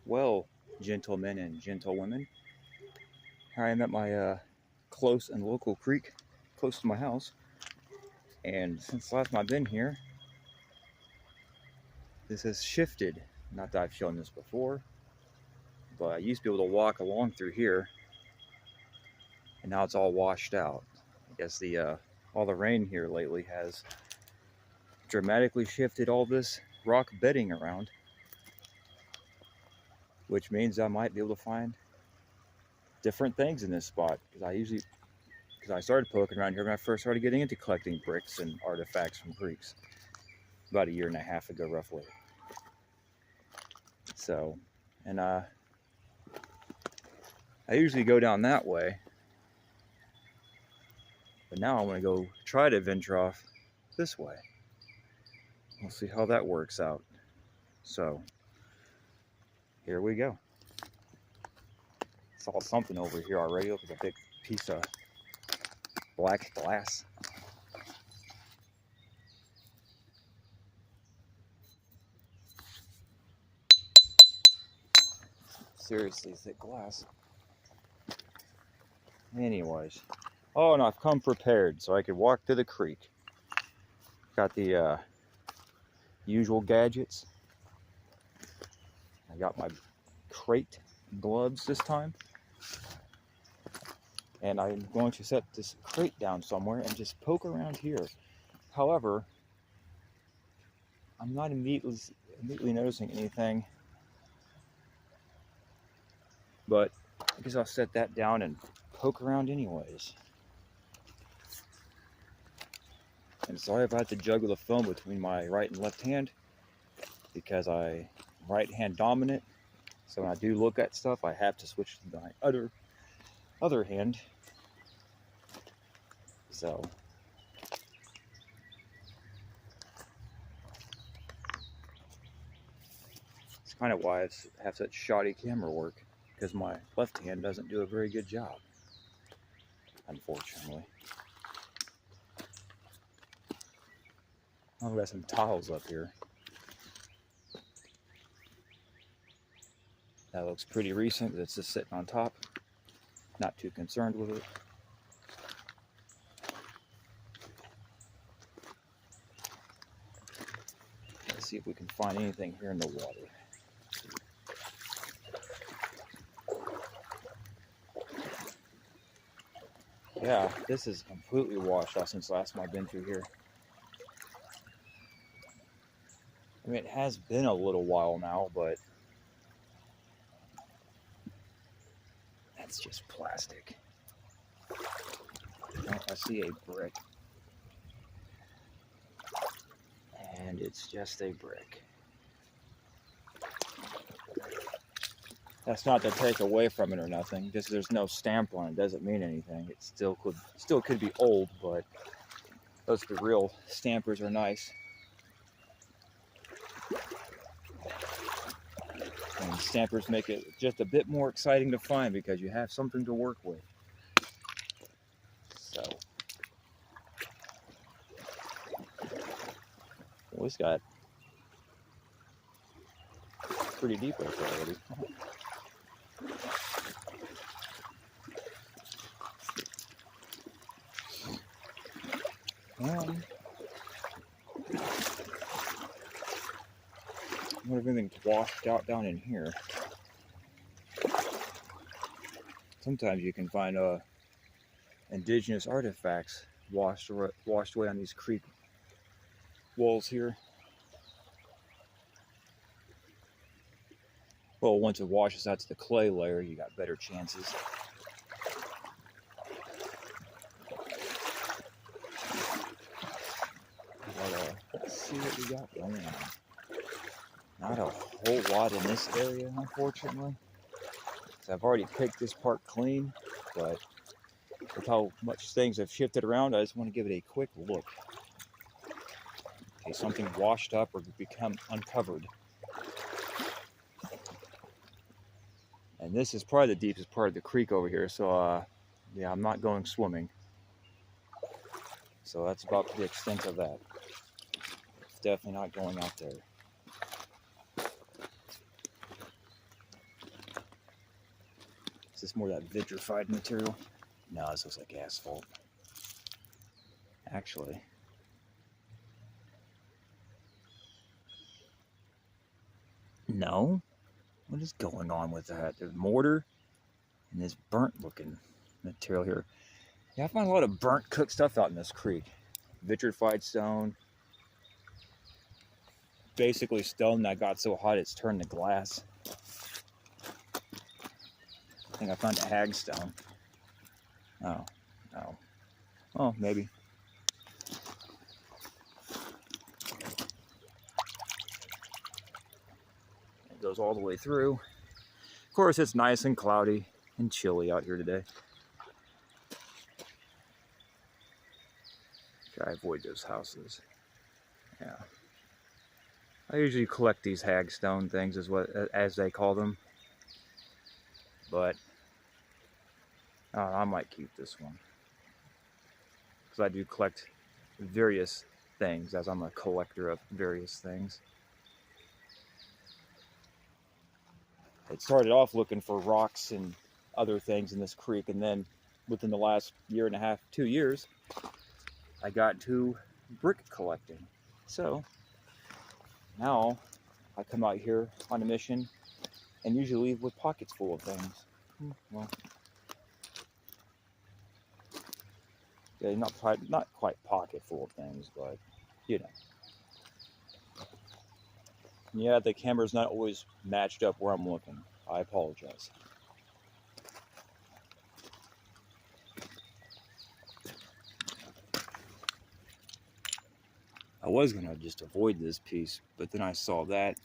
Well, gentlemen and gentlewomen, I am at my close and local creek close to my house. And since the last time I've been here, this has shifted. Not that I've shown this before, but I used to be able to walk along through here, and now it's all washed out. I guess the all the rain here lately has dramatically shifted all this rock bedding around, which means I might be able to find different things in this spot. Because I started poking around here when I first started getting into collecting bricks and artifacts from creeks about a year and a half ago, roughly. So, and I usually go down that way, but now I want to go try to venture off this way. We'll see how that works out. So, here we go. Saw something over here already. Look at a big piece of black glass. Seriously thick glass. Anyways. Oh, and I've come prepared so I could walk to the creek. Got the usual gadgets. I got my crate gloves this time. And I'm going to set this crate down somewhere and just poke around here. However, I'm not immediately noticing anything. But I guess I'll set that down and poke around anyways. And sorry if I have to juggle the phone between my right and left hand, because I'm right hand dominant. So when I do look at stuff, I have to switch to my other hand. So it's kind of why I have such shoddy camera work, because my left hand doesn't do a very good job, unfortunately. I've got some tiles up here. That looks pretty recent. It's just sitting on top. Not too concerned with it. Let's see if we can find anything here in the water. Yeah, this is completely washed out since last time I've been through here. I mean, it has been a little while now, but that's just plastic. Oh, I see a brick. And it's just a brick. That's not to take away from it or nothing. Just there's no stamp on it doesn't mean anything. It still could be old, but let's be real, stampers are nice. And stampers make it just a bit more exciting to find because you have something to work with. So, well, this got pretty deep right there already. I wonder if anything's washed out down in here. Sometimes you can find indigenous artifacts washed away on these creek walls here. Well, once it washes out to the clay layer, you got better chances. But, let's see what we got going on. Not a whole lot in this area, unfortunately. So I've already picked this part clean, but with how much things have shifted around, I just want to give it a quick look. Okay, something washed up or become uncovered. And this is probably the deepest part of the creek over here, so yeah, I'm not going swimming. So that's about the extent of that. Definitely not going out there. Is this more that vitrified material? No, this looks like asphalt. Actually. No? What is going on with that? There's mortar and this burnt looking material here. Yeah, I find a lot of burnt cooked stuff out in this creek. Vitrified stone. Basically stone that got so hot it's turned to glass. I think I found a hagstone. Oh, no. Oh, maybe. It goes all the way through. Of course, it's nice and cloudy and chilly out here today. Try to avoid those houses. Yeah. I usually collect these hagstone things, as they call them. But I might keep this one. Because I do collect various things, as I'm a collector of various things. It started off looking for rocks and other things in this creek, and then within the last year and a half, 2 years, I got to brick collecting. So now I come out here on a mission and usually leave with pockets full of things. Well, yeah, not quite pocket full of things, but you know. Yeah, the camera's not always matched up where I'm looking. I apologize. I was gonna just avoid this piece, but then I saw that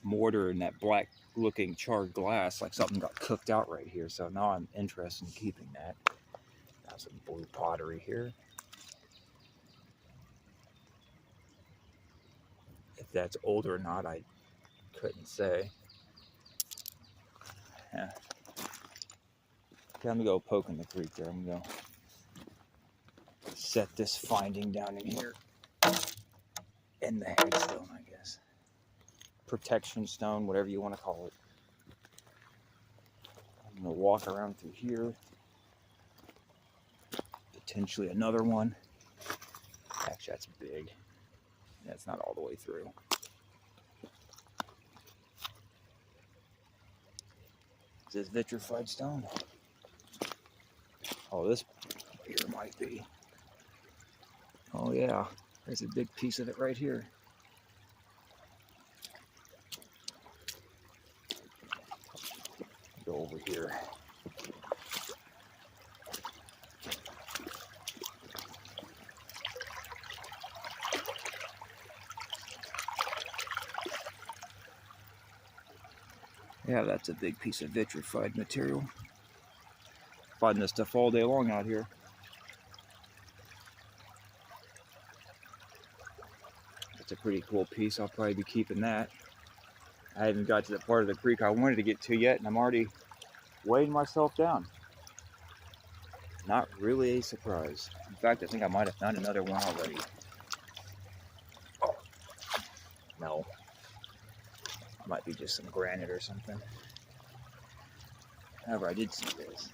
mortar and that black looking charred glass, like something got cooked out right here. So now I'm interested in keeping that. Got some blue pottery here. If that's old or not, I couldn't say. Yeah. Okay, I'm gonna go poke in the creek there. I'm gonna go set this finding down in here. And the hagstone, I guess. Protection stone, whatever you want to call it. I'm gonna walk around through here. Potentially another one. Actually, that's big. That's not all the way through. Is this vitrified stone? Oh, this here might be. Oh yeah, there's a big piece of it right here. Go over here. Yeah, that's a big piece of vitrified material. Finding this stuff all day long out here. That's a pretty cool piece. I'll probably be keeping that. I haven't got to the part of the creek I wanted to get to yet, and I'm already weighing myself down. Not really a surprise. In fact, I think I might have found another one already. Oh, no. Might be just some granite or something. However, I did see this.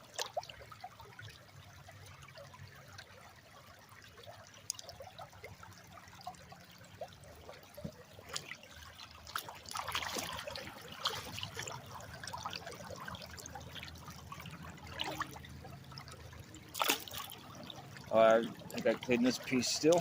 I think I cleaned this piece still.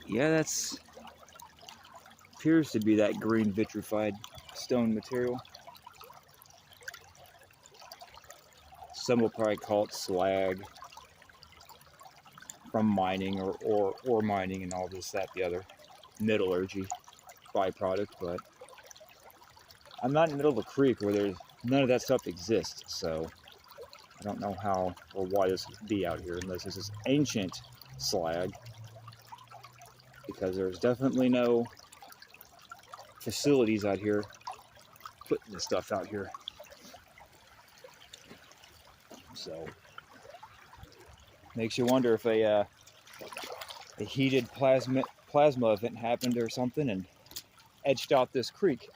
Yeah, that's appears to be that green vitrified stone material. Some will probably call it slag from mining or mining and all this, that, the other metallurgy byproduct, but I'm not in the middle of a creek where there's none of that stuff exists, so I don't know how or why this would be out here unless this is ancient slag, because there's definitely no facilities out here putting this stuff out here. So makes you wonder if a heated plasma event happened or something and etched out this creek.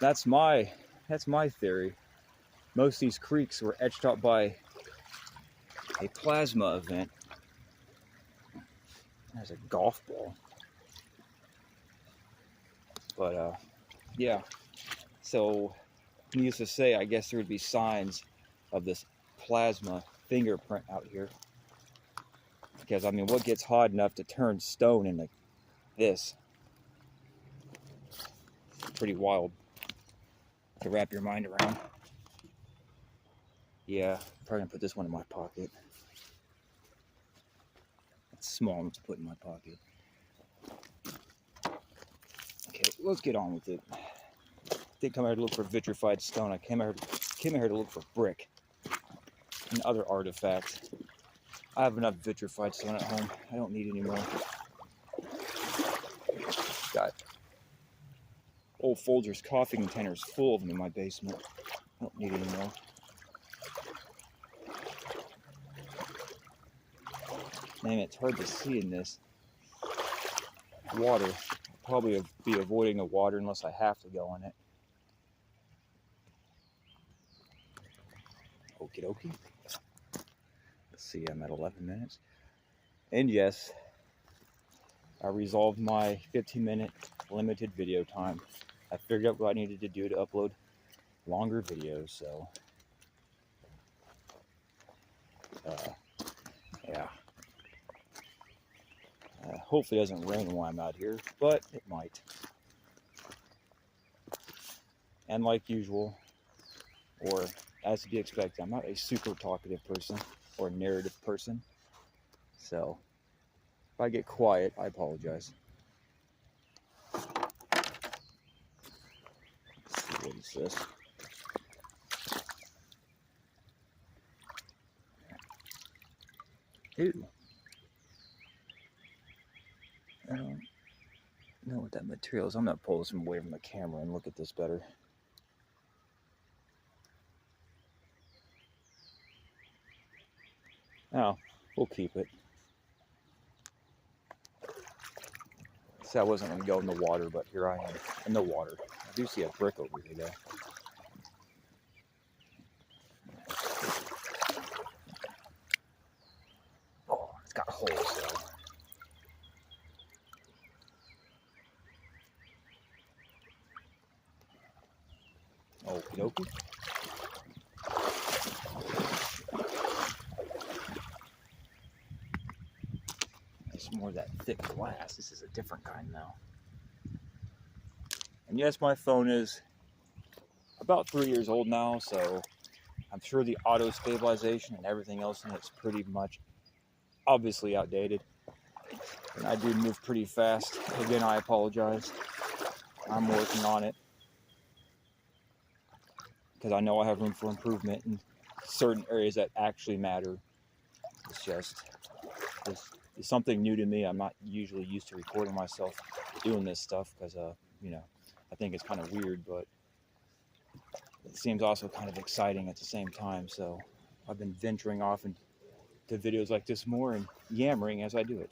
That's my theory. Most of these creeks were etched out by a plasma event. There's a golf ball. But yeah, so needless to say, I guess there would be signs of this plasma fingerprint out here. Because I mean, what gets hot enough to turn stone into this? Pretty wild to wrap your mind around. Yeah, probably gonna put this one in my pocket. It's small enough to put in my pocket. Okay, let's get on with it. I didn't come here to look for vitrified stone. I came here to look for brick and other artifacts. I have enough vitrified stone at home. I don't need any more. Got old Folgers coffee containers full of them in my basement. I don't need any more. Man, it's hard to see in this water. I'll probably be avoiding the water unless I have to go in it. Okie dokie. Let's see, I'm at 11 minutes. And yes, I resolved my 15-minute limited video time. I figured out what I needed to do to upload longer videos, so yeah. Hopefully it doesn't rain while I'm out here, but it might. And like usual, or as to be expected, I'm not a super talkative person or narrative person. So if I get quiet, I apologize. Let's see, what is this? Ew. I don't know what that material is. I'm going to pull this away from the camera and look at this better. Oh, we'll keep it. So I wasn't going to go in the water, but here I am in the water. I do see a brick over here, though. Oh, it's got holes, though. Okie dokie. There's more of that thick glass. This is a different kind now. And yes, my phone is about 3 years old now, so I'm sure the auto stabilization and everything else in it's pretty much obviously outdated. And I do move pretty fast. Again, I apologize. I'm working on it, because I know I have room for improvement in certain areas that actually matter. It's just, it's something new to me. I'm not usually used to recording myself doing this stuff because, you know, I think it's kind of weird, but it seems also kind of exciting at the same time. So I've been venturing off into videos like this more and yammering as I do it.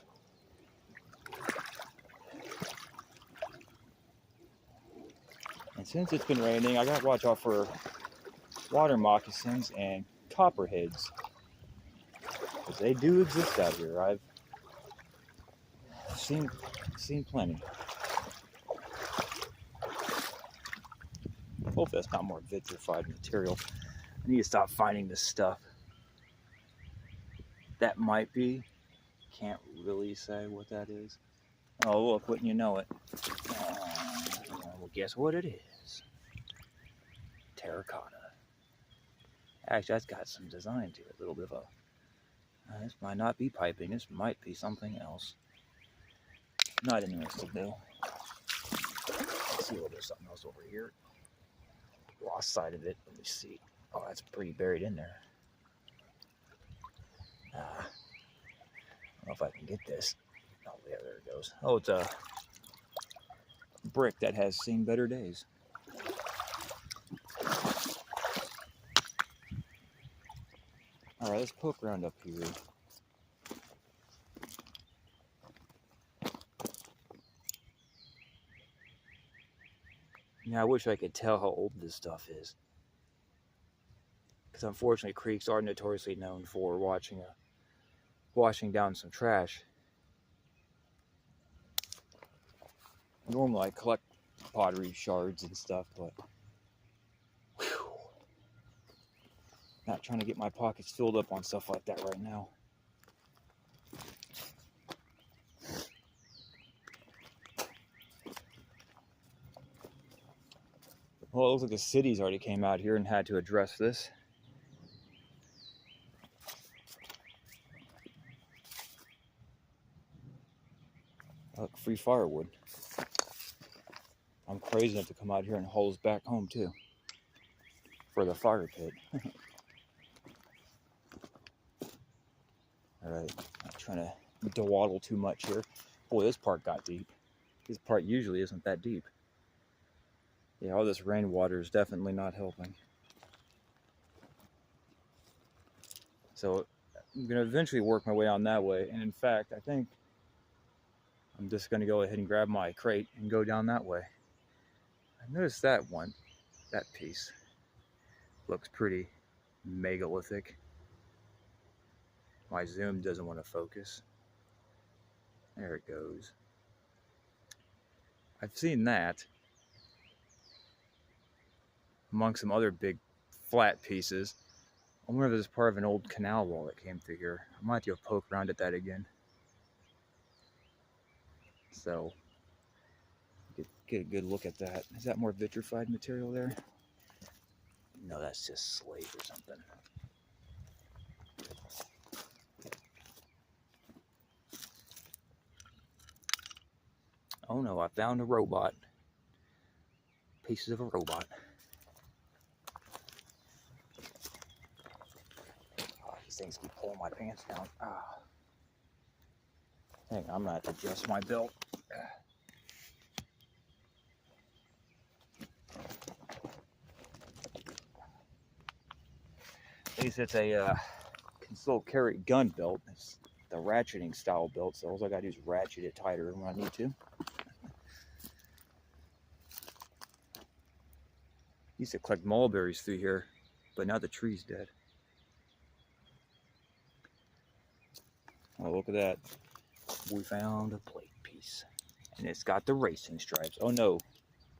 And since it's been raining, I gotta watch out for water moccasins and copperheads, because they do exist out here. I've seen plenty. Hopefully that's not more vitrified material. I need to stop finding this stuff. That might be. Can't really say what that is. Oh look, wouldn't you know it? Well, guess what it is? Terracotta. Actually, that's got some design to it. A little bit of a... this might not be piping. This might be something else. Not interested though. Let's see a little bit of something else over here. Lost sight of it. Let me see. Oh, that's pretty buried in there. I don't know if I can get this. Oh, yeah, there it goes. Oh, it's a brick that has seen better days. Alright, let's poke around up here. Now, I wish I could tell how old this stuff is. Because unfortunately, creeks are notoriously known for washing down some trash. Normally, I collect pottery shards and stuff, but whew, not trying to get my pockets filled up on stuff like that right now. Well, it looks like the city's already came out here and had to address this. Look, free firewood. I'm crazy enough to come out here and haul us back home too. For the fire pit. Alright, not trying to dawdle too much here. Boy, this part got deep. This part usually isn't that deep. Yeah, all this rainwater is definitely not helping. So I'm going to eventually work my way on that way. And in fact, I think I'm just going to go ahead and grab my crate and go down that way. I noticed that piece looks pretty megalithic. My zoom doesn't want to focus. There it goes. I've seen that among some other big flat pieces. I wonder if this is part of an old canal wall that came through here. I might have to go poke around at that again. So, get a good look at that. Is that more vitrified material there? No, that's just slate or something. Oh no, I found a robot. Pieces of a robot. Oh, these things keep pulling my pants down. Ah. Hang on, I'm gonna have to adjust my belt. At least it's a can still carry gun belt. It's the ratcheting style belt, so all I gotta do is ratchet it tighter when I need to. Used to collect mulberries through here, but now the tree's dead. Oh, look at that. We found a plate piece. And it's got the racing stripes. Oh no,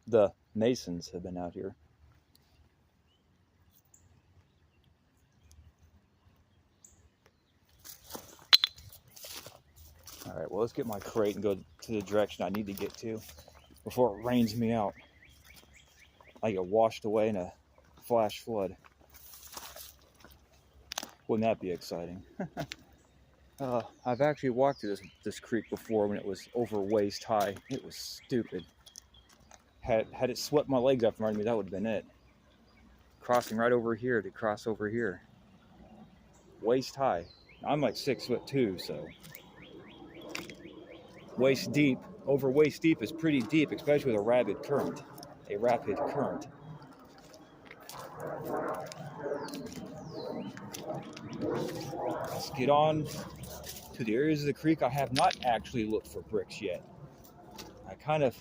the masons have been out here. Alright, well, let's get my crate and go to the direction I need to get to before it rains me out. I get washed away in a flash flood. Wouldn't that be exciting? I've actually walked through this creek before when it was over waist high. It was stupid. Had it swept my legs up from under me, that would have been it. Crossing right over here to cross over here. Waist high. I'm like 6'2", so waist deep. Over waist deep is pretty deep, especially with a rapid current. Let's get on to the areas of the creek I have not actually looked for bricks yet. I kind of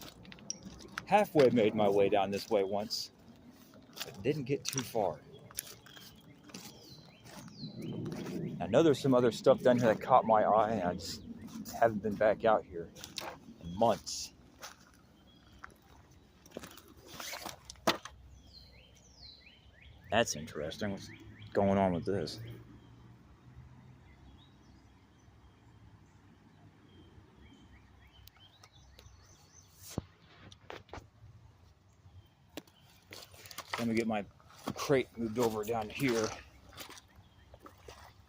halfway made my way down this way once, but didn't get too far. I know there's some other stuff down here that caught my eye, and I just haven't been back out here in months. That's interesting. What's going on with this? Let me get my crate moved over down here.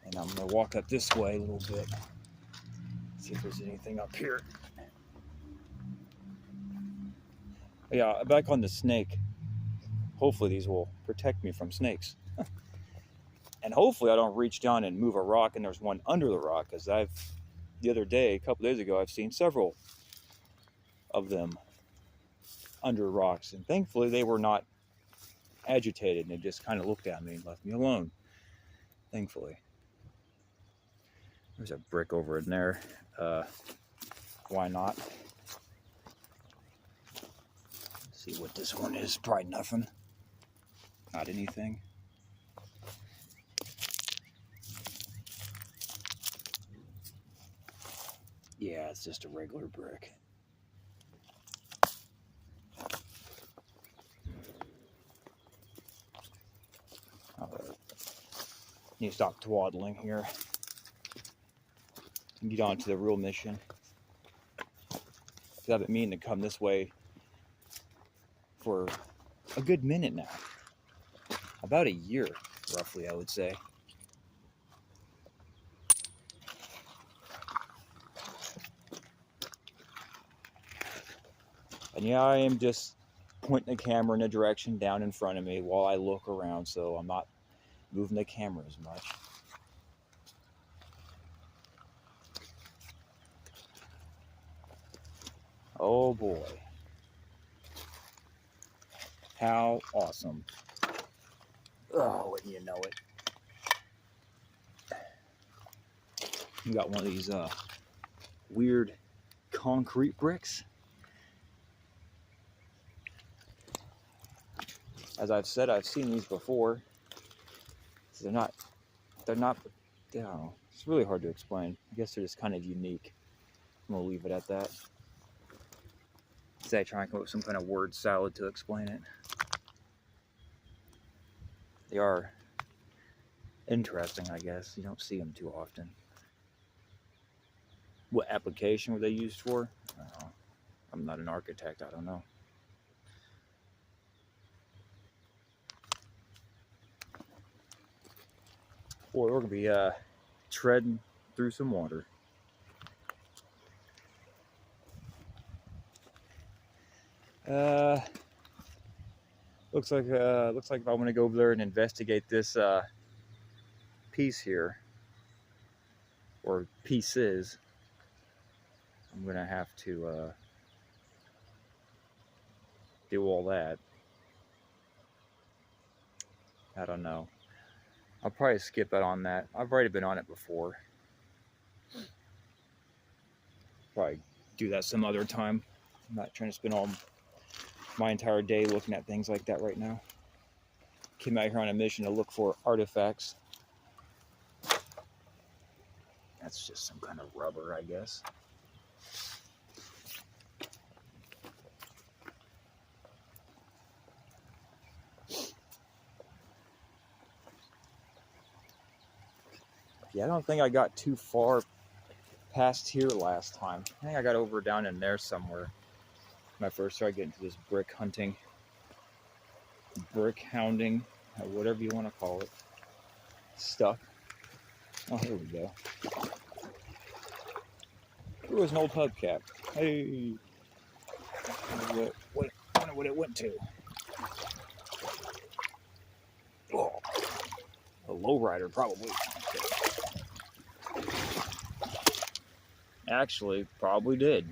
And I'm going to walk up this way a little bit. See if there's anything up here. Yeah, back on the snake. Hopefully these will protect me from snakes. And hopefully I don't reach down and move a rock and there's one under the rock, because the other day, a couple days ago, I've seen several of them under rocks, and thankfully they were not agitated and they just kind of looked at me and left me alone. Thankfully. There's a brick over in there. Why not? Let's see what this one is. Probably nothing. Not anything. Yeah, it's just a regular brick. Need to stop twaddling here and get on to the real mission. I've been meaning to come this way for a good minute now. About a year, roughly, I would say. And yeah, I am just pointing the camera in a direction down in front of me while I look around, so I'm not moving the camera as much. Oh boy. How awesome. Oh, wouldn't you know it. You got one of these weird concrete bricks. As I've said, I've seen these before. They're not, you know, it's really hard to explain. I guess they're just kind of unique. I'm gonna leave it at that. Instead, I try and come up with some kind of word salad to explain it. They are interesting, I guess. You don't see them too often. What application were they used for? I don't know. I'm not an architect, I don't know. Boy, we're gonna be treading through some water. Looks like if I want to go over there and investigate this piece here, or pieces, I'm gonna have to do all that. I don't know. I'll probably skip it on that. I've already been on it before. Probably do that some other time. I'm not trying to spend all my entire day looking at things like that right now. Came out here on a mission to look for artifacts. That's just some kind of rubber, I guess. Yeah, I don't think I got too far past here last time. I think I got over down in there somewhere when I first started getting to this brick hunting, brick hounding, whatever you want to call it, stuff. Oh, here we go. There was an old hubcap. Hey, I wonder what it went to. Oh, a lowrider probably. Actually, probably did.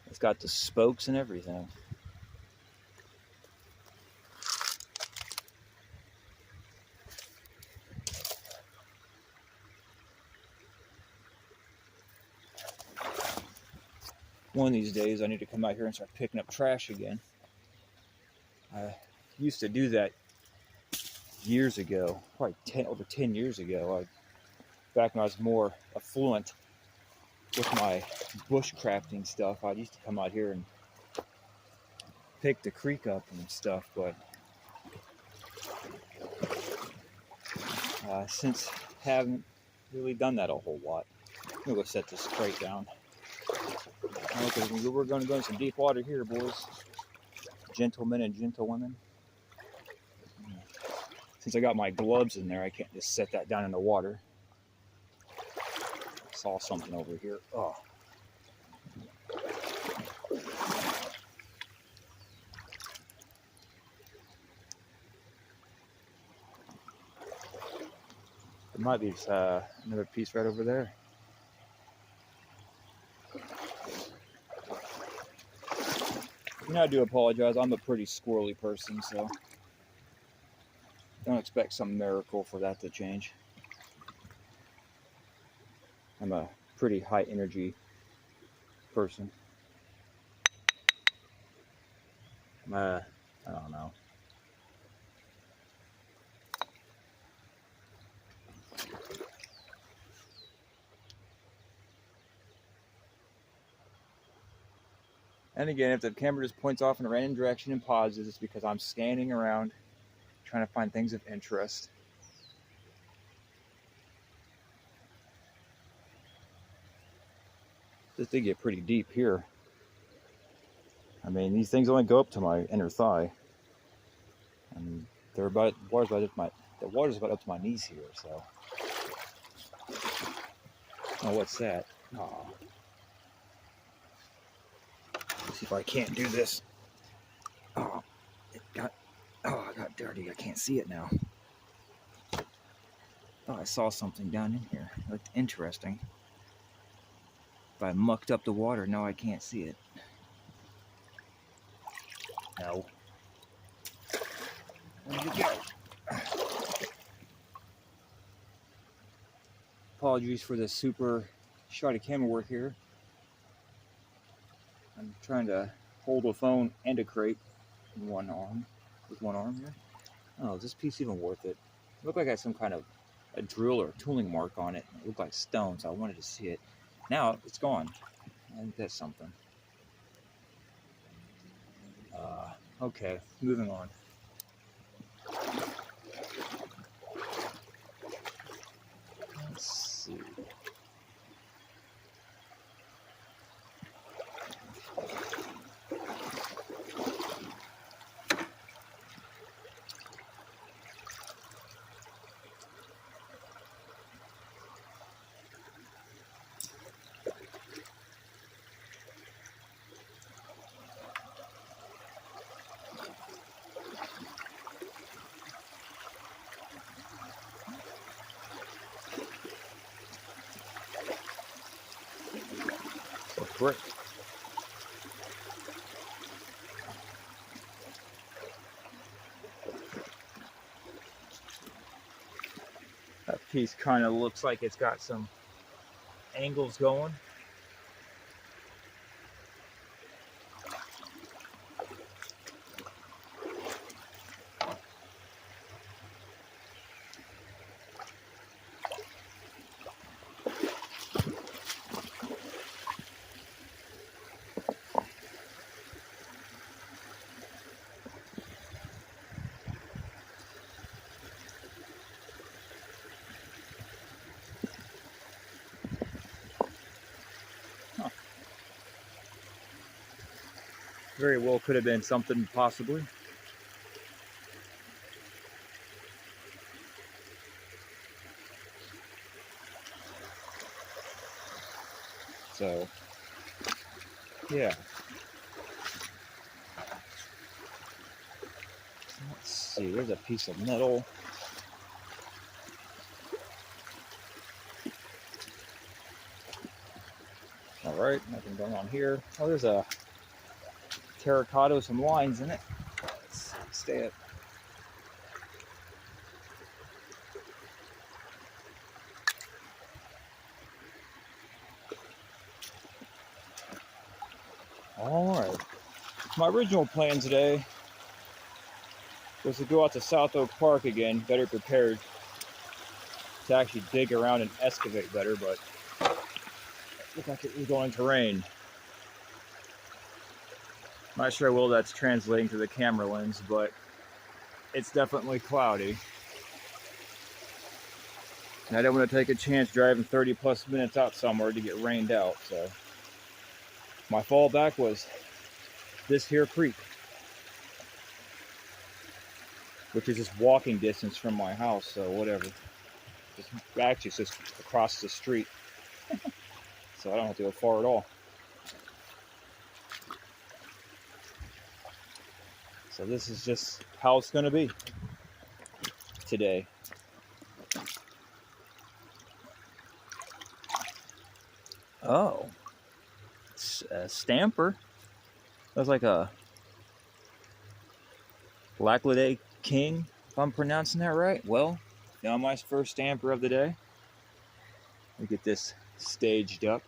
It's got the spokes and everything. One of these days I need to come out here and start picking up trash again. I used to do that years ago, probably over 10 years ago. Back when I was more affluent with my bushcrafting stuff, I used to come out here and pick the creek up and stuff, but since haven't really done that a whole lot. I'm gonna go set this crate down. Okay, we're gonna go in some deep water here, boys. Gentlemen and gentlewomen. Since I got my gloves in there, I can't just set that down in the water. Saw something over here. Oh. There might be another piece right over there. You know, I do apologize. I'm a pretty squirrely person, so don't expect some miracle for that to change. I'm a pretty high energy person. I don't know. And again, if the camera just points off in a random direction and pauses, it's because I'm scanning around, trying to find things of interest. This did get pretty deep here. I mean, these things only go up to my inner thigh. And they're about, the water's about up to my knees here, so. Oh, what's that? Oh. Let's see if I can't do this. Oh, I got dirty. I can't see it now. Thought I saw something down in here. It looked interesting. If I mucked up the water, no, I can't see it. No. Where'd it go? Apologies for the super shoddy camera work here. I'm trying to hold a phone and a crate in one arm, with one arm here. Oh, is this piece even worth it? It looked like it had some kind of a drill or tooling mark on it. It looked like stone, so I wanted to see it. Now it's gone. I think that's something. Okay, moving on. Let's see. Brick. That piece kind of looks like it's got some angles going. Very well could have been something, possibly. So, yeah. Let's see, there's a piece of metal. All right, nothing going on here. Oh, there's a terracotta with some lines in it. Let's stay it. All right. My original plan today was to go out to South Oak Park again, better prepared to actually dig around and excavate better, but it looked like it was going to rain. Not sure how well that's translating to the camera lens, but it's definitely cloudy. And I don't want to take a chance driving 30 plus minutes out somewhere to get rained out, so my fallback was this here creek, which is just walking distance from my house, so whatever. Actually, it's just across the street, so I don't have to go far at all. So this is just how it's going to be today. Oh, it's a stamper. That's like a Lackliday King, if I'm pronouncing that right. Well, now my first stamper of the day. Look at this staged up.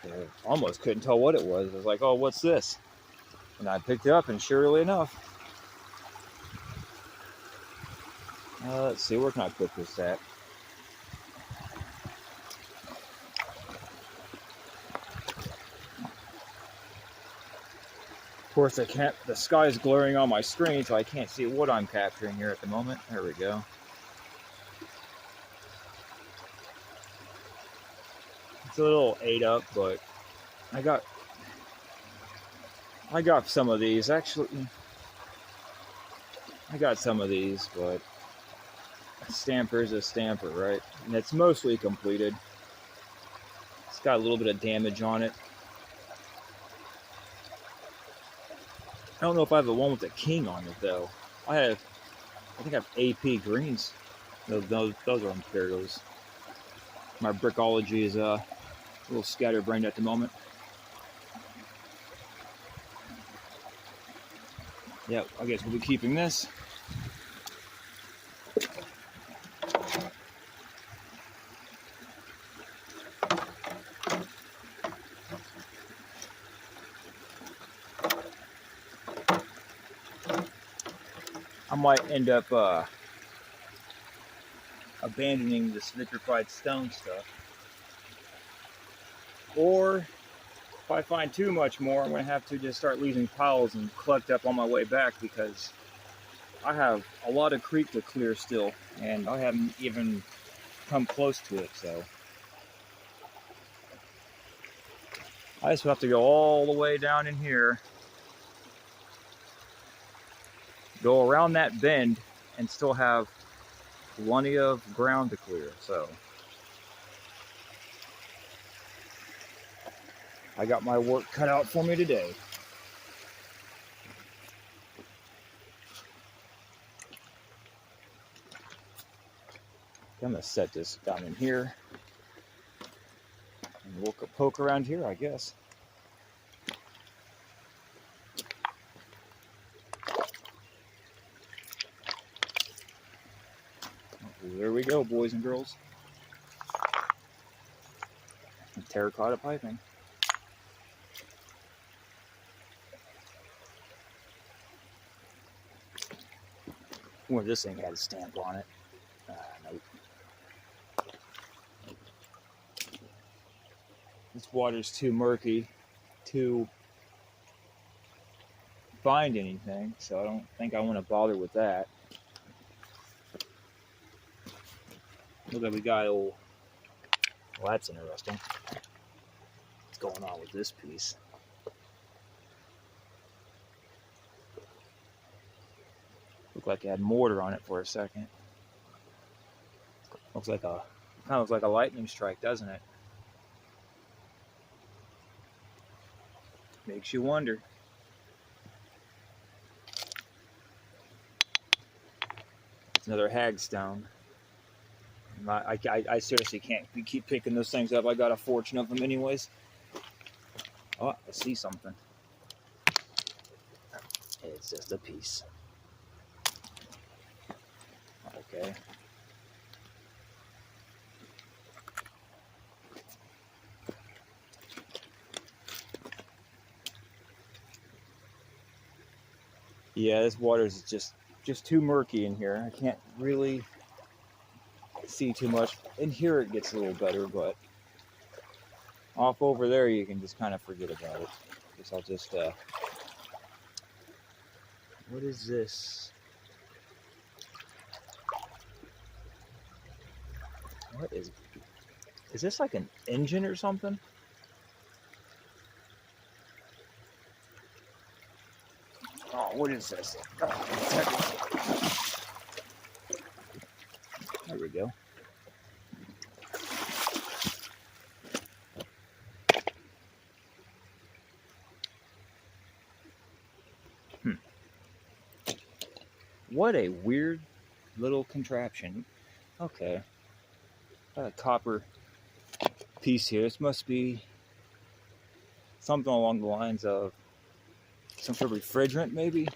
I almost couldn't tell what it was. I was like, oh, what's this? And I picked it up, and surely enough. Let's see, where can I put this at? Of course, I can't. The sky is glaring on my screen, so I can't see what I'm capturing here at the moment. There we go. It's a little ate up, but I got some of these. Actually, I got some of these, but a stamper is a stamper, right? And it's mostly completed. It's got a little bit of damage on it. I don't know if I have the one with the king on it though. I think I have AP greens. Those are Imperials. My brickology is a little scatterbrained at the moment. Yeah, I guess we'll be keeping this. I might end up abandoning this vitrified stone stuff. Or if I find too much more, I'm going to have to just start leaving piles and collect up on my way back, because I have a lot of creek to clear still, and I haven't even come close to it, so I just have to go all the way down in here, go around that bend, and still have plenty of ground to clear. So I got my work cut out for me today. I'm gonna set this down in here, and we'll poke around here, I guess. There we go, boys and girls. Terracotta piping. Well, this thing had a stamp on it. Nope. This water's too murky to find anything, so I don't think I want to bother with that. Look like we got old. Well, that's interesting. What's going on with this piece? Looked like it had mortar on it for a second. Looks like kind of looks like a lightning strike, doesn't it? Makes you wonder. It's another hagstone. I seriously can't keep picking those things up. I got a fortune of them anyways. Oh, I see something. It's just a piece. Okay. Yeah, this water is just too murky in here. I can't really see too much. In here it gets a little better, but off over there you can just kind of forget about it. Guess I'll just what is this? What is this like an engine or something? Oh, what is this? Oh, it's heavy. There we go. What a weird little contraption. Okay. Got a copper piece here. This must be something along the lines of some sort of refrigerant, maybe?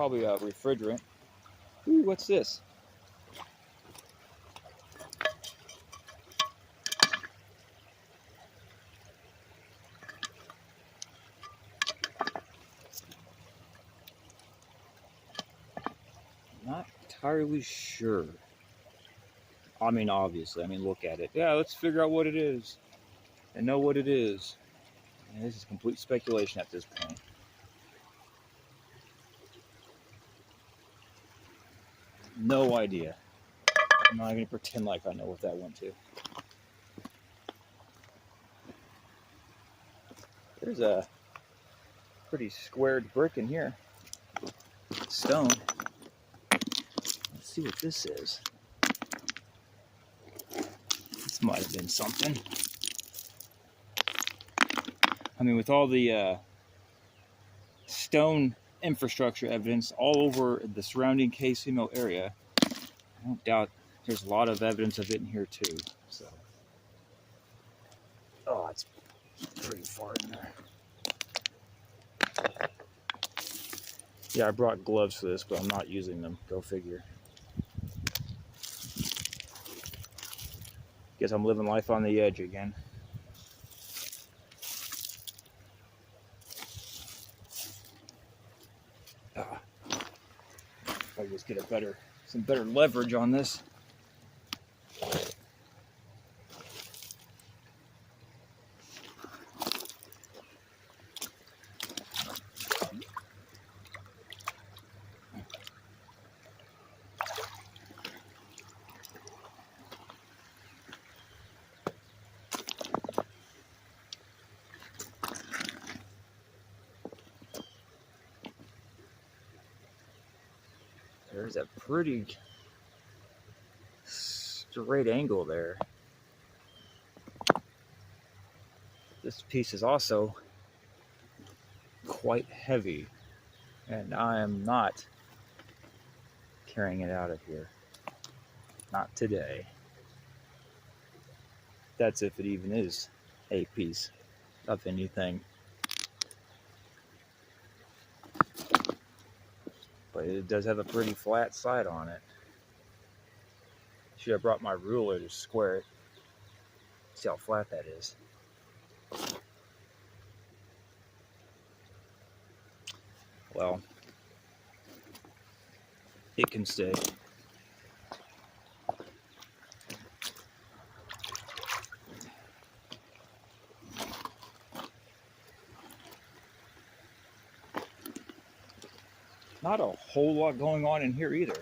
probably a refrigerant. Ooh, what's this? Not entirely sure. I mean, obviously, look at it. Yeah, let's figure out what it is and know what it is. And this is complete speculation at this point. No idea. I'm not going to pretend like I know what that went to. There's a pretty squared brick in here. Stone. Let's see what this is. This might have been something. I mean, with all the stone infrastructure evidence all over the surrounding Casino area, I don't doubt there's a lot of evidence of it in here too. So, oh, it's pretty far in there. Yeah, I brought gloves for this, but I'm not using them. Go figure. Guess I'm living life on the edge again. If I just get some better leverage on this. There's a pretty straight angle there. This piece is also quite heavy, and I am not carrying it out of here. Not today. That's if it even is a piece of anything. But it does have a pretty flat side on it. Should have brought my ruler to square it. See how flat that is. Well, it can stay. Not a whole lot going on in here either.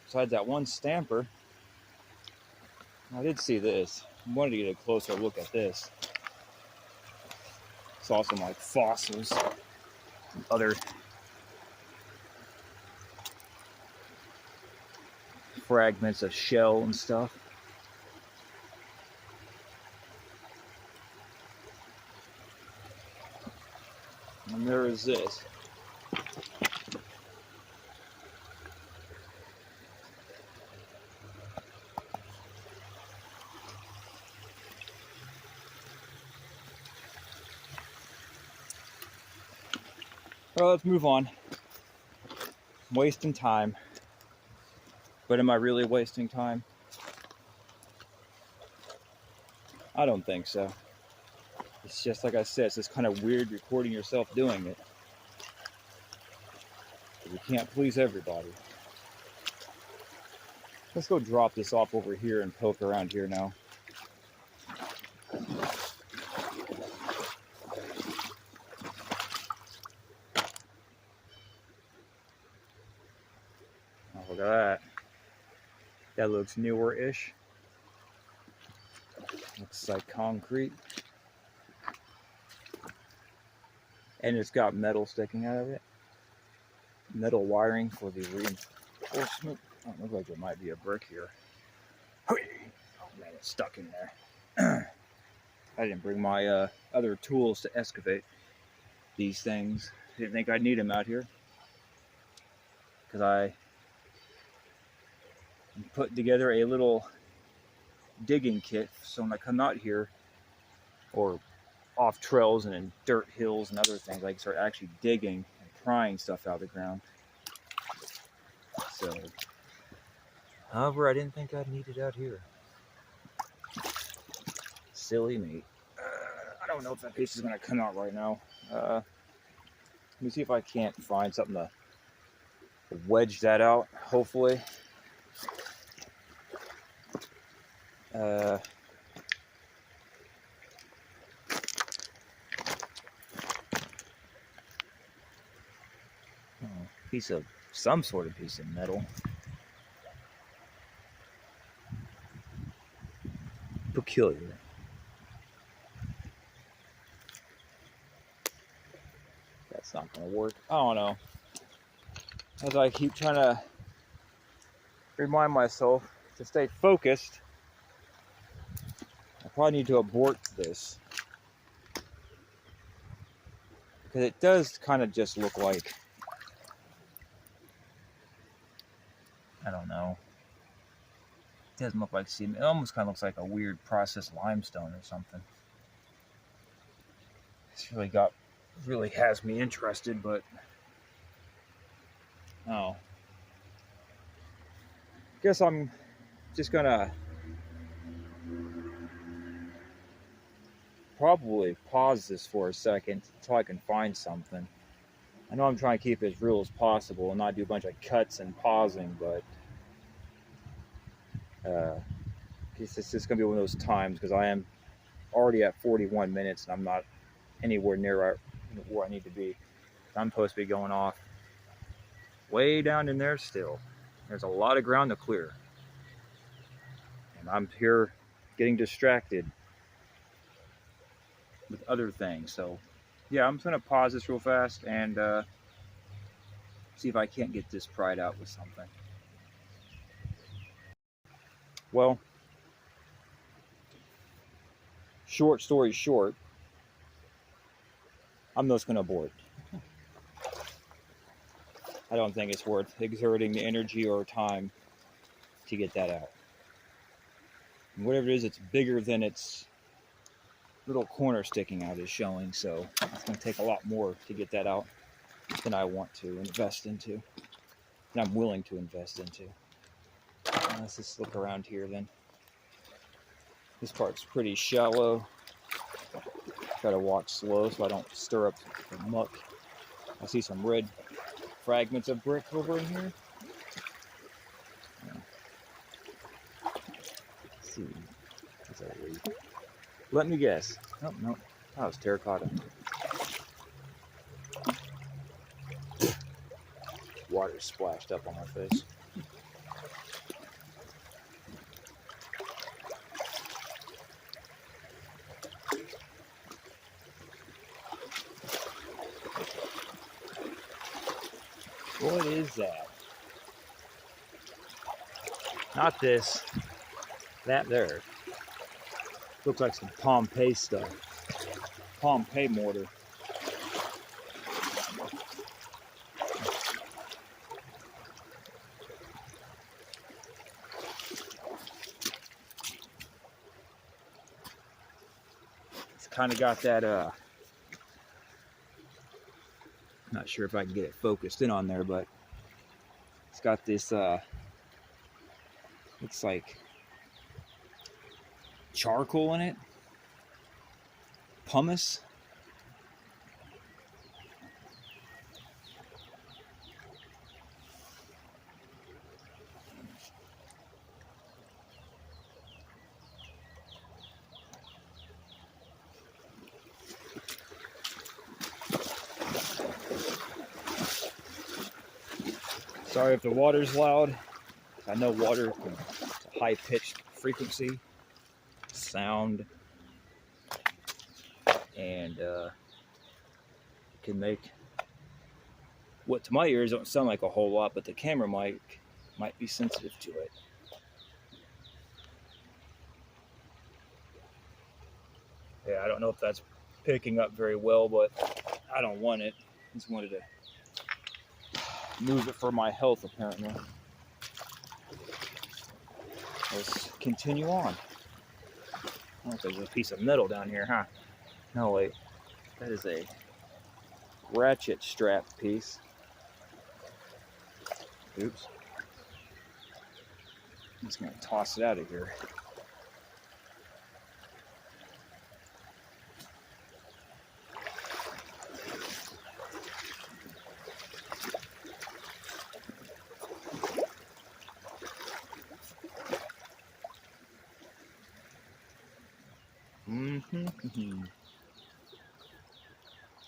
Besides that one stamper. I did see this. I wanted to get a closer look at this. Saw some like fossils, other fragments of shell and stuff. And there is this. Well, let's move on. I'm wasting time. But am I really wasting time? I don't think so. It's just like I said, it's just kind of weird recording yourself doing it. You can't please everybody. Let's go drop this off over here and poke around here now. Oh, look at that. That looks newer-ish. Looks like concrete. And it's got metal sticking out of it. Metal wiring for the reinforcement. Oh, it looks like there might be a brick here. Oh man, it's stuck in there. I didn't bring my other tools to excavate these things. Didn't think I'd need them out here. Because I put together a little digging kit so when I come out here or off trails and in dirt hills and other things, I can start actually digging and prying stuff out of the ground. So, however, I didn't think I'd need it out here. Silly me. I don't know if that piece is going to come out right now. Let me see if I can't find something to wedge that out, hopefully. Piece of some sort of piece of metal. Peculiar. That's not going to work. I don't know. As I keep trying to remind myself to stay focused, I probably need to abort this. Because it does kind of just look like, I don't know. It doesn't look like cement. It almost kind of looks like a weird processed limestone or something. This really has me interested, but oh. Guess I'm just gonna probably pause this for a second until I can find something. I know I'm trying to keep it as real as possible and not do a bunch of cuts and pausing, but it's just going to be one of those times because I am already at 41 minutes and I'm not anywhere near where I need to be. I'm supposed to be going off way down in there still. There's a lot of ground to clear. And I'm here getting distracted with other things. So yeah, I'm just going to pause this real fast and see if I can't get this pried out with something. Well, short story short, I'm just going to abort. I don't think it's worth exerting the energy or time to get that out. And whatever it is, it's bigger than its little corner sticking out is showing, so it's going to take a lot more to get that out than I want to invest into, and I'm willing to invest into. Let's just look around here then. This part's pretty shallow. Gotta walk slow so I don't stir up the muck. I see some red fragments of brick over in here. Let's see. What's that read? Let me guess. Oh, no. That was terracotta. Water splashed up on my face. What is that? Not this. That there. Looks like some Pompeii stuff. Pompeii mortar. It's kind of got that, not sure if I can get it focused in on there, but it's got this, looks like charcoal in it. Pumice. Sorry if the water's loud. I know water can, it's a high-pitched frequency, sound, and it can make what to my ears don't sound like a whole lot, but the camera might be sensitive to it. Yeah, I don't know if that's picking up very well, but I don't want it. I just wanted to move it for my health, apparently. Let's continue on. Oh, there's a piece of metal down here, huh? No, wait. That is a ratchet strap piece. Oops. I'm just going to toss it out of here.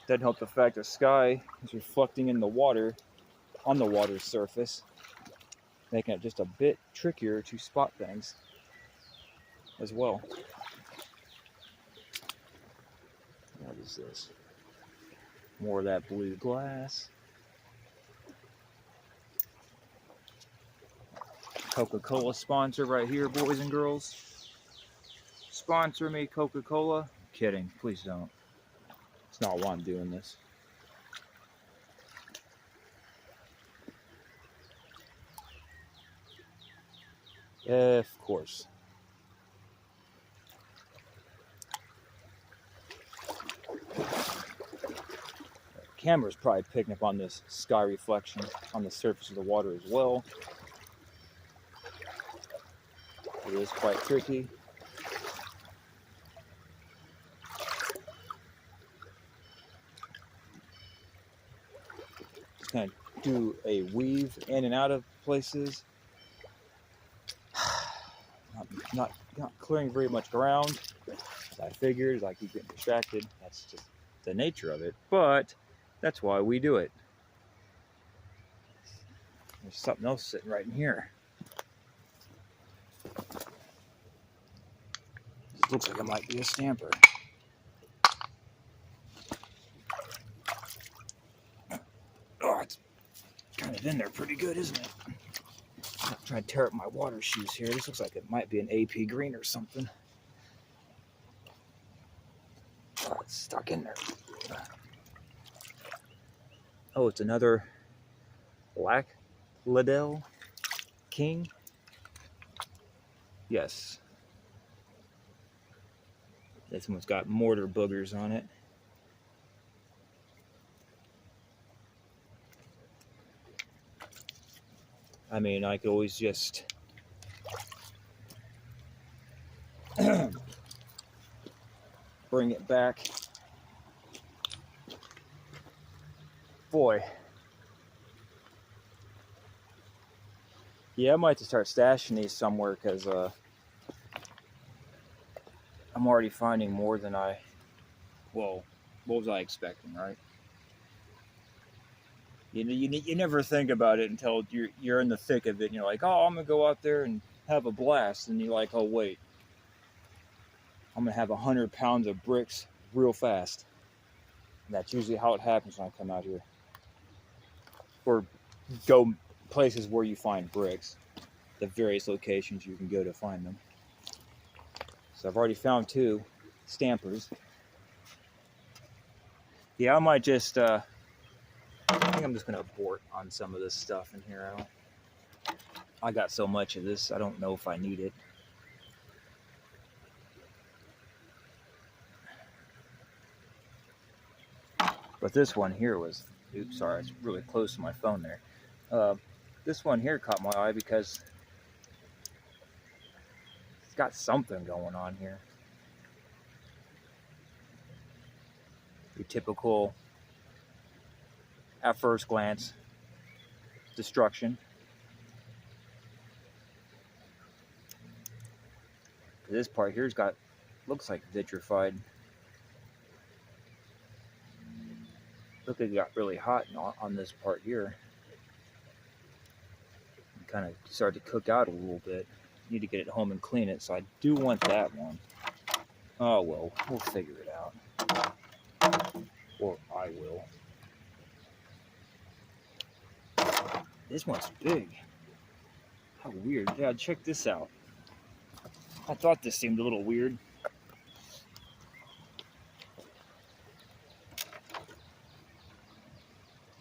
Doesn't help the fact the sky is reflecting in the water, on the water's surface, making it just a bit trickier to spot things as well. What is this? More of that blue glass. Coca-Cola sponsor right here, boys and girls. Sponsor me, Coca-Cola. Kidding, please don't. It's not why I'm doing this. Of course. The camera's probably picking up on this sky reflection on the surface of the water as well. It is quite tricky. Just gonna do a weave in and out of places. Not clearing very much ground. As I figured, I keep getting distracted. That's just the nature of it. But that's why we do it. There's something else sitting right in here. This looks like it might be a stamper. Oh, it's kind of in there pretty good, isn't it? I'm trying to tear up my water shoes here. This looks like it might be an AP green or something. Oh, it's stuck in there. Oh, it's another black Liddell King. Yes. This one's got mortar boogers on it. I mean, I could always just bring it back. Boy. Yeah, I might have to start stashing these somewhere because I'm already finding more than well, what was I expecting, right? You never think about it until you're in the thick of it and you're like, oh, I'm going to go out there and have a blast. And you're like, oh, wait. I'm going to have 100 pounds of bricks real fast. And that's usually how it happens when I come out here. Or go places where you find bricks. The various locations you can go to find them. So I've already found 2 stampers. Yeah, I might just... I think I'm just going to abort on some of this stuff in here. I got so much of this, I don't know if I need it. But this one here was, oops, sorry, it's really close to my phone there. This one here caught my eye because it's got something going on here. Your typical, at first glance, destruction. This part here's got, looks like vitrified. Look, it got really hot on this part here. It kind of started to cook out a little bit. Need to get it home and clean it, so I do want that one. Oh well, we'll figure it out. Or I will. This one's big. How weird. Yeah, check this out. I thought this seemed a little weird.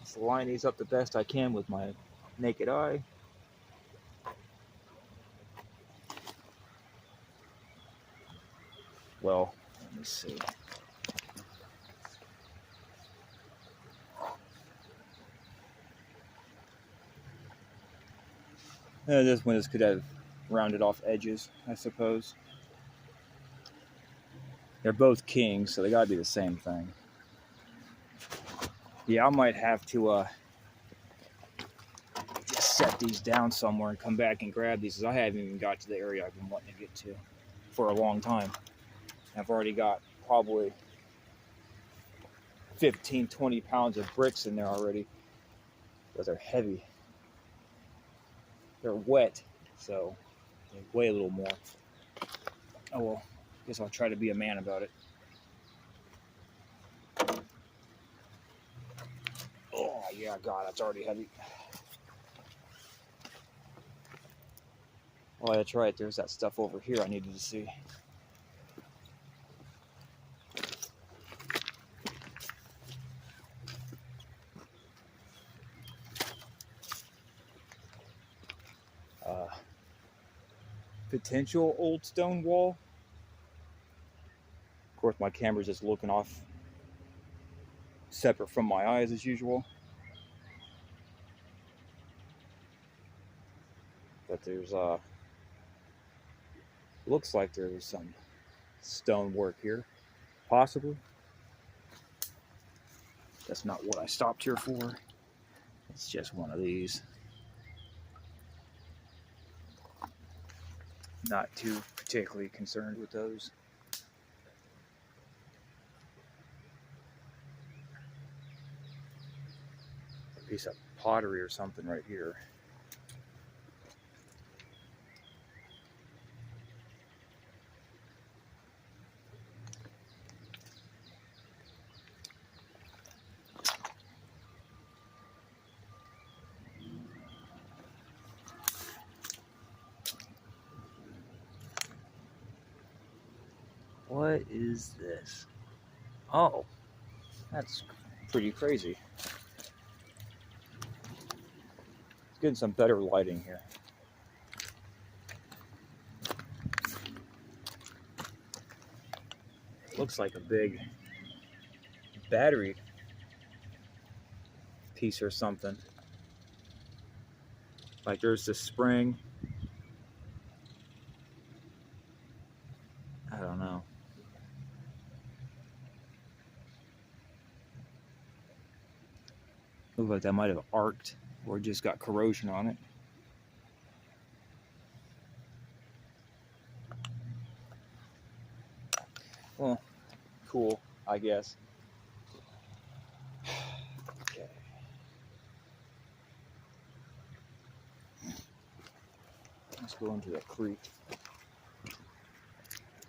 Let's line these up the best I can with my naked eye. Well, let me see. This one could have rounded off edges, I suppose. They're both kings, so they gotta be the same thing. Yeah, I might have to just set these down somewhere and come back and grab these, because I haven't even got to the area I've been wanting to get to for a long time. I've already got probably 15, 20 pounds of bricks in there already. Those are heavy. They're wet, so they weigh a little more. Oh well, guess I'll try to be a man about it. Oh yeah, God, that's already heavy. Oh, that's right, there's that stuff over here I needed to see. Potential old stone wall. Of course, my camera's just looking off separate from my eyes as usual. But there's looks like there's some stone work here, possibly. That's not what I stopped here for. It's just one of these. Not too particularly concerned with those. A piece of pottery or something right here. What is this? Oh, that's pretty crazy. It's getting some better lighting here. Looks like a big battery piece or something. Like there's this spring. I don't know. Looks like that might have arced or just got corrosion on it. Well, cool, I guess. Okay. Let's go into the creek.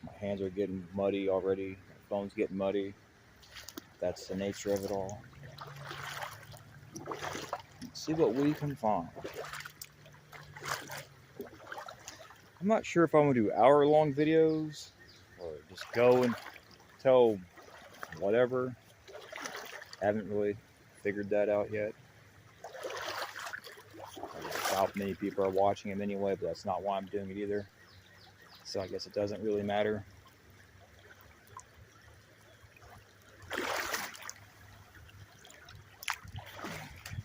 My hands are getting muddy already. My phone's getting muddy. That's the nature of it all. Let's see what we can find. I'm not sure if I'm going to do hour-long videos or just go and tell whatever. Haven't really figured that out yet. How many people are watching them anyway, but that's not why I'm doing it either. So I guess it doesn't really matter.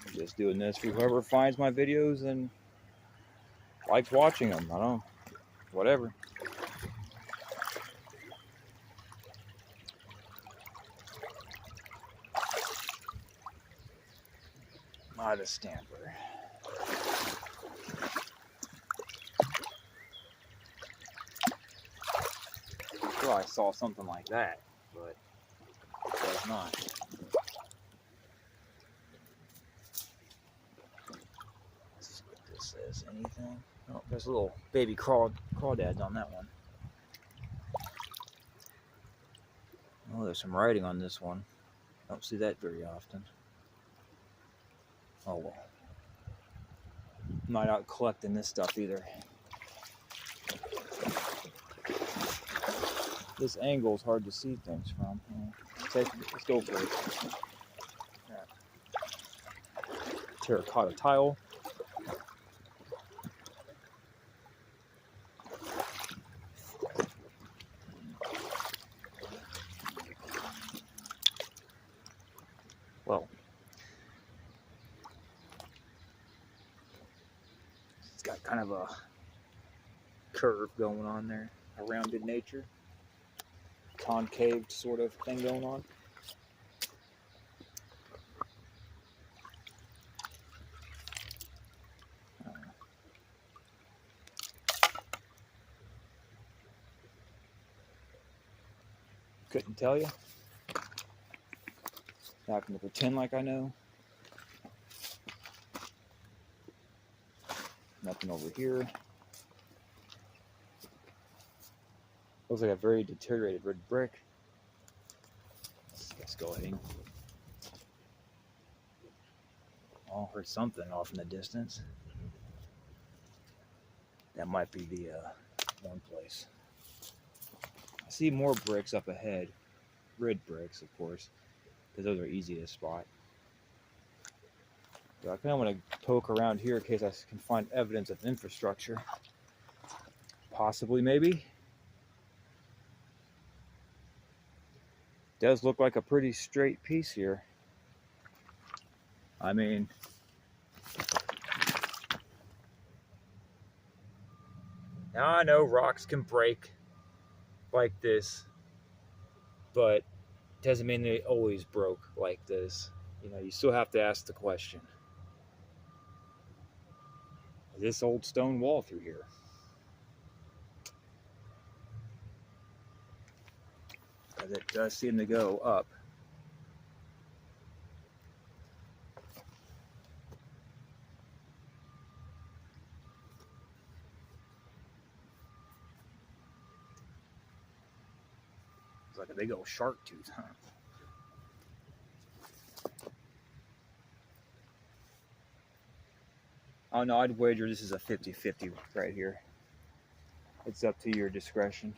I'm just doing this for whoever finds my videos and likes watching them. I don't know. Whatever. Not a stamper. Well, I saw something like that, but it was not. Let's see what this says. Anything? Oh, there's little baby crawdads on that one. Oh, there's some writing on this one. I don't see that very often. Oh well. I'm not out collecting this stuff either. This angle is hard to see things from. Let's go for it. Terracotta tile. Well, it's got kind of a curve going on there, a rounded nature, concave sort of thing going on. Couldn't tell you. Not gonna pretend like I know. Nothing over here. Looks like a very deteriorated red brick. Let's go ahead. Oh, heard something off in the distance. That might be the one place. I see more bricks up ahead. Red bricks, of course, because those are easy to spot. But I kind of want to poke around here in case I can find evidence of infrastructure. Possibly, maybe. Does look like a pretty straight piece here. I mean, now I know rocks can break like this, but doesn't mean they always broke like this. You know, you still have to ask the question. This old stone wall through here. Because it does seem to go up. It's like a big old shark tooth, huh? Oh no, I'd wager this is a 50-50 right here. It's up to your discretion.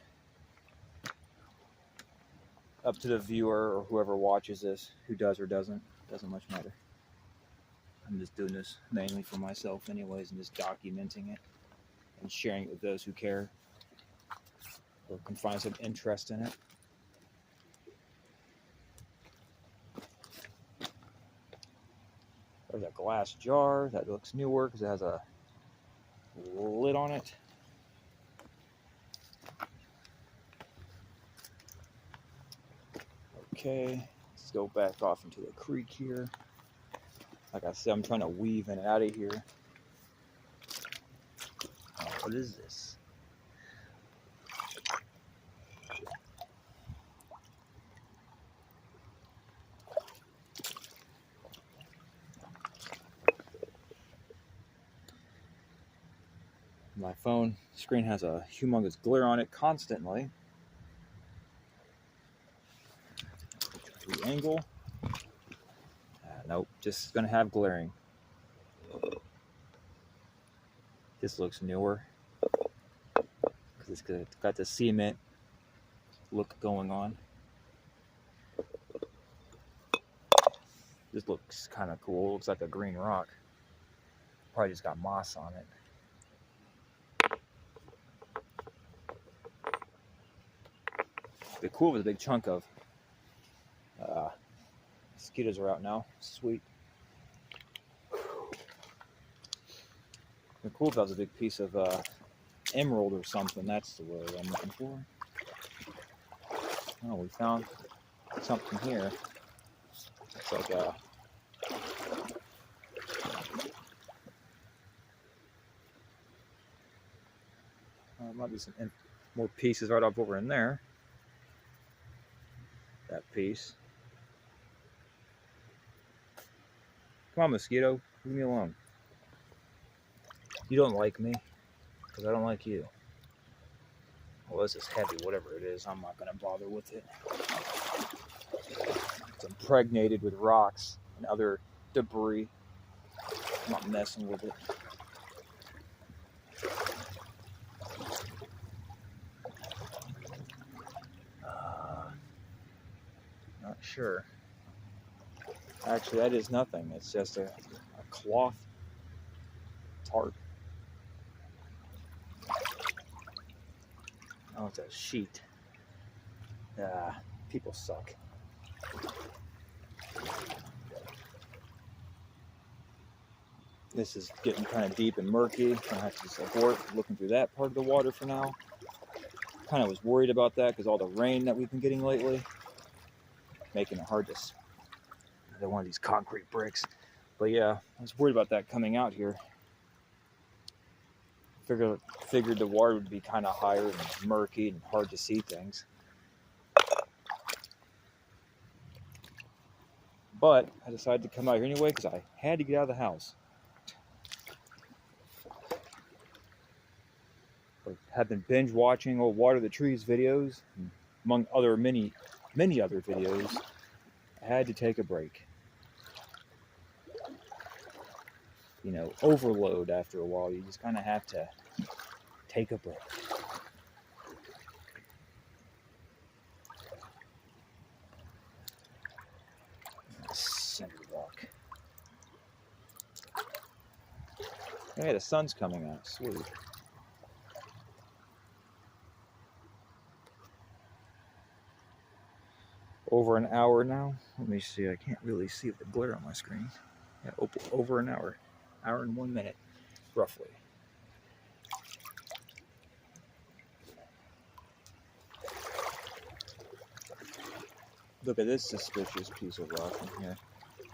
Up to the viewer or whoever watches this, who does or doesn't. Doesn't much matter. I'm just doing this mainly for myself anyways, and just documenting it and sharing it with those who care or can find some interest in it. There's a glass jar that looks newer because it has a lid on it. Okay, let's go back off into the creek here. Like I said, I'm trying to weave in and out of here. Oh, what is this? My phone screen has a humongous glare on it constantly. Angle. Nope, just gonna have glaring. This looks newer because it's got the cement look going on. This looks kind of cool. Looks like a green rock. Probably just got moss on it. The cool with a big chunk of mosquitoes are out now. Sweet. The cool if that was a big piece of emerald or something. That's the word I'm looking for. Oh, we found something here. It's like a might be some more pieces right up over in there. That piece. Come on, mosquito. Leave me alone. You don't like me, because I don't like you. Well, this is heavy, whatever it is. I'm not going to bother with it. It's impregnated with rocks and other debris. I'm not messing with it. Not sure. Actually, that is nothing. It's just a cloth tarp. Oh, it's a sheet. People suck. This is getting kind of deep and murky. I have to just abort looking through that part of the water for now. Kind of was worried about that because all the rain that we've been getting lately, making it hard to. They're one of these concrete bricks. But yeah, I was worried about that coming out here. Figured the water would be kind of higher and murky and hard to see things. But I decided to come out here anyway because I had to get out of the house. I have been binge watching old Water the Trees videos, among other many other videos. I had to take a break. You know, overload after a while. You just kind of have to take a break. Center walk. Hey, the sun's coming out. Sweet. Over an hour now. Let me see. I can't really see the glare on my screen. Yeah, over an hour. Hour and 1 minute, roughly. Look at this suspicious piece of rock in here.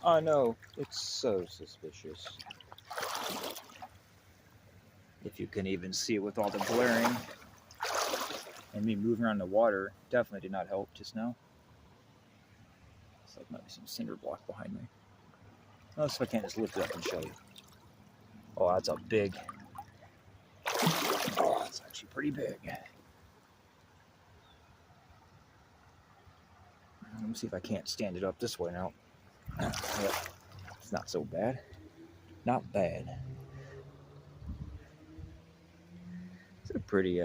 Oh no, it's so suspicious. If you can even see it with all the glaring and me moving around the water, definitely did not help just now. Looks like might be some cinder block behind me. Let's see if I can't just lift it up and show you. Oh, that's a big. Oh, that's actually pretty big. Let me see if I can't stand it up this way now. Yeah, it's not so bad. Not bad. It's a pretty,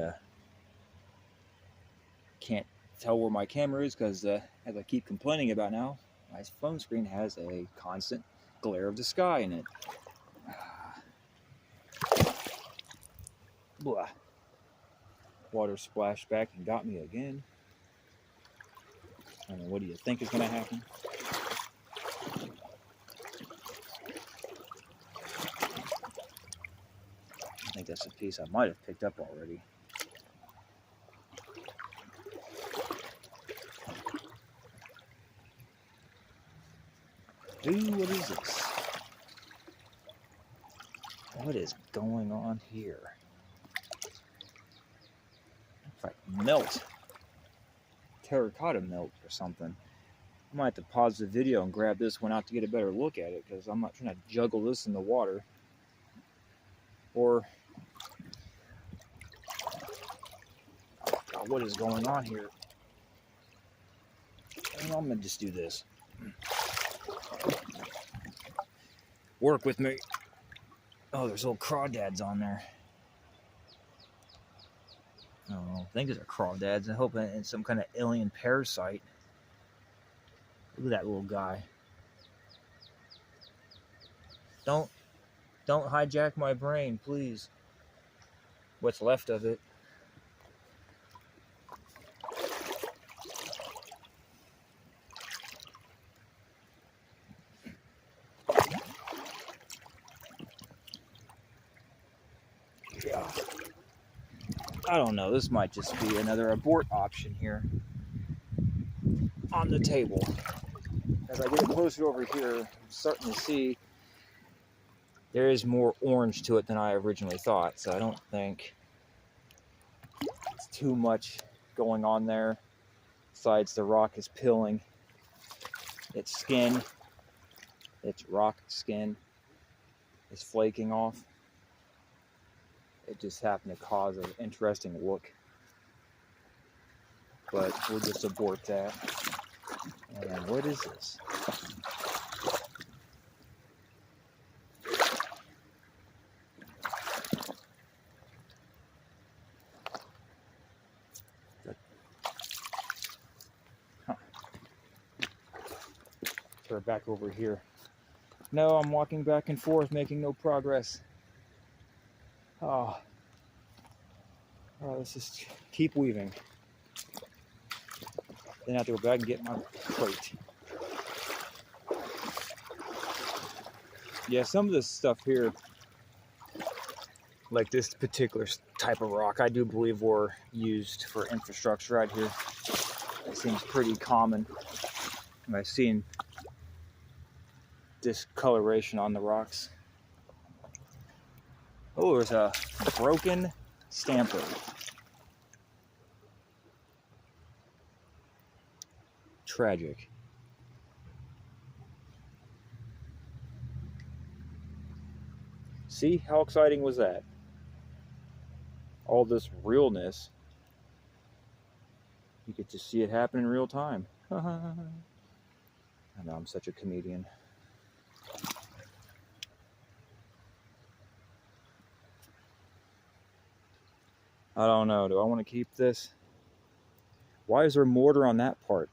can't tell where my camera is because, as I keep complaining about now, my phone screen has a constant glare of the sky in it. Blah. Water splashed back and got me again. I don't know, what do you think is going to happen? I think that's a piece I might have picked up already. Dude, what is this? What is going on here? It's like melt. Terracotta melt or something. I might have to pause the video and grab this one out to get a better look at it because I'm not trying to juggle this in the water. Or, oh God, what is going on here? I'm gonna just do this. Work with me. Oh, there's little crawdads on there. I don't know. I think these are crawdads. I hope it's some kind of alien parasite. Look at that little guy. Don't hijack my brain, please. What's left of it. Yeah. I don't know. This might just be another abort option here on the table. As I get closer over here, I'm starting to see there is more orange to it than I originally thought. So I don't think it's too much going on there. Besides, the rock is peeling its skin. Its rock skin is flaking off. It just happened to cause an interesting look. But we'll just abort that. And what is this? Huh. Turn back over here. No, I'm walking back and forth, making no progress. Oh, let's just keep weaving. Then I have to go back and get my plate. Yeah, some of this stuff here, like this particular type of rock, I do believe were used for infrastructure right here. It seems pretty common. And I've seen discoloration on the rocks. Oh, there's a broken stamper. Tragic. See, how exciting was that? All this realness. You get to see it happen in real time. I know, I'm such a comedian. I don't know. Do I want to keep this? Why is there mortar on that part?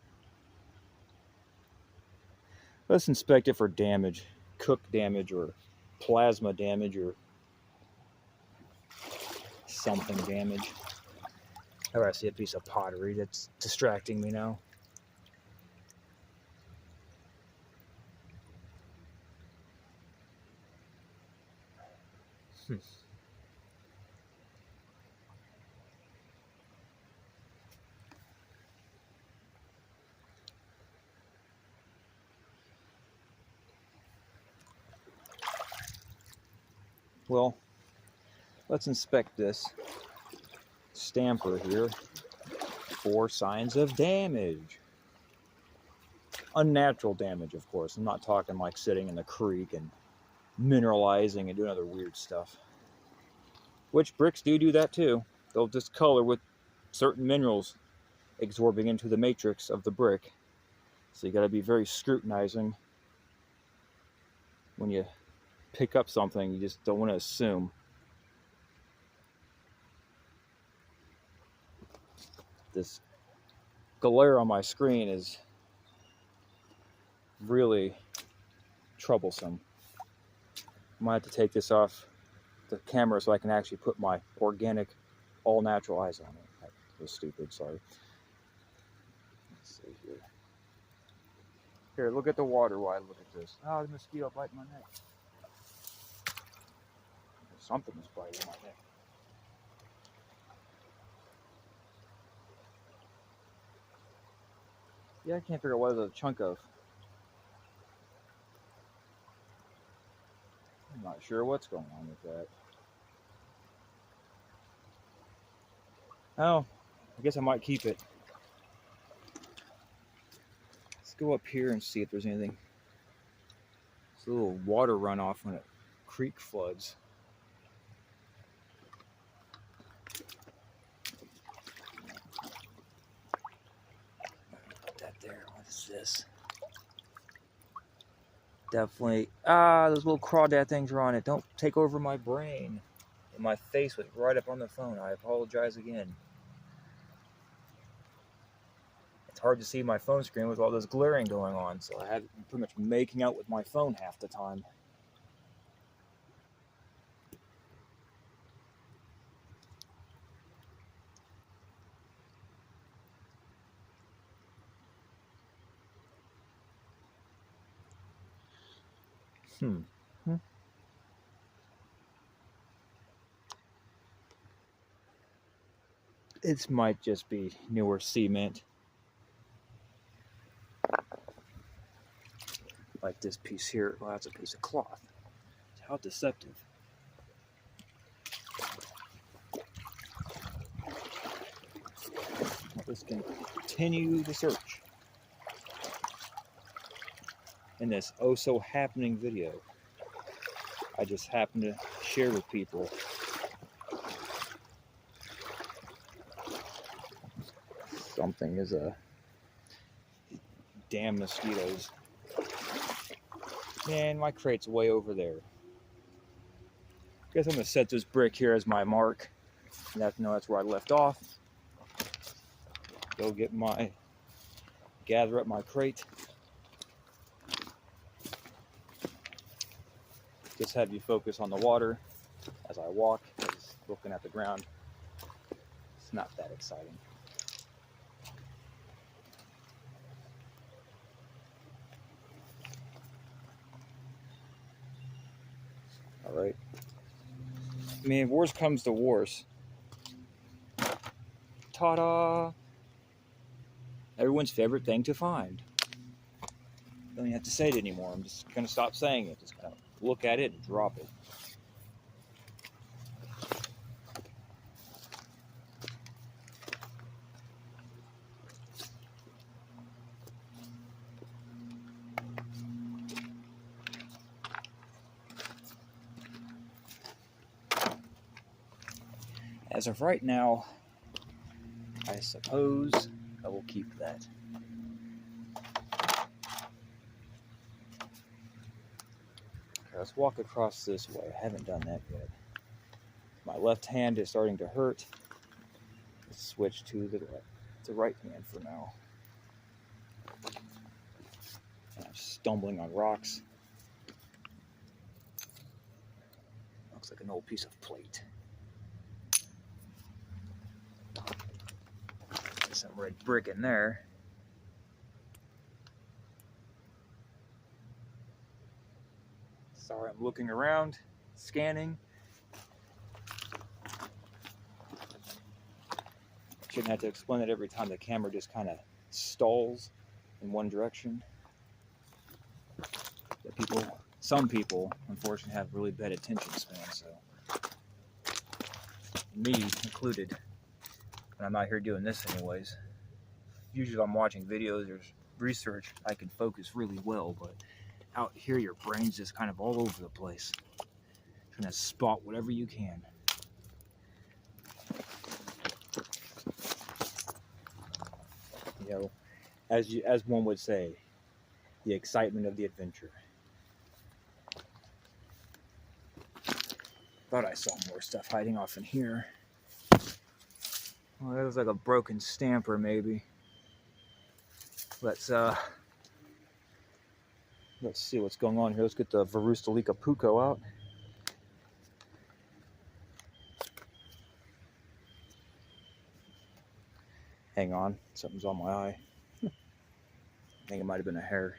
Let's inspect it for damage. Cook damage or plasma damage or something damage. Oh, I see a piece of pottery that's distracting me now. Well, let's inspect this stamper here for signs of damage. Unnatural damage, of course. I'm not talking like sitting in the creek and mineralizing and doing other weird stuff. Which bricks do that too. They'll discolor with certain minerals absorbing into the matrix of the brick. So you got to be very scrutinizing when you pick up something. You just don't want to assume. This glare on my screen is really troublesome. I might have to take this off the camera so I can actually put my organic, all-natural eyes on it. That was stupid, sorry. Let's see here. Here, look at the water while I look at this. Oh, the mosquito biting my neck. Something is biting my neck. Yeah, I can't figure out what it's a chunk of. I'm not sure what's going on with that. Oh, I guess I might keep it. Let's go up here and see if there's anything. It's a little water runoff when a creek floods. Put that there. What is this? Definitely. Those little crawdad things are on it. Don't take over my brain. And my face was right up on the phone. I apologize again. It's hard to see my phone screen with all this glaring going on, so I had pretty much making out with my phone half the time. It might just be newer cement. Like this piece here. Well, that's a piece of cloth. How deceptive. Let's continue the search in this oh so happening video I just happened to share with people. Something is a damn mosquitoes. Man, my crate's way over there. Guess I'm gonna set this brick here as my mark. That's where I left off. Go gather up my crate. Just have you focus on the water as I walk, just looking at the ground. It's not that exciting. All right. I mean, if worse comes to worse, ta-da! Everyone's favorite thing to find. Don't even have to say it anymore. I'm just gonna stop saying it. Just kind of look at it and drop it. As of right now, I suppose I will keep that. Okay, let's walk across this way. I haven't done that yet. My left hand is starting to hurt. Let's switch to the right hand for now. And I'm stumbling on rocks. Looks like an old piece of plate. Some red brick in there. Sorry, I'm looking around, scanning. Shouldn't have to explain it every time. The camera just kind of stalls in one direction. Some people, unfortunately, have really bad attention span, so me included. And I'm out here doing this anyways. Usually if I'm watching videos or research, I can focus really well, but out here your brain's just kind of all over the place. Trying to spot whatever you can. You know, as one would say, the excitement of the adventure. Thought I saw more stuff hiding off in here. Well, that was like a broken stamper, maybe. Let's see what's going on here. Let's get the Varustalika Puko out. Hang on, something's on my eye. I think it might have been a hair.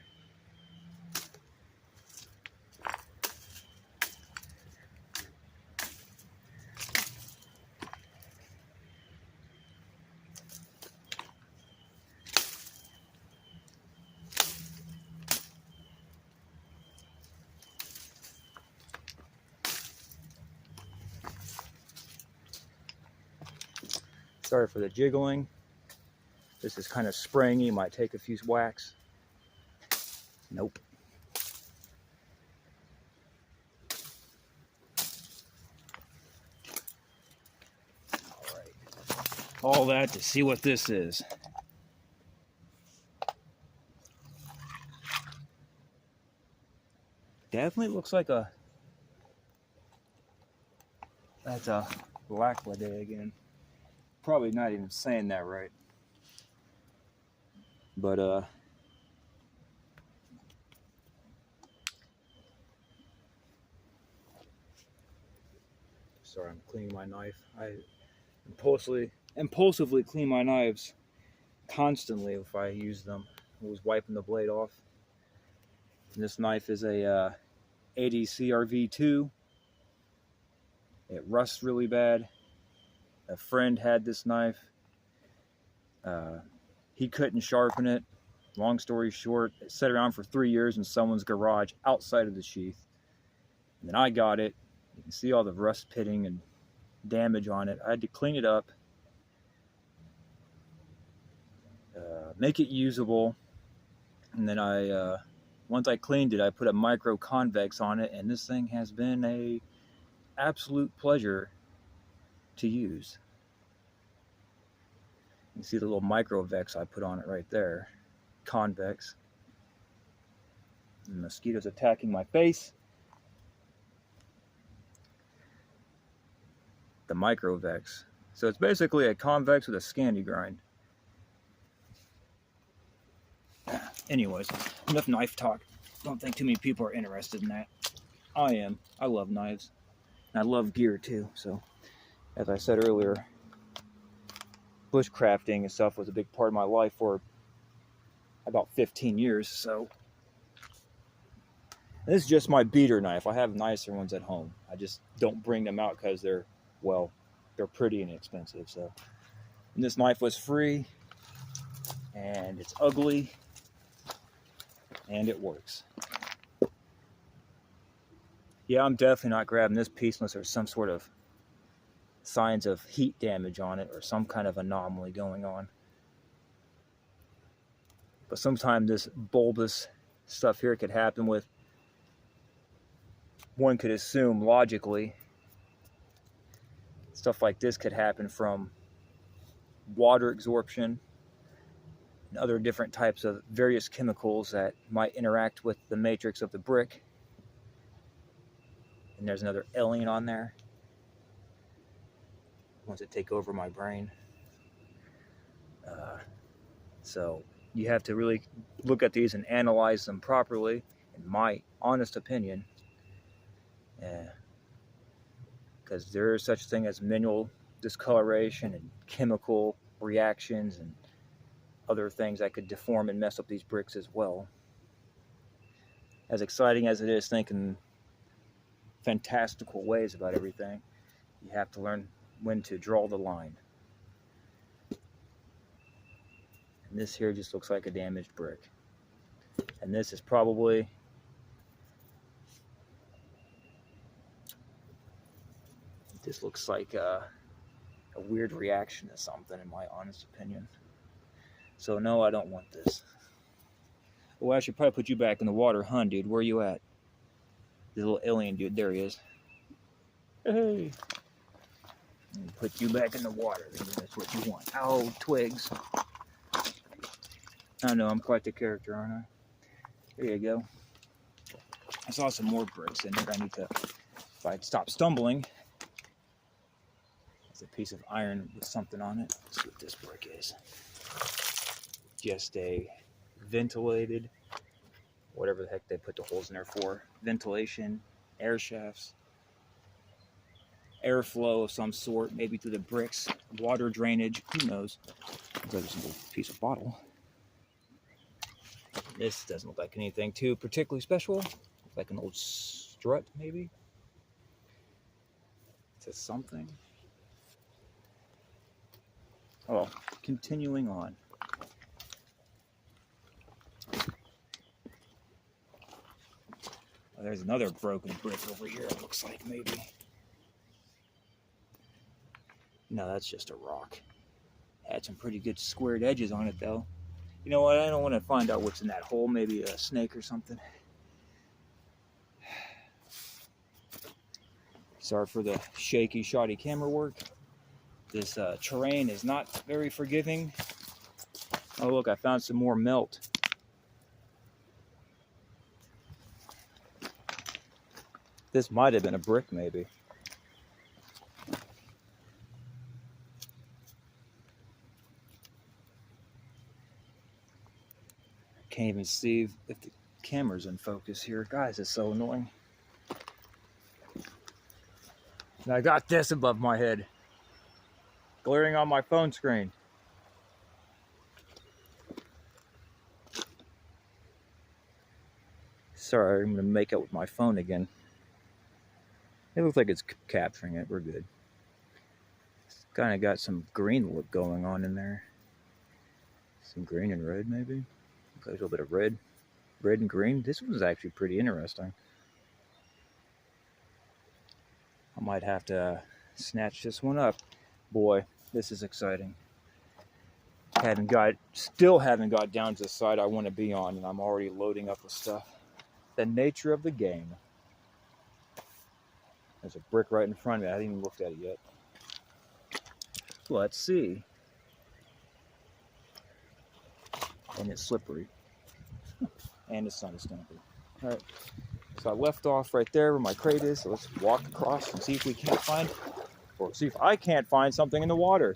Sorry for the jiggling. This is kind of springy, might take a few whacks. Nope. All right. All that to see what this is. Definitely looks like that's a Lacklidae again. Probably not even saying that right. But sorry, I'm cleaning my knife. I impulsively clean my knives constantly if I use them. I was wiping the blade off. And this knife is a 80 CRV2. It rusts really bad. A friend had this knife. He couldn't sharpen it. Long story short, it sat around for 3 years in someone's garage outside of the sheath. And then I got it. You can see all the rust pitting and damage on it. I had to clean it up, make it usable, and then once I cleaned it, I put a micro convex on it, and this thing has been a absolute pleasure to use. You see the little microvex I put on it right there. Convex. And mosquitoes attacking my face. The microvex. So it's basically a convex with a Scandi grind. Anyways, enough knife talk. Don't think too many people are interested in that. I am. I love knives. And I love gear too. So, as I said earlier, bushcrafting and stuff was a big part of my life for about 15 years. So, And this is just my beater knife. I have nicer ones at home. I just don't bring them out because they're, well, they're pretty inexpensive. So, and this knife was free, and it's ugly, and it works. Yeah, I'm definitely not grabbing this piece unless there's some sort of signs of heat damage on it or some kind of anomaly going on. But sometimes this bulbous stuff here could happen with, one could assume logically, stuff like this could happen from water absorption and other different types of various chemicals that might interact with the matrix of the brick. And there's another alien on there. Wants to take over my brain. So you have to really look at these and analyze them properly, in my honest opinion. Because there is such a thing as mineral discoloration and chemical reactions and other things that could deform and mess up these bricks as well. As exciting as it is thinking fantastical ways about everything, you have to learn when to draw the line. And this here just looks like a damaged brick. And this is probably, this looks like a weird reaction to something, in my honest opinion. So no, I don't want this. Well, I should probably put you back in the water, huh, dude? Where are you at? The little alien dude, there he is. Hey! Put you back in the water. That's what you want. Ow, twigs. I know, I'm quite the character, aren't I? There you go. I saw some more bricks in here. I need to, if I stop stumbling, there's a piece of iron with something on it. Let's see what this brick is. Just a ventilated, whatever the heck they put the holes in there for. Ventilation, air shafts, airflow of some sort, maybe through the bricks, water drainage, who knows. There's a little piece of bottle. This doesn't look like anything too particularly special. Looks like an old strut, maybe. It says something. Oh, continuing on. Oh, there's another broken brick over here, it looks like, maybe. No, that's just a rock. Had some pretty good squared edges on it, though. You know what? I don't want to find out what's in that hole. Maybe a snake or something. Sorry for the shaky, shoddy camera work. This terrain is not very forgiving. Oh, look, I found some more melt. This might have been a brick, maybe. Can't even see if the camera's in focus here. Guys, it's so annoying. And I got this above my head, glaring on my phone screen. Sorry, I'm gonna make it with my phone again. It looks like it's capturing it. We're good. It's kind of got some green look going on in there. Some green and red, maybe. A little bit of red and green. This one's actually pretty interesting. I might have to snatch this one up. Boy, this is exciting. Still haven't got down to the side I want to be on, and I'm already loading up with stuff. The nature of the game. There's a brick right in front of me. I haven't even looked at it yet. Let's see. And it's slippery. And it's not stampy. Alright. So I left off right there where my crate is. So let's walk across and see if we can't find, or see if I can't find something in the water.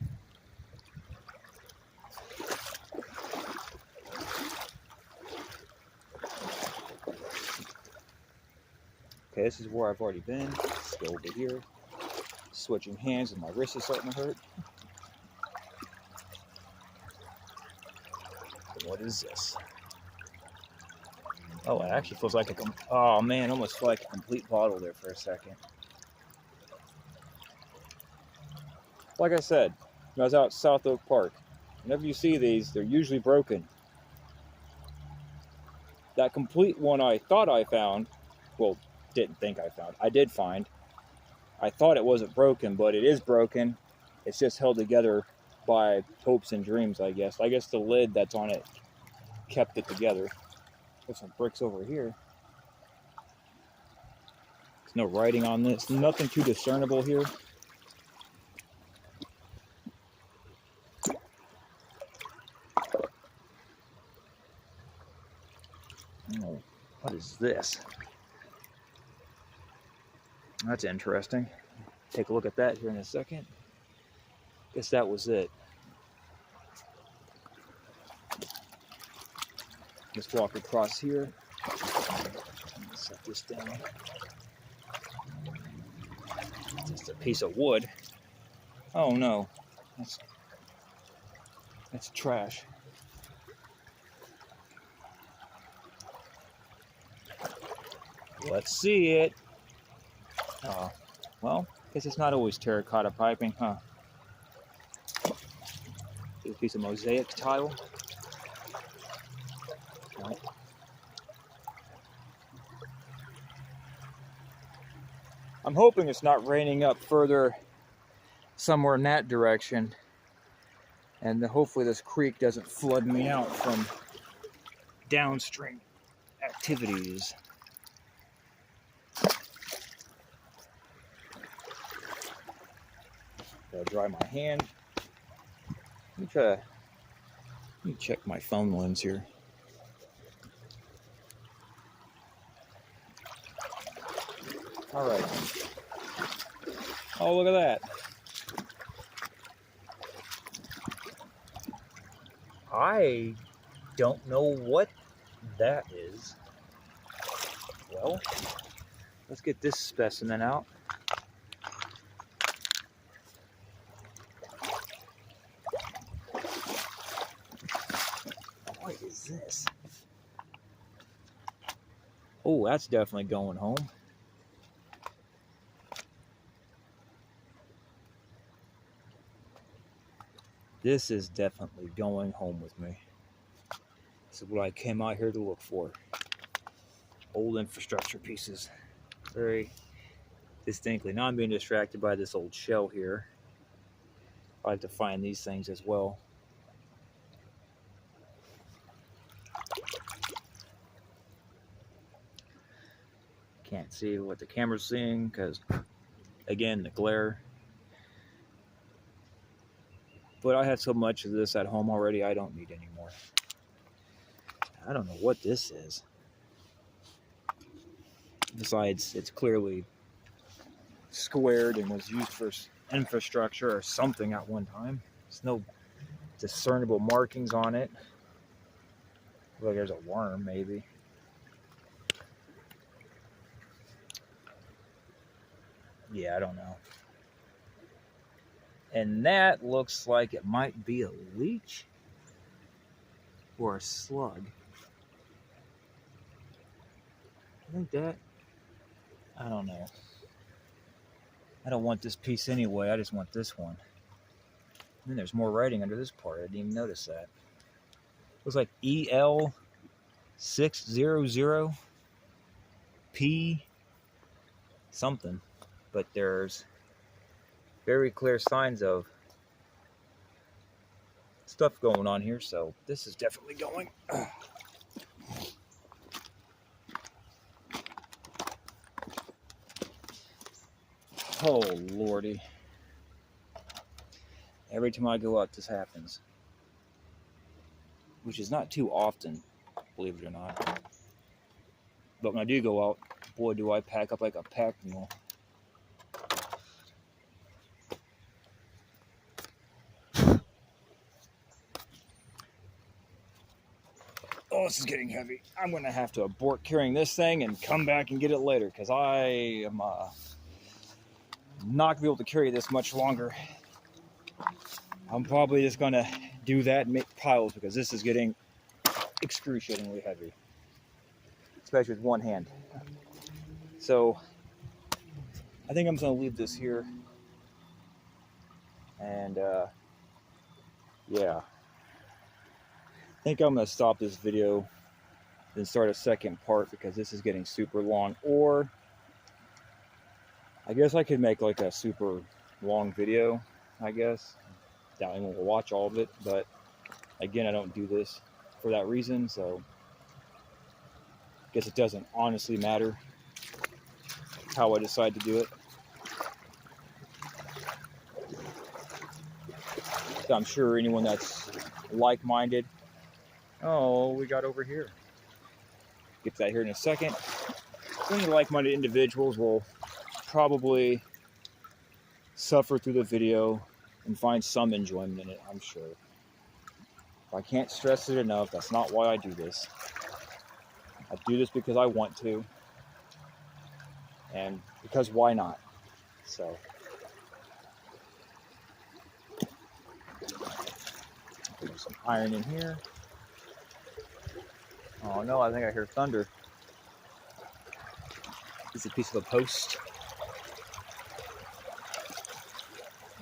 Okay, this is where I've already been. Let's go over here. Switching hands and my wrist is starting to hurt. What is this? Oh, it actually feels like oh man, almost felt like a complete bottle there for a second. Like I said, when I was out at South Oak Park, whenever you see these, they're usually broken. That complete one I thought I found, well, didn't think I found, I did find. I thought it wasn't broken, but it is broken. It's just held together by hopes and dreams, I guess. I guess the lid that's on it kept it together. There's some bricks over here. There's no writing on this. Nothing too discernible here. Oh, what is this? That's interesting. Take a look at that here in a second. Guess that was it. Let's walk across here. Set this down. Just a piece of wood. Oh no, that's trash. Let's see it. Oh, well, guess it's not always terracotta piping, huh? A piece of mosaic tile. No. I'm hoping it's not raining up further somewhere in that direction, and hopefully this creek doesn't flood me out from downstream activities. Gotta dry my hand. Let me check my phone lens here. All right. Oh, look at that. I don't know what that is. Well, let's get this specimen out. What is this? Oh, that's definitely going home. This is definitely going home with me. This is what I came out here to look for. Old infrastructure pieces. Very distinctly. Now I'm being distracted by this old shell here. I like to find these things as well. Can't see what the camera's seeing because, again, the glare. But I have so much of this at home already, I don't need any more. I don't know what this is. Besides, it's clearly squared and was used for infrastructure or something at one time. There's no discernible markings on it. Look, there's a worm, maybe. Yeah, I don't know. And that looks like it might be a leech or a slug. I think that, I don't know. I don't want this piece anyway, I just want this one. And then there's more writing under this part, I didn't even notice that. It was like EL600P something, but there's very clear signs of stuff going on here, so this is definitely going. Oh lordy, every time I go out this happens, which is not too often, believe it or not. But when I do go out, boy do I pack up like a pack mule. Oh, this is getting heavy. I'm going to have to abort carrying this thing and come back and get it later because I am not going to be able to carry this much longer. I'm probably just going to do that and make piles because this is getting excruciatingly heavy. especially with one hand. So I think I'm just gonna leave this here, and yeah, I think I'm gonna stop this video, then start a second part because this is getting super long. Or I guess I could make like a super long video. I guess doubt anyone will watch all of it, but again, I don't do this for that reason, so I guess it doesn't honestly matter how I decide to do it. So I'm sure anyone that's like-minded, oh, we got over here. Get to that here in a second. Any like-minded individuals will probably suffer through the video and find some enjoyment in it, I'm sure. I can't stress it enough, that's not why I do this. I do this because I want to, and because why not? So, put some iron in here. Oh no, I think I hear thunder. It's a piece of a post.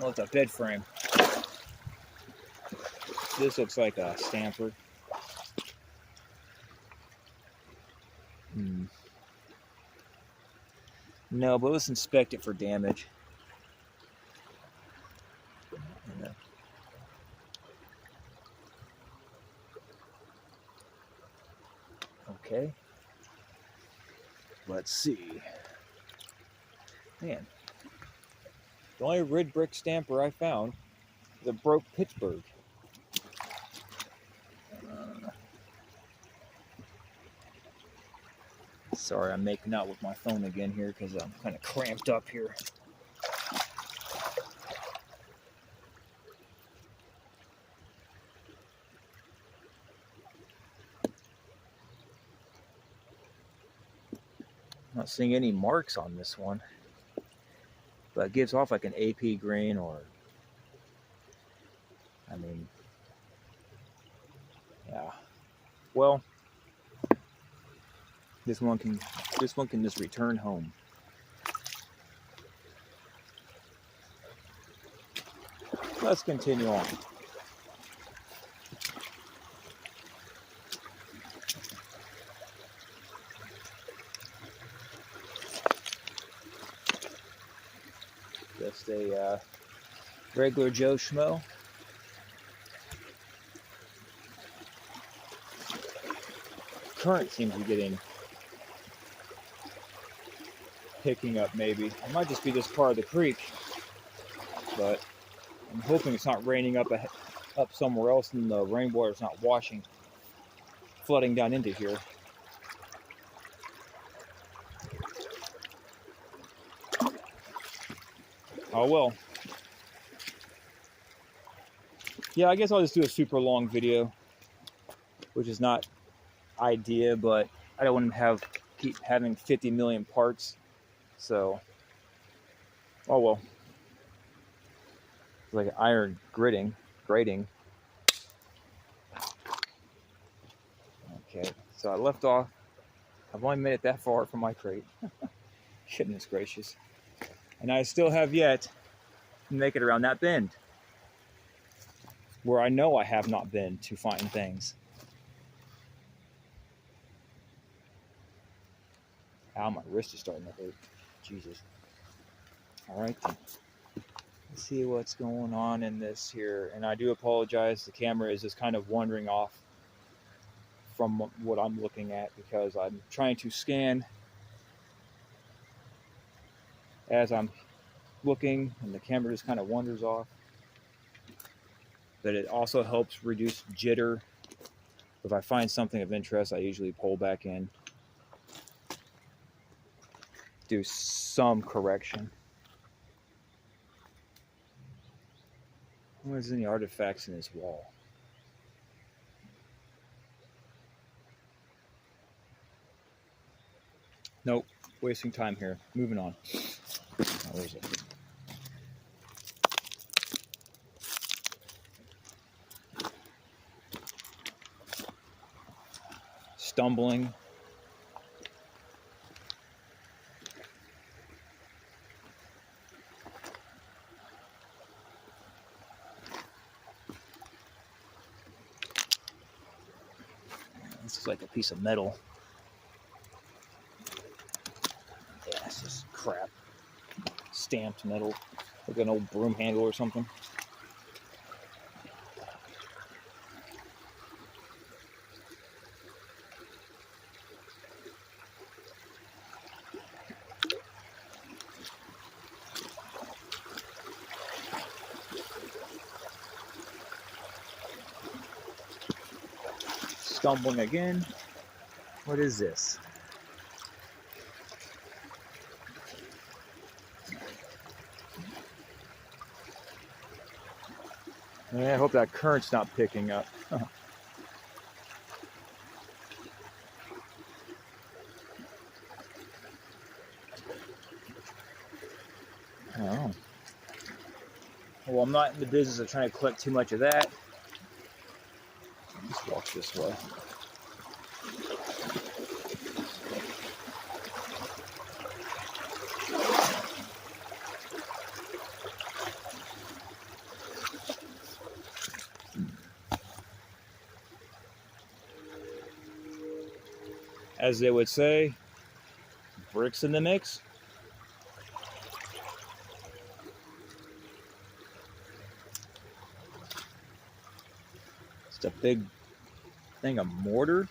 Oh, it's a bed frame. This looks like a stamper. No, but let's inspect it for damage. Okay. Let's see. Man, the only red brick stamper I found is a broke Pittsburgh. Sorry, I'm making out with my phone again here because I'm kind of cramped up here. I'm not seeing any marks on this one, but it gives off like an AP green, or I mean, yeah. Well, this one can just return home. Let's continue on. Just a regular Joe Schmo. Current seems to be picking up maybe. It might just be this part of the creek, but I'm hoping it's not raining up somewhere else and the rainwater's not flooding down into here. Oh well. Yeah, I guess I'll just do a super long video, which is not idea, but I don't want to keep having 50 million parts. So, oh well. It's like iron grating. Okay, so I left off. I've only made it that far from my crate. Goodness gracious. And I still have yet to make it around that bend, where I know I have not been to find things. Ow, my wrist is starting to hurt. Jesus. All right, then. Let's see what's going on in this here. And I do apologize. The camera is just kind of wandering off from what I'm looking at because I'm trying to scan as I'm looking, and the camera just kind of wanders off. But it also helps reduce jitter. If I find something of interest, I usually pull back in, do some correction. I wonder if there's any artifacts in this wall. Nope, wasting time here. Moving on. Oh, where is it? Stumbling. It's like a piece of metal. Yeah, it's just crap. Stamped metal. Like an old broom handle or something. Stumbling again. What is this? I hope that current's not picking up. Oh. Well, I'm not in the business of trying to collect too much of that. Let's walk this way. As they would say, bricks in the mix. Just a big thing of mortar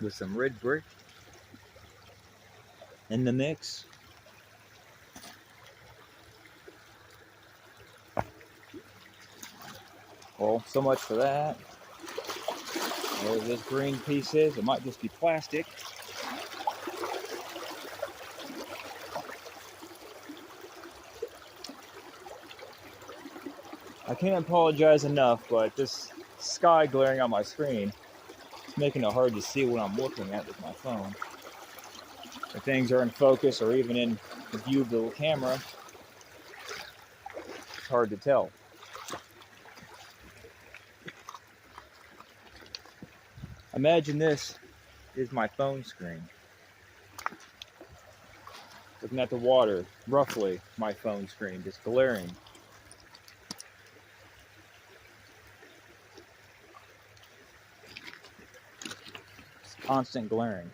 with some red brick in the mix. Well, so much for that. Where this green piece is, it might just be plastic. I can't apologize enough, but this sky glaring on my screen is making it hard to see what I'm looking at with my phone. If things are in focus or even in view of the camera, it's hard to tell. Imagine this is my phone screen. Looking at the water, roughly my phone screen, just glaring. It's constant glaring.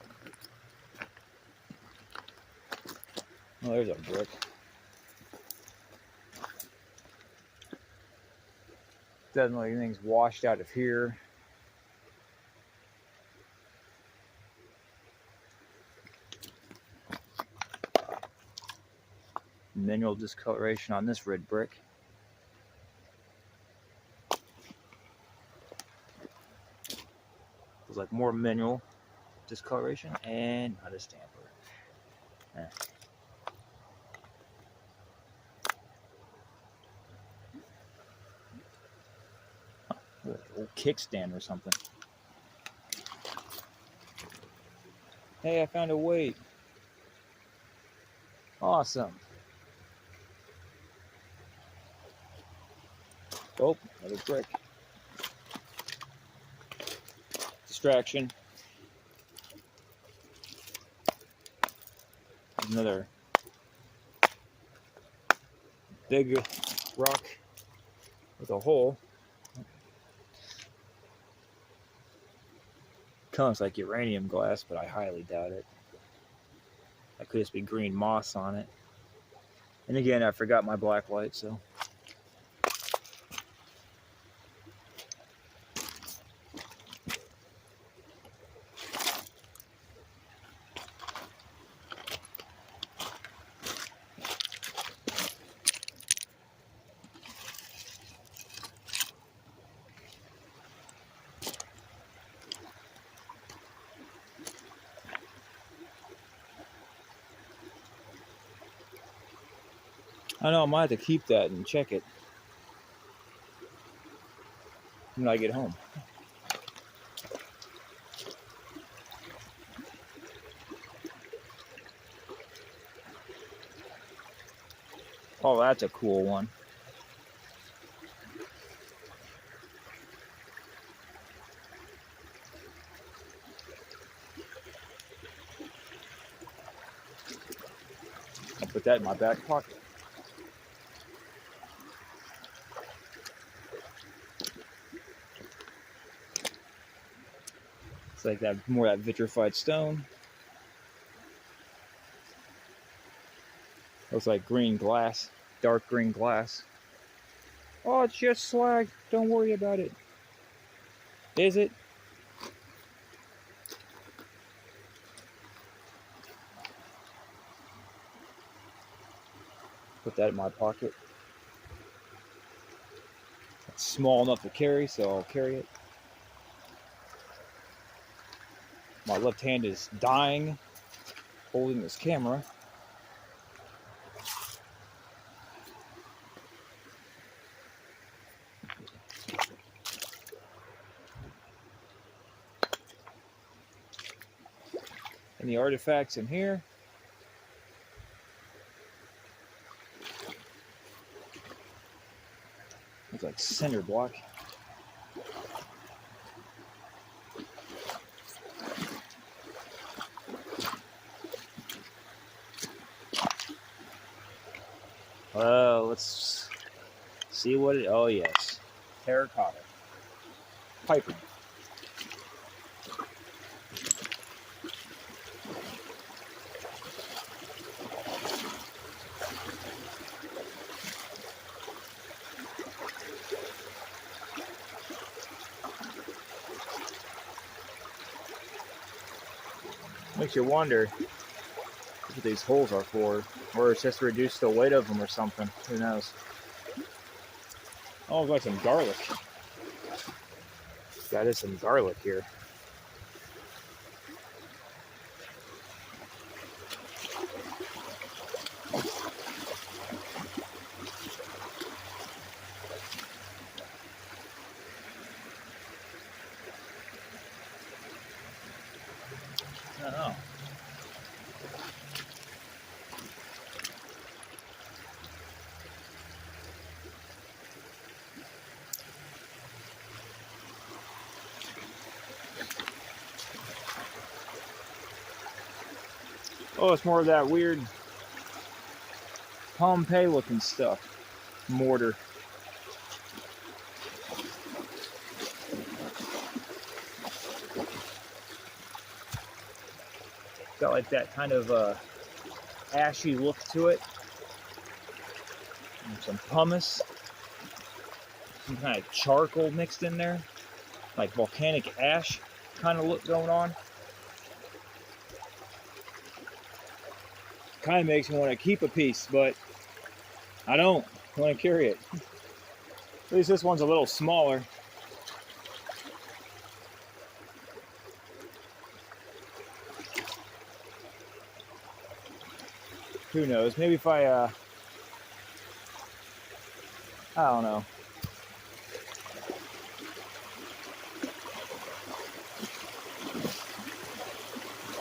Oh, there's a brick. Doesn't look like anything's washed out of here. Mineral discoloration on this red brick. There's like more mineral discoloration and not a stamper. Like an old kickstand or something. Hey, I found a weight. Awesome. Oh, another brick. Distraction. Another big rock with a hole. Looks like uranium glass, but I highly doubt it. That could just be green moss on it. And again, I forgot my black light, so. I know I might have to keep that and check it when I get home. Oh, that's a cool one. I'll put that in my back pocket. It's like that, more that vitrified stone. Looks like green glass, dark green glass. Oh, it's just slag. Don't worry about it. Is it? Put that in my pocket. It's small enough to carry, so I'll carry it. My left hand is dying holding this camera. Any artifacts in here? Looks like cinder block. Let's see what it. Oh yes, terracotta piping. Makes you wonder what these holes are for, or it's just to reduce the weight of them or something. Who knows? Oh, got some garlic. That is some garlic here. I don't know. Oh, it's more of that weird Pompeii looking stuff. Mortar. Got like that kind of ashy look to it. And some pumice. Some kind of charcoal mixed in there. Like volcanic ash kind of look going on. Kind of makes me want to keep a piece, but I don't want to carry it. At least this one's a little smaller. Who knows? Maybe if I don't know.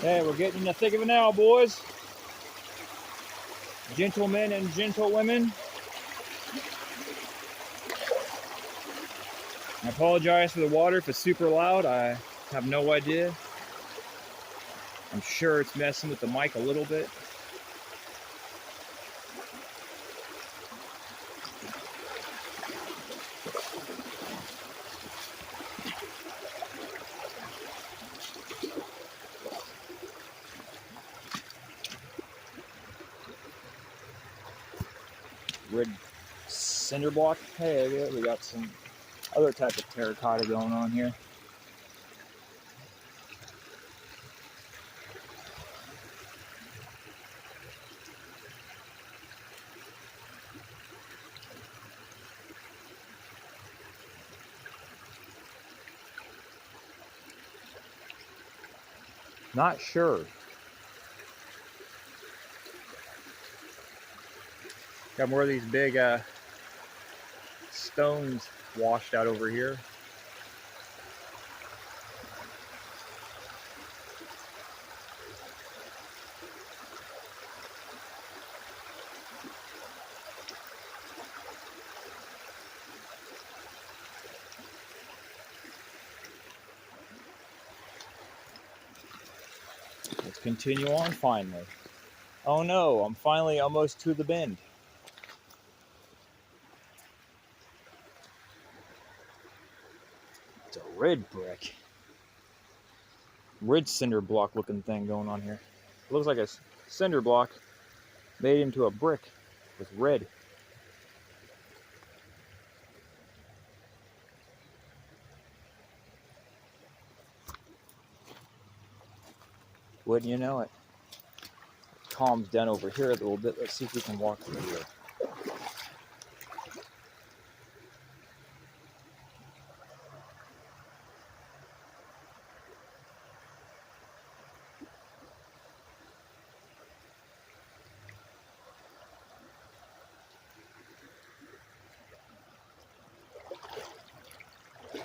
Hey, we're getting in the thick of it now, boys. Gentlemen and gentlewomen. I apologize for the water if it's super loud. I have no idea. I'm sure it's messing with the mic a little bit. Red cinder block. Hey, we got some other type of terracotta going on here. Not sure. Got more of these big stones washed out over here. Let's continue on finally. Oh no, I'm finally almost to the bend. It's a red brick. red cinder block looking thing going on here. It looks like a cinder block made into a brick with red. Wouldn't you know it? Calms down over here a little bit. Let's see if we can walk through here.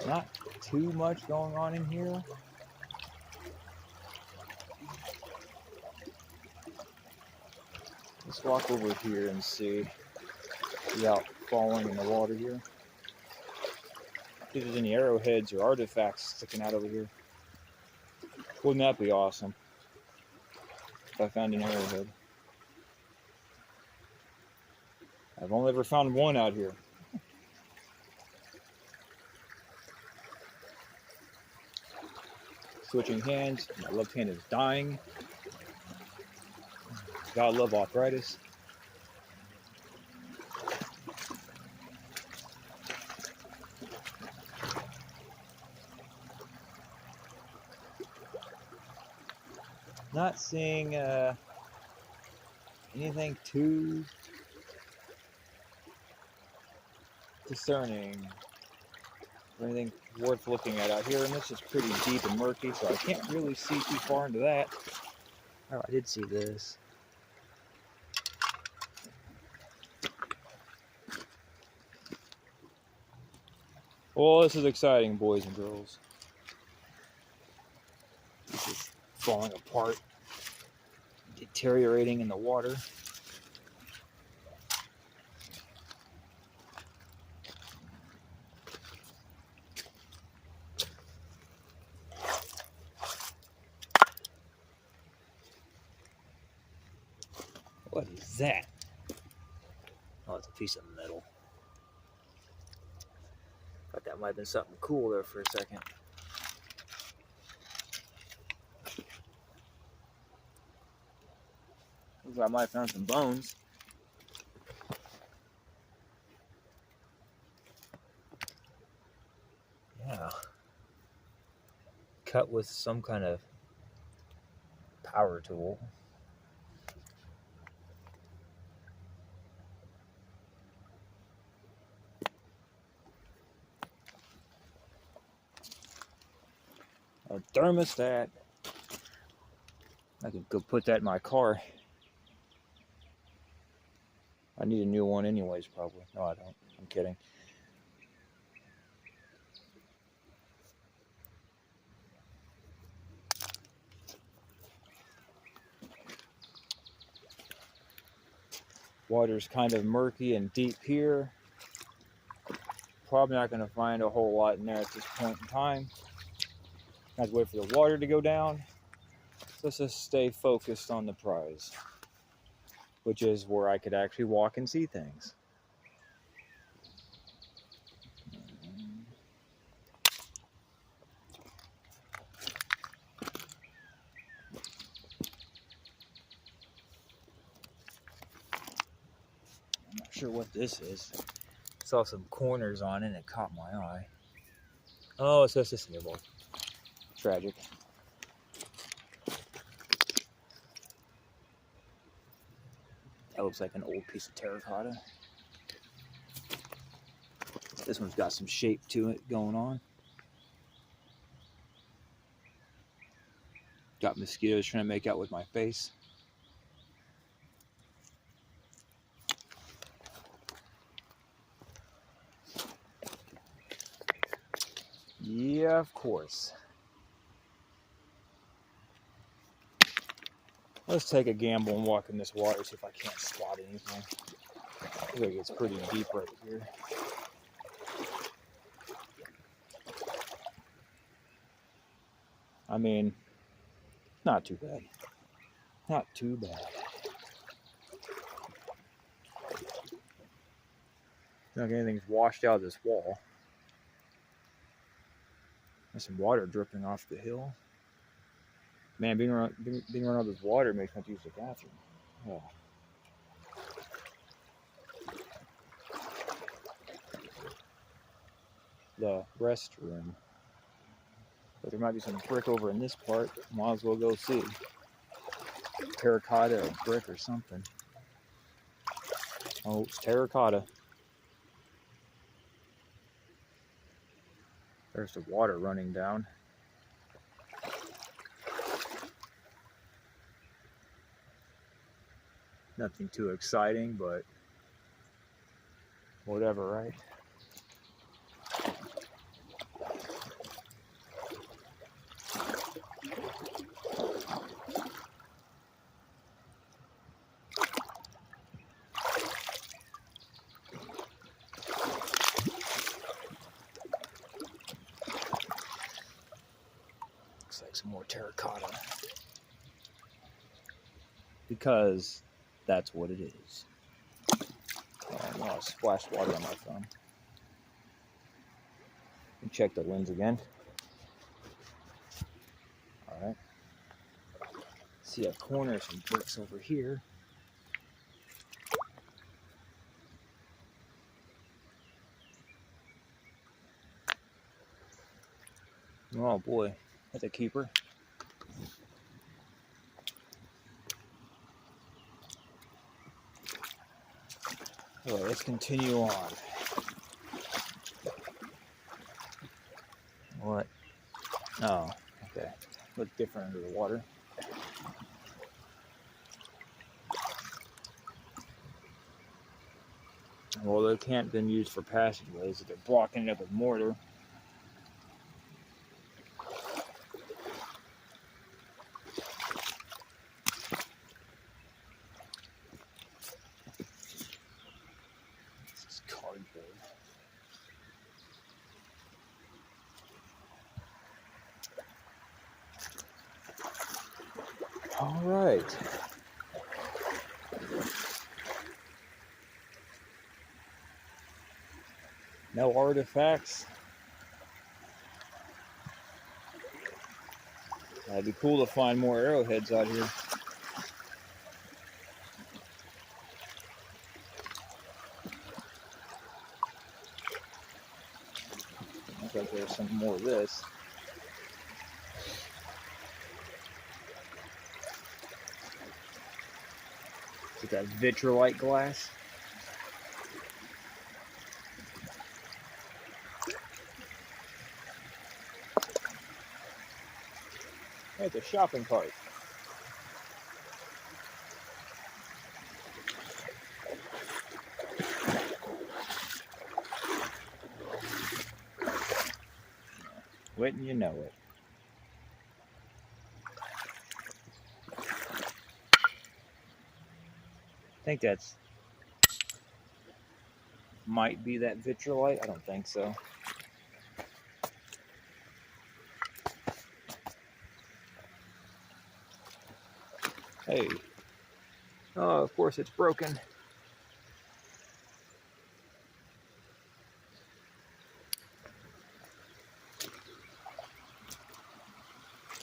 Not too much going on in here. Let's walk over here and see without falling in the water here. If there's any arrowheads or artifacts sticking out over here. Wouldn't that be awesome if I found an arrowhead? I've only ever found one out here. Switching hands. My left hand is dying. Gotta love arthritis. Not seeing anything too discerning or anything worth looking at out here, and this is pretty deep and murky, so I can't really see too far into that. Oh, I did see this. Well, this is exciting, boys and girls. This is falling apart, deteriorating in the water. What is that? Oh, it's a piece of metal. Thought that might have been something cool there for a second. Looks like I might have found some bones. Yeah. Cut with some kind of power tool. A thermostat. I could go put that in my car. I need a new one anyways, probably. No, I don't. I'm kidding. Water's kind of murky and deep here. Probably not going to find a whole lot in there at this point in time. I have to wait for the water to go down. So let's just stay focused on the prize, which is where I could actually walk and see things. I'm not sure what this is. Saw some corners on it and it caught my eye. Oh, it's just a snowball. Tragic. That looks like an old piece of terracotta. This one's got some shape to it going on. Got mosquitoes trying to make out with my face. Yeah, of course. Let's take a gamble and walk in this water, see if I can't spot anything. I think it's pretty deep right here. I mean, not too bad. Not too bad. Not like anything's washed out of this wall. There's some water dripping off the hill. Man, being around all this water makes me have to use the bathroom. Oh. The restroom. But there might be some brick over in this part. Might as well go see. Terracotta or brick or something. Oh, it's terracotta. There's the water running down. Nothing too exciting, but whatever, right? Looks like some more terracotta. Because that's what it is. Oh, no, I splashed water on my phone. And check the lens again. Alright. See a corner, some bricks over here. Oh boy, that's a keeper. All right, let's continue on. What? Oh, okay. Look different under the water. Well, they can't have been used for passageways if they're blocking it up with mortar. This is cardboard. All right. No artifacts. It'd be cool to find more arrowheads out here. Looks like there's some more of this. Is that vitrolite glass? Hey, it's a shopping cart. Wouldn't you know it? I think that's might be that vitrolite. I don't think so. Hey. Oh, of course it's broken.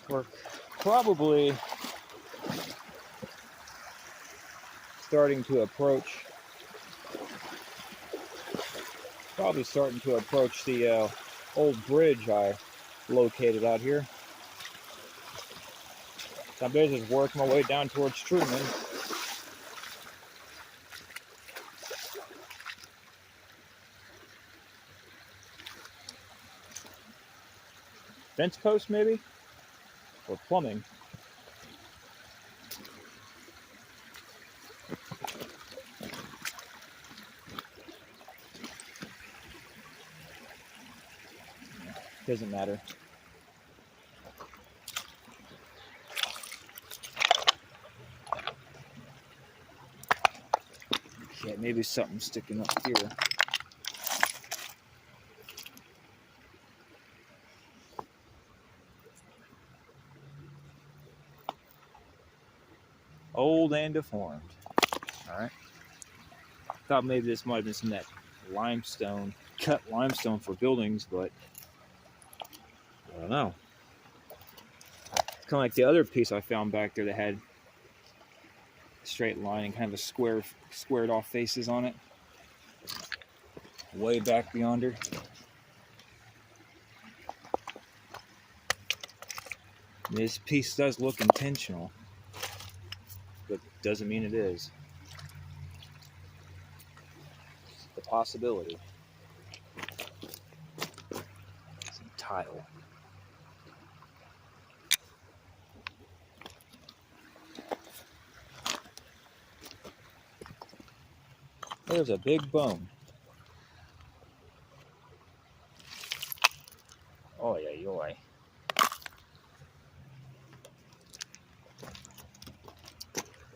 We're probably starting to approach the old bridge I located out here. So I'm basically working my way down towards Truman. Fence post maybe? Or plumbing. Doesn't matter. Yeah, maybe something sticking up here. Old and deformed. Alright. Thought maybe this might have been some of that limestone, cut limestone for buildings, but I don't know. kind of like the other piece I found back there that had a straight line and kind of a squared off faces on it. Way back beyond her. This piece does look intentional, but doesn't mean it is. It's the possibility. Some tile. There's a big bone. Oh yeah, yoy.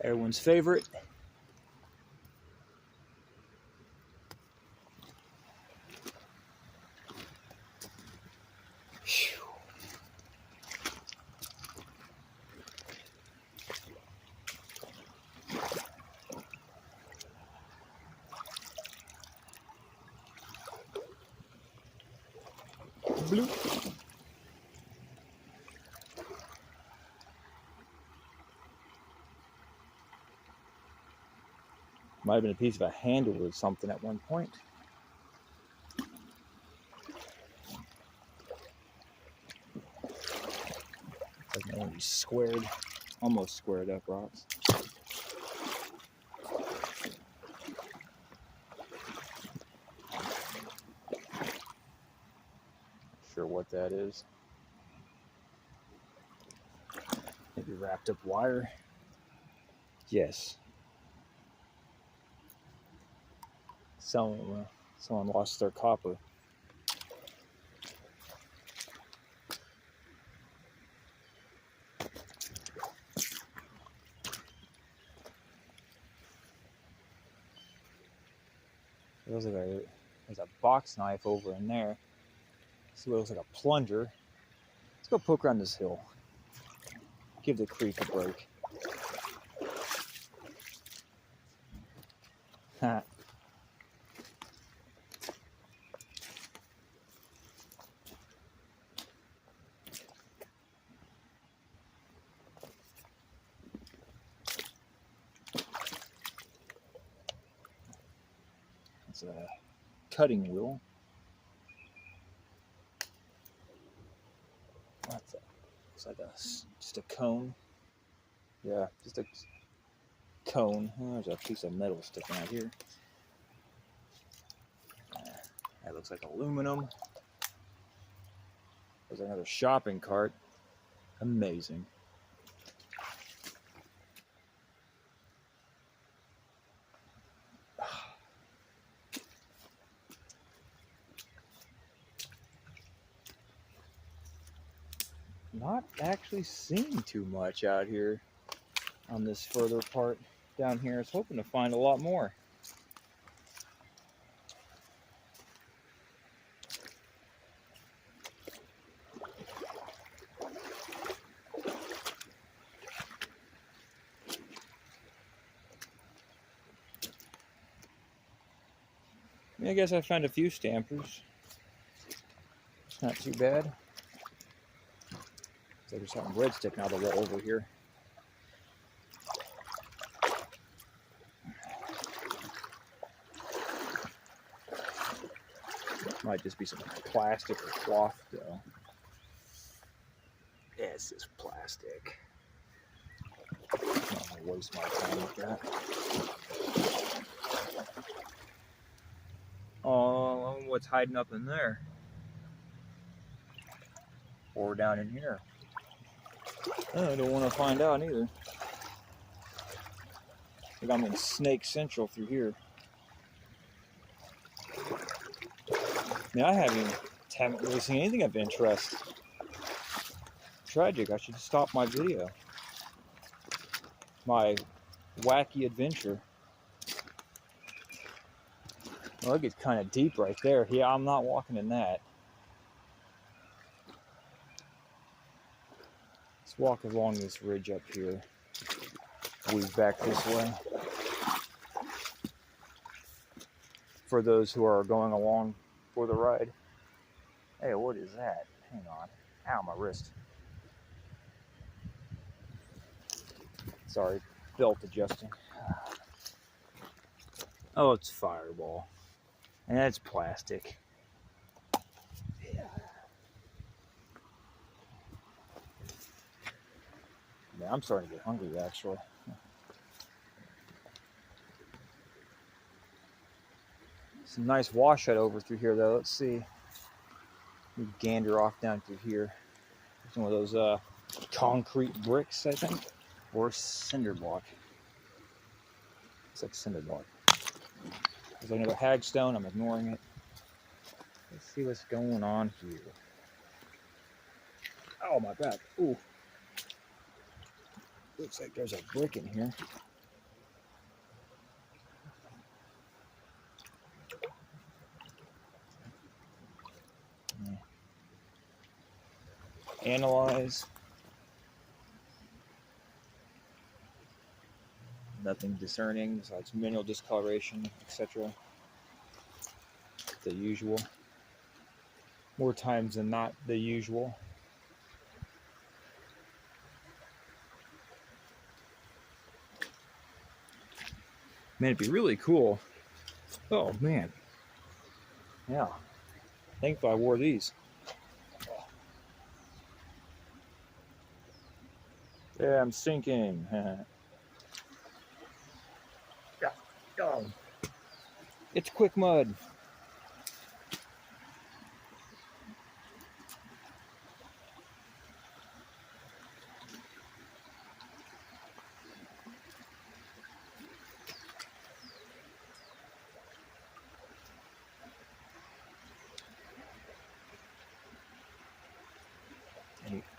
Everyone's favorite. Whew. Bloop. Might have been a piece of a handle or something at one point. Doesn't want to be squared, almost squared up rocks. Not sure what that is. Maybe wrapped up wire. Yes. Someone lost their copper. It looks like there's a box knife over in there. See what looks like a plunger. Let's go poke around this hill. Give the creek a break. Ha. It's a cutting wheel. What's that? Looks like just a cone. Yeah, just a cone. Oh, there's a piece of metal sticking out here. That looks like aluminum. There's another shopping cart. Amazing. Not actually seeing too much out here on this further part down here. I was hoping to find a lot more. I guess I found a few stampers. It's not too bad. Looks like there's something red sticking out of the wall over here. Might just be some plastic or cloth though. Yeah, it's just plastic. I'm not gonna waste my time with that. Oh, what's hiding up in there? Or down in here? I don't want to find out either. I think I'm in Snake Central through here. I mean, I haven't really seen anything of interest. Tragic, I should stop my video. My wacky adventure. Well, it gets kind of deep right there. Yeah, I'm not walking in that. Let's walk along this ridge up here. Weave back this way. For those who are going along for the ride. Hey, what is that? Hang on. Ow, my wrist. Sorry, belt adjusting. Oh, it's Fireball. And that's plastic. Yeah. Man, I'm starting to get hungry, actually. Some nice washout over through here, though. Let's see. We gander off down through here. Some of those concrete bricks, I think, or cinder block. It's like cinder block. There's another hagstone. I'm ignoring it. Let's see what's going on here. Oh, my back. Ooh. Looks like there's a brick in here. Analyze. Nothing discerning besides mineral discoloration, etc. The usual. More times than not, the usual. Man, it'd be really cool. Oh, man. Yeah. Thankfully I wore these. Yeah, I'm sinking. Yeah. Oh. It's quick mud.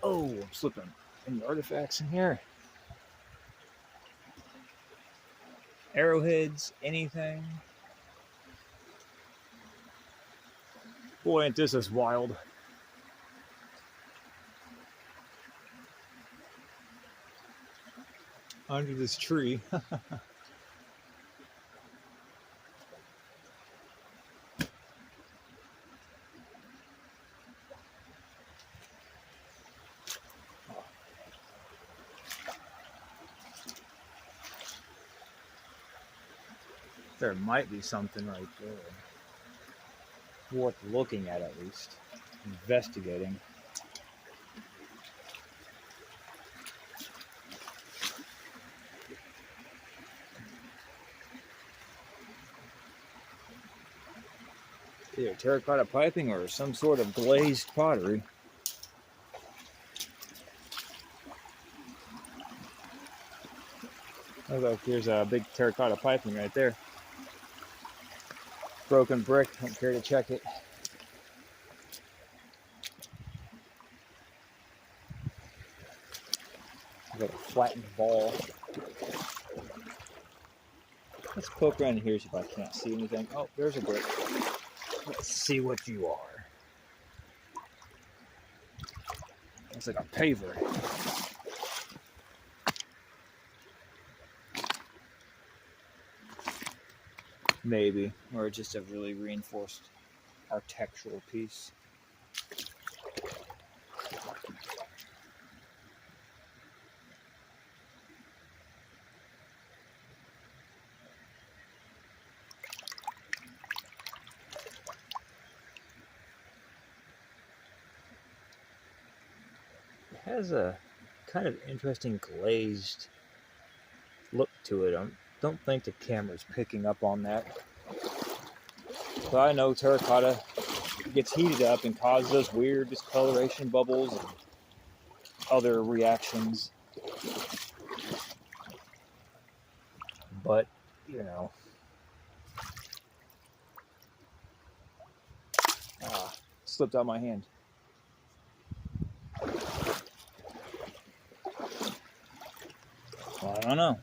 Oh, I'm slipping. Any artifacts in here? Arrowheads, anything? Boy, ain't this is wild. Under this tree. There might be something right there. Worth looking at least. Investigating. Either terracotta piping or some sort of glazed pottery. Looks like there's a big terracotta piping right there. Broken brick, don't care to check it. I've got a flattened ball. Let's poke around here, see if I can't see anything. Oh, there's a brick. Let's see what you are. Looks like a paver. Maybe, or just a really reinforced architectural piece. It has a kind of interesting glazed look to it. I don't think the camera's picking up on that. But I know terracotta gets heated up and causes those weird discoloration bubbles and other reactions. But, you know. Slipped out my hand. Well, I don't know.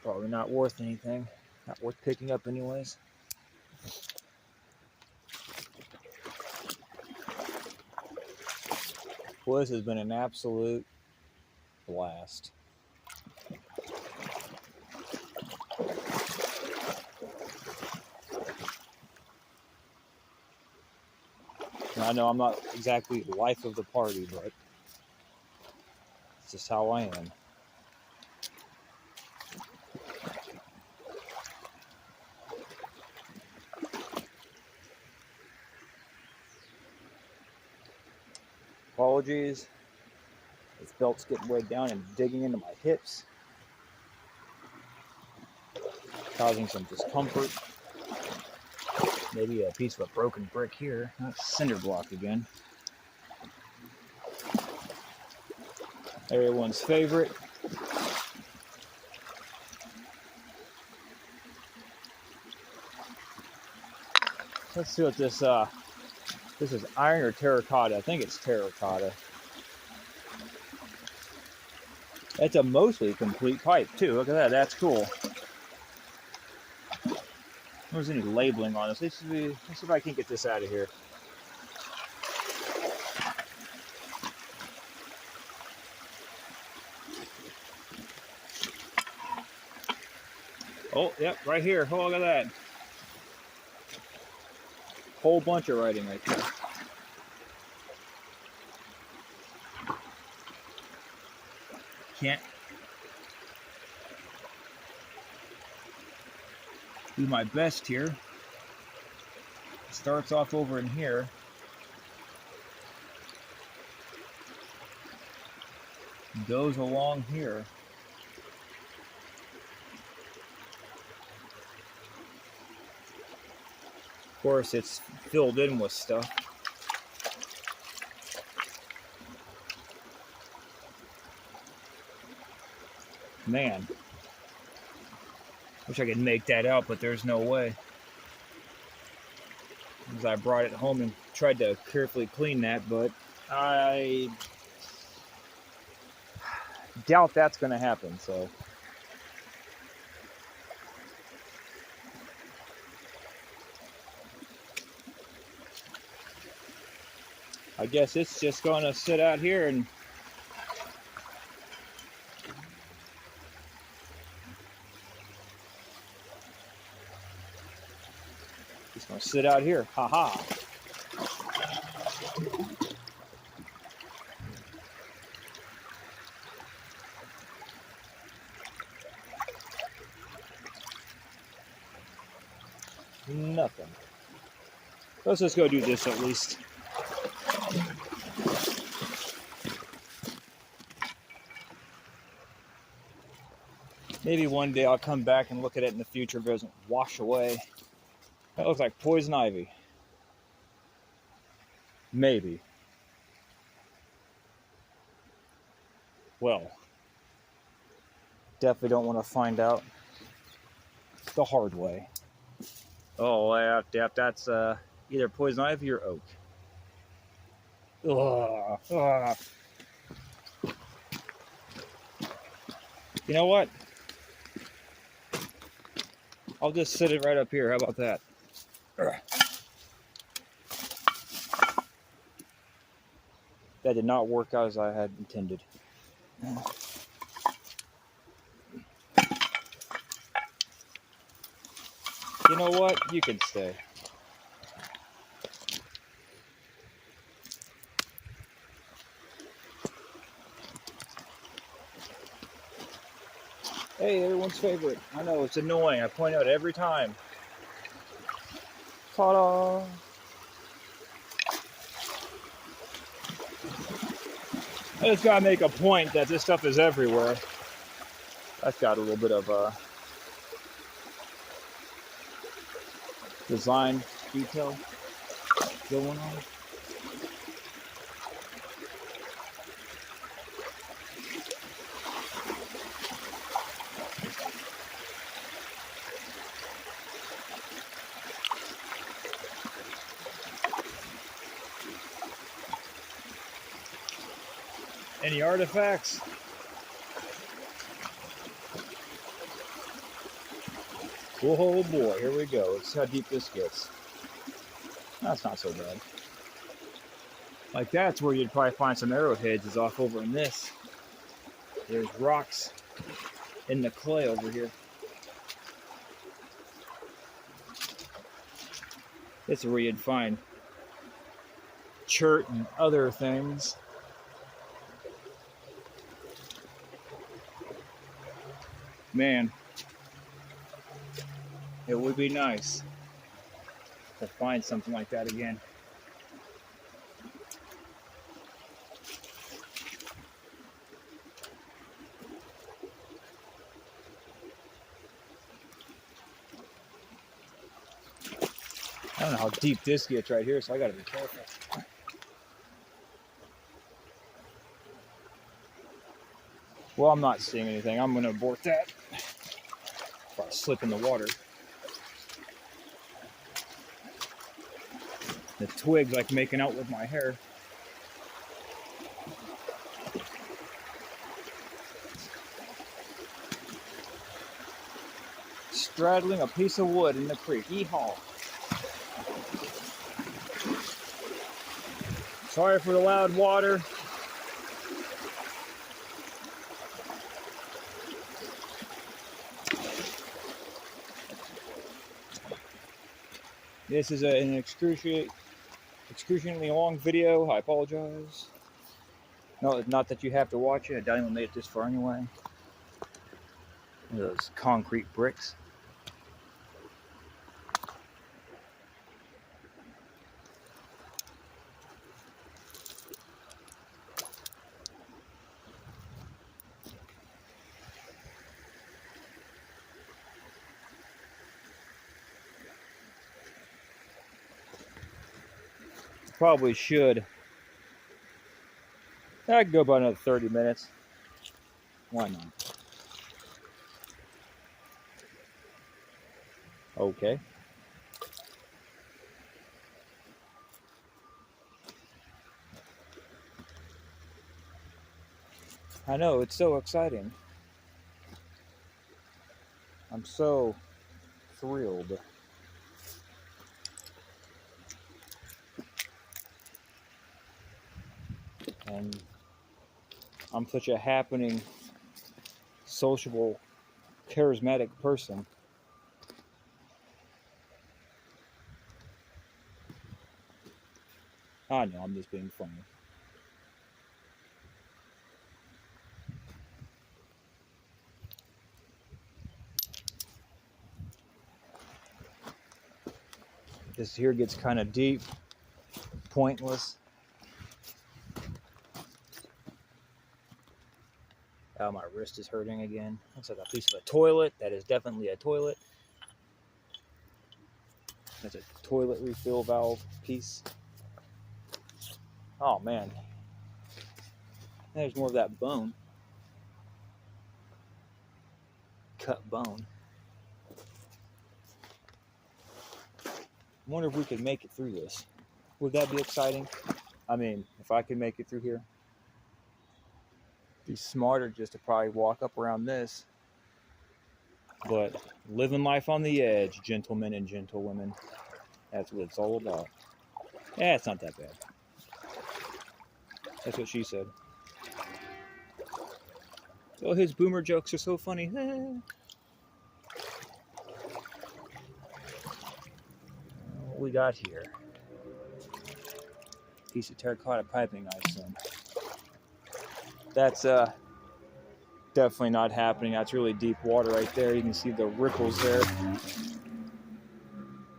Probably not worth anything. Not worth picking up anyways. Well, this has been an absolute blast. And I know I'm not exactly the life of the party, but it's just how I am. Apologies. This belt's getting weighed down and digging into my hips, causing some discomfort. Maybe a piece of a broken brick here. That's cinder block again. Everyone's favorite. Let's see what this is iron or terracotta. I think it's terracotta. That's a mostly complete pipe too. Look at that. That's cool. There's any labeling on this. Let's see if I can get this out of here. Oh, yep, right here. Oh, look at that. Whole bunch of writing right there. Can't do my best here. It starts off over in here. Goes along here. Of course, it's filled in with stuff. Man, wish I could make that out, but there's no way. Because I brought it home and tried to carefully clean that, but I doubt that's going to happen, so. I guess it's just going to sit out here and just going to sit out here. Ha-ha. Nothing. Let's just go do this at least. Maybe one day I'll come back and look at it in the future if it doesn't wash away. That looks like poison ivy. Maybe. Well, definitely don't want to find out the hard way. Oh, yeah, that's either poison ivy or oak. Ugh. You know what? I'll just sit it right up here. How about that? That did not work out as I had intended. You know what? You can stay. Hey, everyone's favorite. I know, it's annoying. I point out every time. Ta-da! I just gotta make a point that this stuff is everywhere. That's got a little bit of design detail going on. Any artifacts? Oh boy, here we go. Let's see how deep this gets. That's not so bad. Like that's where you'd probably find some arrowheads is off over in this. There's rocks in the clay over here. This is where you'd find chert and other things. Man, it would be nice to find something like that again. I don't know how deep this gets right here, so I gotta be careful. Well, I'm not seeing anything. I'm gonna abort that if I slip in the water. The twigs like making out with my hair. Straddling a piece of wood in the creek. Yeehaw. Sorry for the loud water. This is an excruciatingly long video. I apologize. No, not that you have to watch it. I doubt anyone made it this far anyway. Those concrete bricks. Probably should. I could go about another 30 minutes. Why not? Okay. I know, it's so exciting. I'm so thrilled. And I'm such a happening, sociable, charismatic person. I know, I'm just being funny. This here gets kind of deep, pointless. Oh, my wrist is hurting again. Looks like a piece of a toilet. That is definitely a toilet. That's a toilet refill valve piece. Oh, man. There's more of that bone. Cut bone. I wonder if we could make it through this. Would that be exciting? I mean, if I could make it through here. Be smarter just to probably walk up around this. But living life on the edge, gentlemen and gentlewomen. That's what it's all about. Yeah, it's not that bad. That's what she said. Oh, his boomer jokes are so funny. What we got here? Piece of terracotta piping, I assume. That's definitely not happening. That's really deep water right there. You can see the ripples there.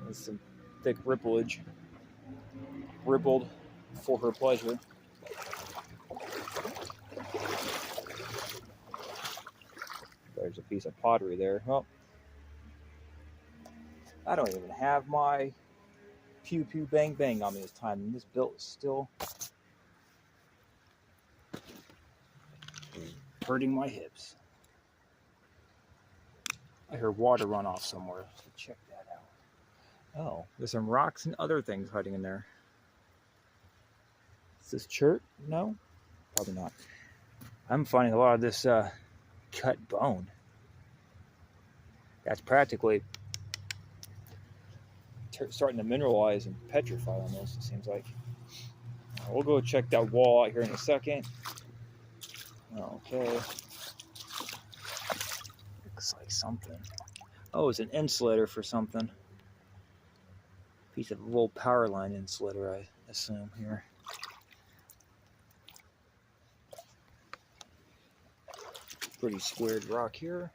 There's some thick ripplage. Rippled for her pleasure. There's a piece of pottery there. Well, I don't even have my pew pew bang bang on me this time, and this belt is still hurting my hips. I hear water run off somewhere, so check that out. Oh, there's some rocks and other things hiding in there. Is this chert? No, probably not. I'm finding a lot of this cut bone. That's practically starting to mineralize and petrify almost, it seems like. We'll go check that wall out here in a second. Okay. Looks like something. Oh, it's an insulator for something. Piece of old power line insulator, I assume, here. Pretty squared rock here.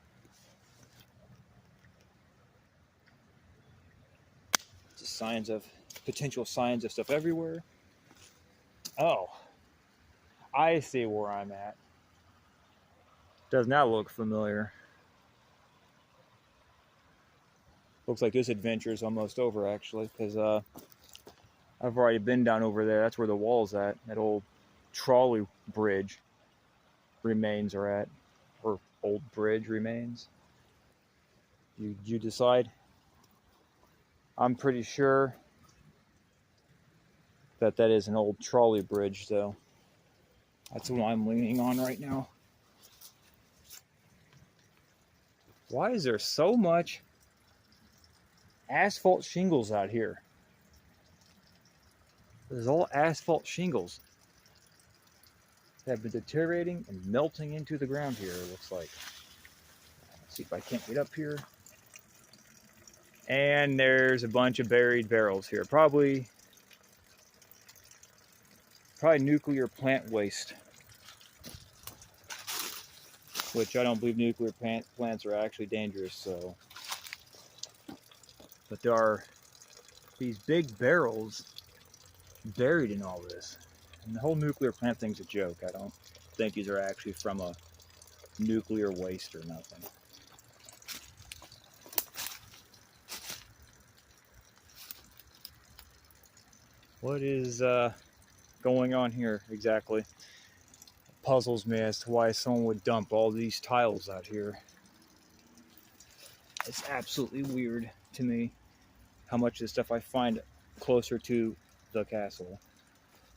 Just signs of, potential signs of stuff everywhere. Oh, I see where I'm at. Does not look familiar. Looks like this adventure is almost over, actually, because I've already been down over there. That's where the wall's at. That old trolley bridge remains are at, or old bridge remains. You decide? I'm pretty sure that that is an old trolley bridge, though. That's what I'm leaning on right now. Why is there so much asphalt shingles out here? There's all asphalt shingles that have been deteriorating and melting into the ground here, it looks like. Let's see if I can't get up here. And there's a bunch of buried barrels here. Probably nuclear plant waste. Which I don't believe nuclear plants are actually dangerous, so. But there are these big barrels buried in all this. And the whole nuclear plant thing's a joke. I don't think these are actually from a nuclear waste or nothing. What is going on here exactly? Puzzles me as to why someone would dump all these tiles out here. It's absolutely weird to me how much of this stuff I find closer to the castle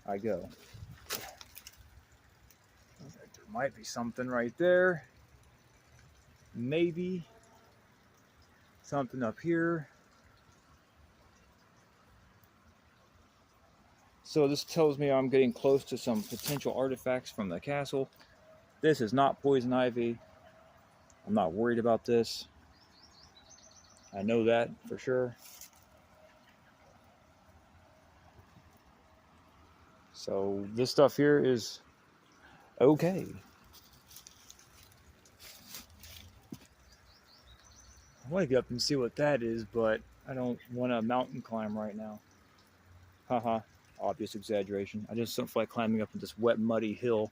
I go. There might be something right there. Maybe something up here. So this tells me I'm getting close to some potential artifacts from the castle. This is not poison ivy. I'm not worried about this. I know that for sure. So this stuff here is okay. I want to get up and see what that is, but I don't want to mountain climb right now. Haha, obvious exaggeration. I just don't feel like climbing up this wet, muddy hill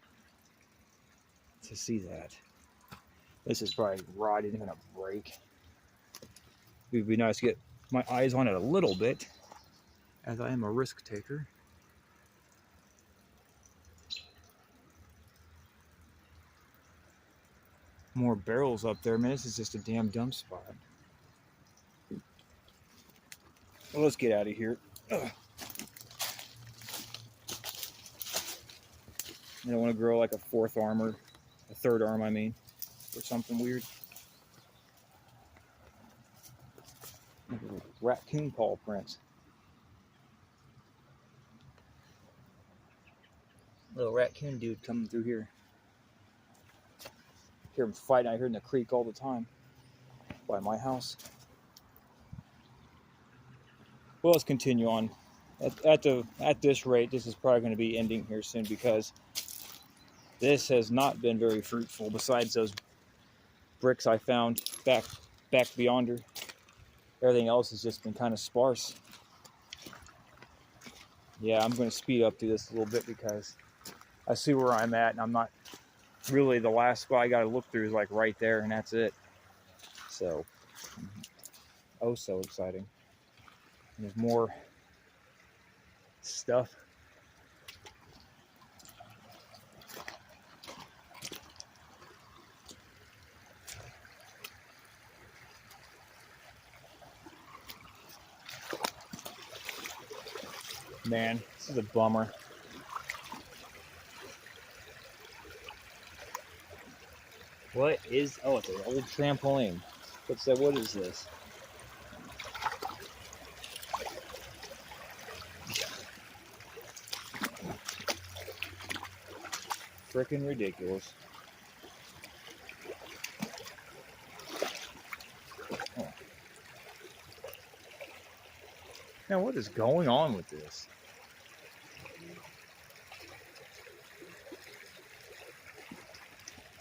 to see that. This is probably rotting and gonna break. It would be nice to get my eyes on it a little bit, as I am a risk taker. More barrels up there, man. This is just a damn dump spot. Well, let's get out of here. Ugh. I don't want to grow like a fourth arm or a third arm, I mean, or something weird. Raccoon paw prints. Little raccoon dude coming through here. Hear him fighting out here in the creek all the time by my house. Well, let's continue on. At this rate, this is probably going to be ending here soon because this has not been very fruitful. Besides those bricks I found back beyonder, everything else has just been kind of sparse. Yeah, I'm going to speed up through this a little bit because I see where I'm at, and I'm not really, the last spot I got to look through is like right there, and that's it. So, oh, so exciting. And there's more stuff. Man, this is a bummer. What is, oh, it's an old trampoline. What is this? Frickin' ridiculous. Oh. Now, what is going on with this?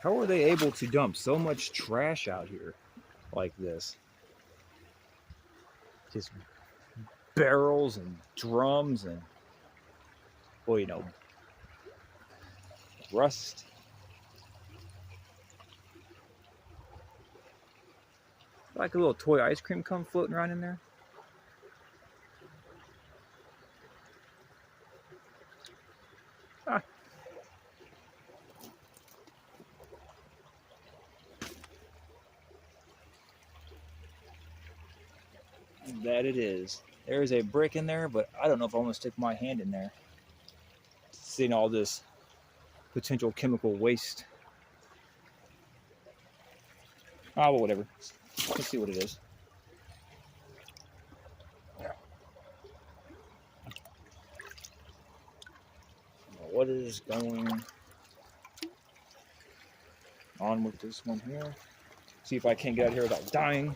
How are they able to dump so much trash out here like this? Just barrels and drums and, well, you know, rust. Like a little toy ice cream cone floating around in there. Ah. That it is. There's a brick in there, but I don't know if I want to stick my hand in there. Seeing all this potential chemical waste. Ah, well, whatever. Let's see what it is. What is going on with this one here? See if I can't get out of here without dying.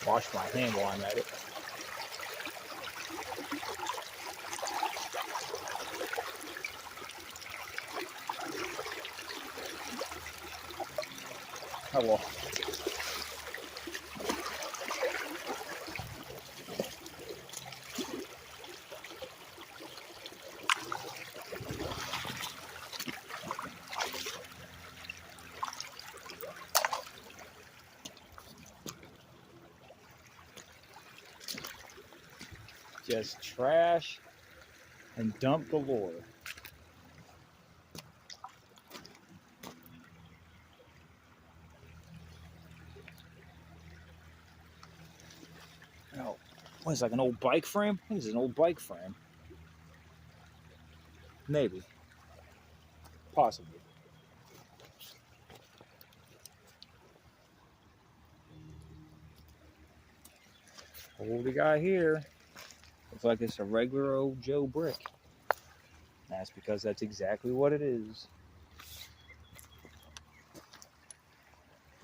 Wash my hand while I'm at it. Oh well. Just trash and dump galore. Oh, what is it, like an old bike frame? I think it's an old bike frame. Maybe. Possibly. What we got here? Looks like it's a regular old Joe brick. That's because that's exactly what it is.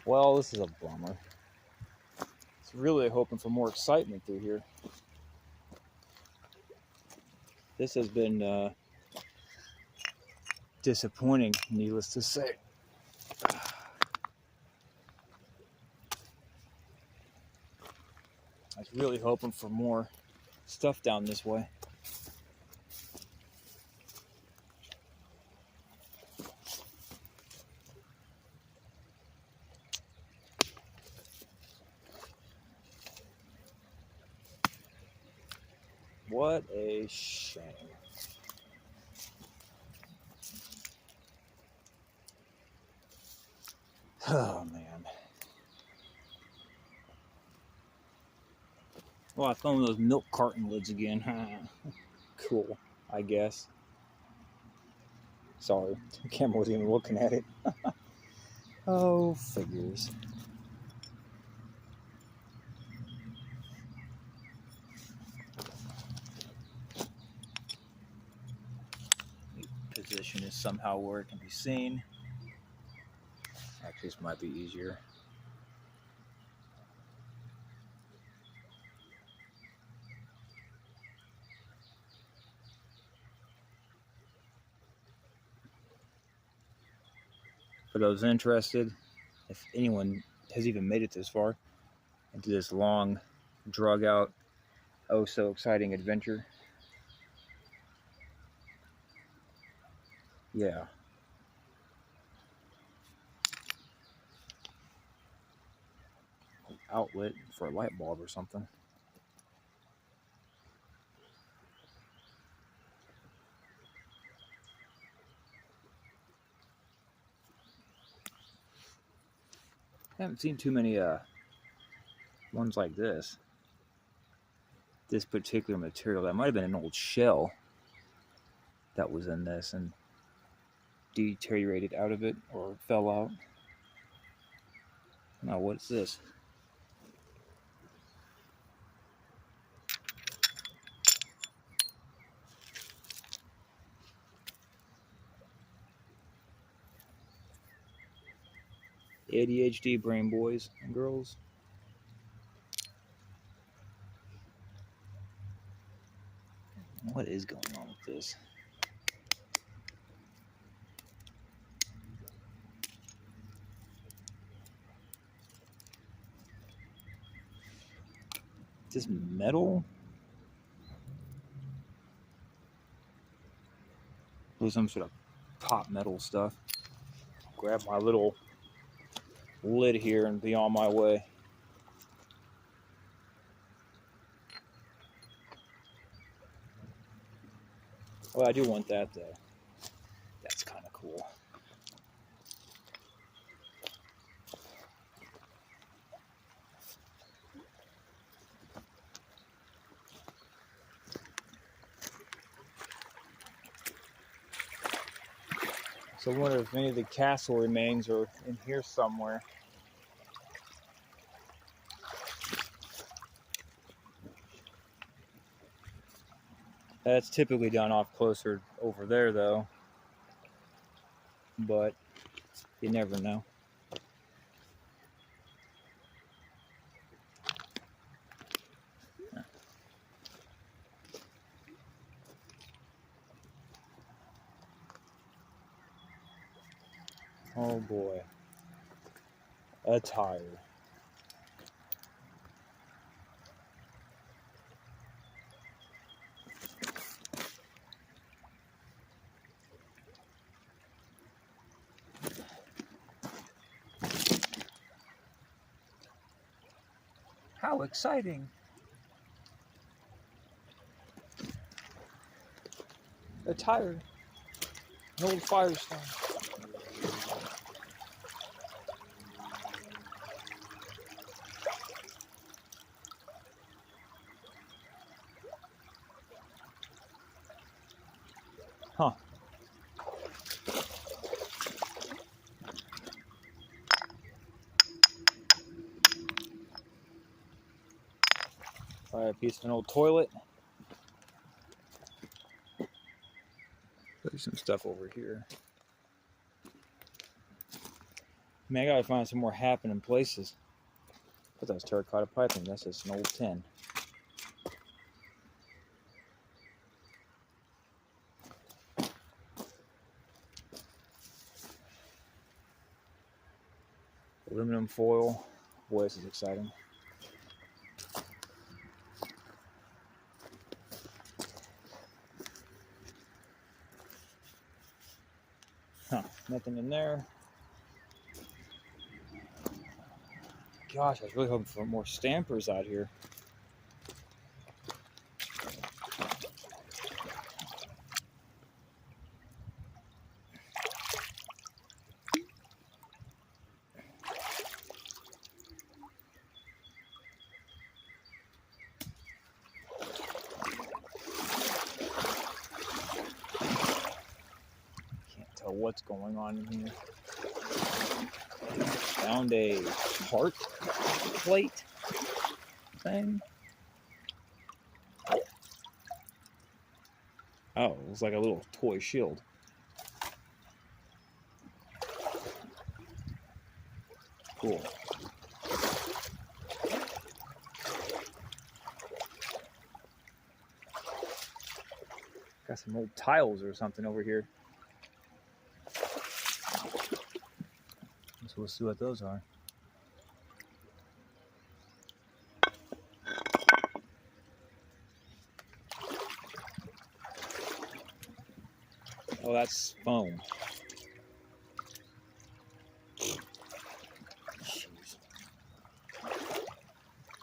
Well, this is a bummer. It's really hoping for more excitement through here. This has been disappointing, needless to say. I was really hoping for more stuff down this way. What a shame. Oh, man. Well, I found those milk carton lids again. Cool, I guess. Sorry, the camera wasn't even looking at it. Oh, figures. Position is somehow where it can be seen. Actually, this might be easier. For those interested, if anyone has even made it this far into this long, drug out, oh so exciting adventure, yeah. Outlet for a light bulb or something. I haven't seen too many ones like this. This particular material, that might have been an old shell that was in this and deteriorated out of it or fell out. Now, what's this? ADHD brain boys and girls. What is going on with this? Is this metal? Or some sort of pop metal stuff. Grab my little lid here and be on my way. Well, I do want that though. That's kind of cool. So I wonder if any of the castle remains are in here somewhere. That's typically done off closer over there though. But you never know. Oh boy. A tire. How exciting! A tire. An old Firestone. Huh. All right, a piece of an old toilet. There's some stuff over here. Man, I gotta find some more happening places. I thought that was terracotta piping. That's just an old tin. Aluminum foil. Boy, this is exciting. Huh, nothing in there. Gosh, I was really hoping for more stampers out here. Can't tell what's going on in here. Found a heart plate thing. Oh, it was like a little toy shield. Cool. Got some old tiles or something over here. So we'll see what those are. Oh, that's foam. Jeez.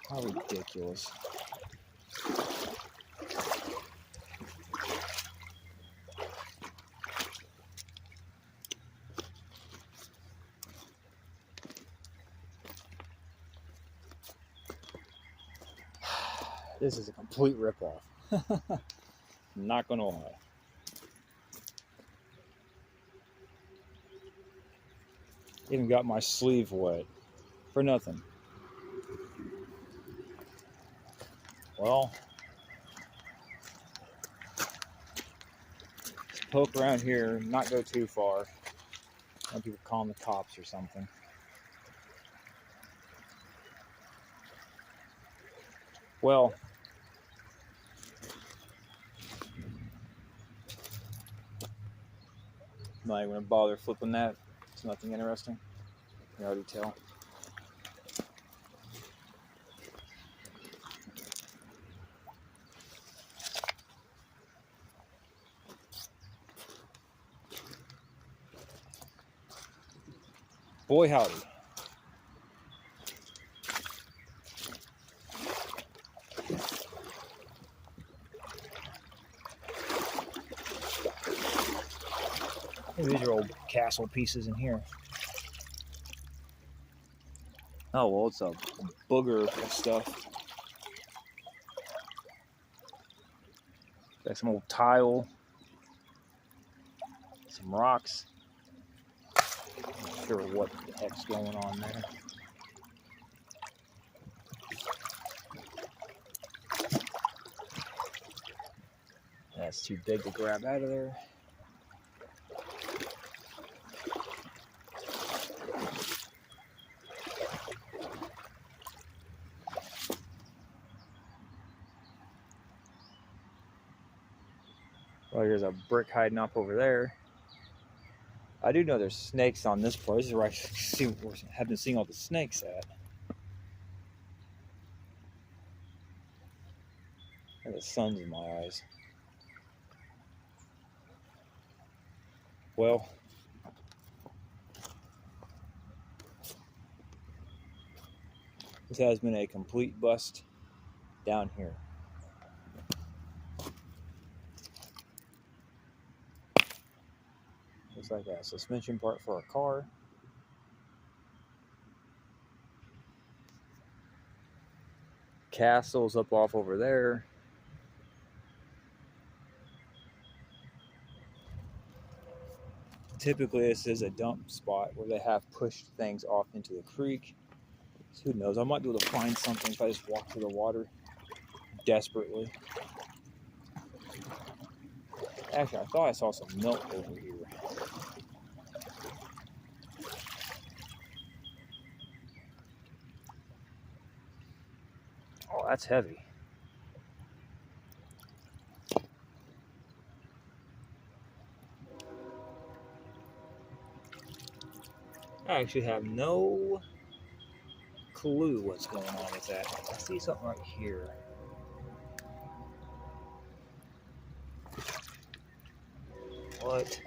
How ridiculous. This is a complete ripoff. Not gonna lie. Even got my sleeve wet for nothing. Well, let's poke around here, not go too far. Some people call them the cops or something. Well, I'm not even going to bother flipping that. It's nothing interesting. You can already tell. Boy howdy. These are old castle pieces in here. Oh, well, it's a booger of stuff. Got some old tile, some rocks. Not sure what the heck's going on there. That's too big to grab out of there. Well, here's a brick hiding up over there. I do know there's snakes on this part. This is where I have been seeing all the snakes at. And the sun's in my eyes. Well, this has been a complete bust down here. Looks like a suspension part for a car. Castle's up off over there. Typically this is a dump spot where they have pushed things off into the creek. So who knows, I might be able to find something if I just walk through the water desperately. Actually, I thought I saw some milk over here. Oh, that's heavy. I actually have no clue what's going on with that. I see something right here. What?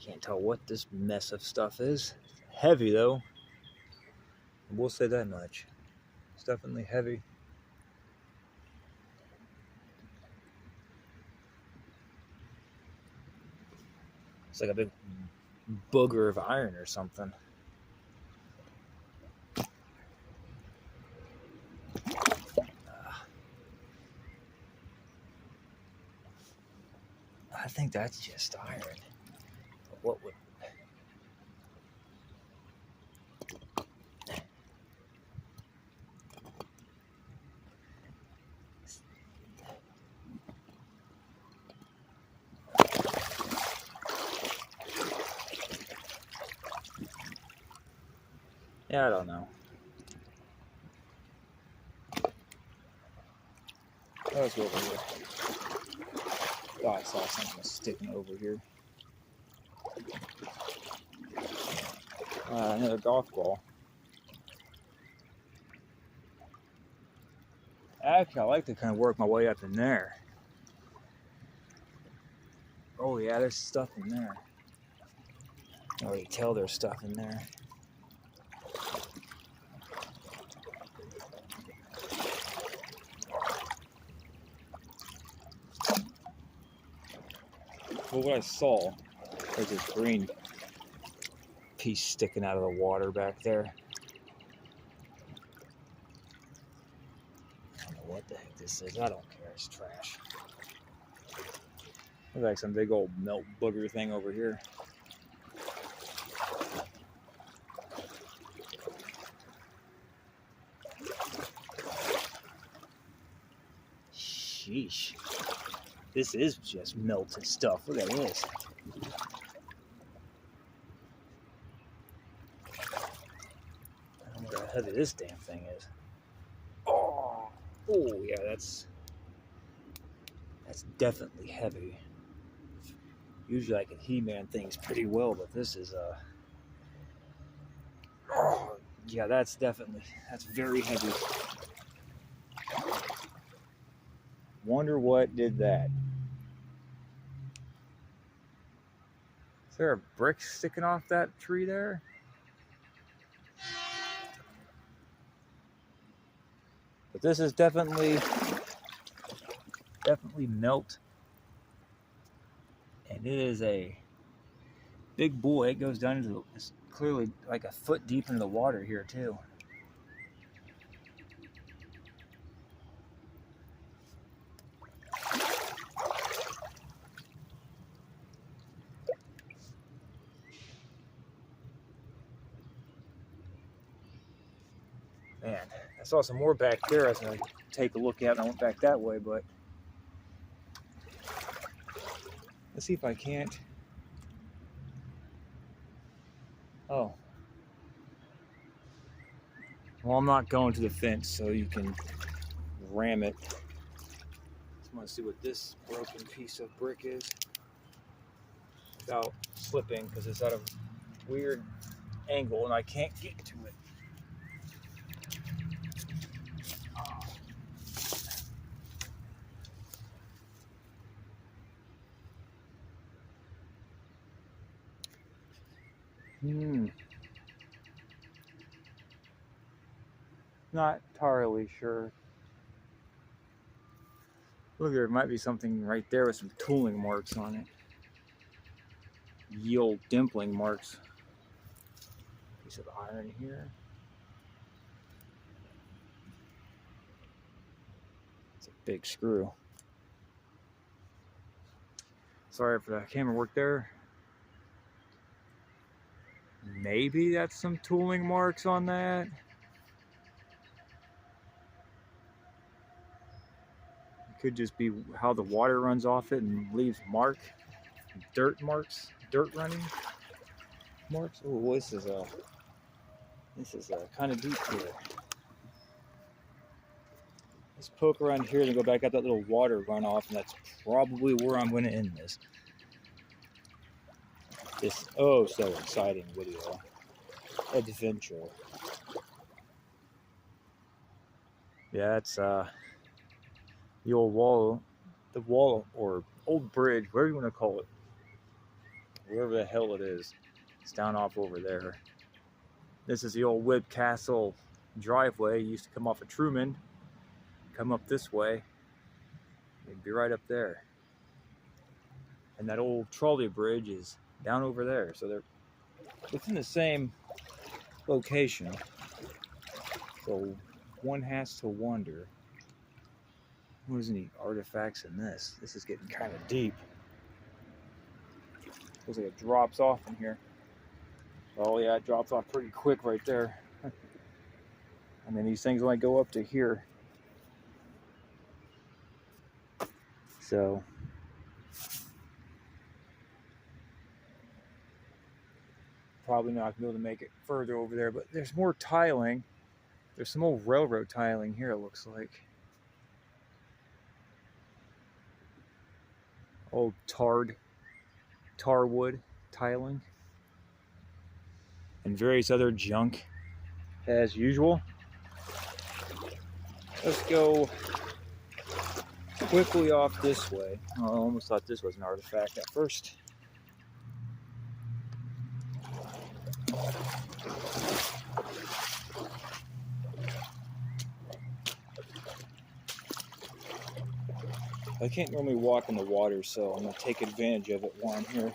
Can't tell what this mess of stuff is. It's heavy though. We'll say that much. It's definitely heavy. It's like a big booger of iron or something. I think that's just iron. But what would... Yeah, I don't know. Let's go over here. Oh, I saw something sticking over here. Another golf ball. Actually, I like to kind of work my way up in there. Oh yeah, there's stuff in there. I can already tell there's stuff in there. Well, what I saw, there's this green piece sticking out of the water back there. I don't know what the heck this is. I don't care. It's trash. Looks like some big old melt booger thing over here. Sheesh. This is just melted stuff. Look at this. heavy this damn thing is. Oh, yeah, that's definitely heavy. Usually I can He-Man things pretty well, but this is yeah, that's very heavy. Wonder what did that. Is there a brick sticking off that tree there? But this is definitely melt. And it is a big boy. It goes down into it's clearly like a foot deep into the water here too. Man, I saw some more back there. I was going to take a look at, and I went back that way, but let's see if I can't. Oh. Well, I'm not going to the fence, so you can ram it. Just want to see what this broken piece of brick is without slipping, because it's at a weird angle, and I can't get to it. Not entirely sure. Look, there might be something right there with some tooling marks on it. Ye old dimpling marks. Piece of iron here. It's a big screw. Sorry for the camera work there. Maybe that's some tooling marks on that. It could just be how the water runs off it and leaves dirt running marks. Oh, this is kind of deep here. Let's poke around here and go back up that little water runoff, and that's probably where I'm going to end this. This oh so exciting video adventure. Yeah, it's the old wall or old bridge, whatever you want to call it, wherever the hell it is. It's down off over there. This is the old Webb Castle driveway. You used to come off of Truman, come up this way, you'd be right up there. And that old trolley bridge is down over there, so they're within the same location. So one has to wonder, there's any artifacts in this? This is getting kind of deep. Looks like it drops off in here. Oh yeah, it drops off pretty quick right there. And then these things only go up to here. So probably not going to be able to make it further over there, but there's more tiling. There's some old railroad tiling here, it looks like. Old tarwood tiling. And various other junk as usual. Let's go quickly off this way. Oh, I almost thought this was an artifact at first. I can't normally walk in the water, so I'm going to take advantage of it while I'm here.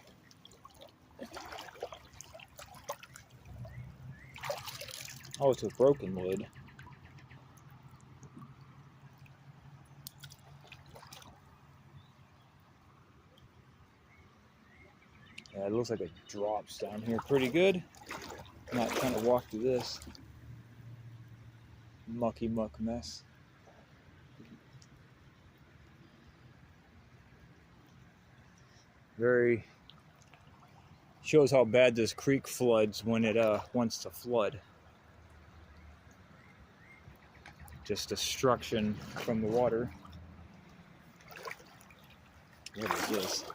Oh, it's a broken lid. Yeah, it looks like it drops down here pretty good. Might kind of walk through this mucky muck mess. Very shows how bad this creek floods when it wants to flood. just destruction from the water. What is this?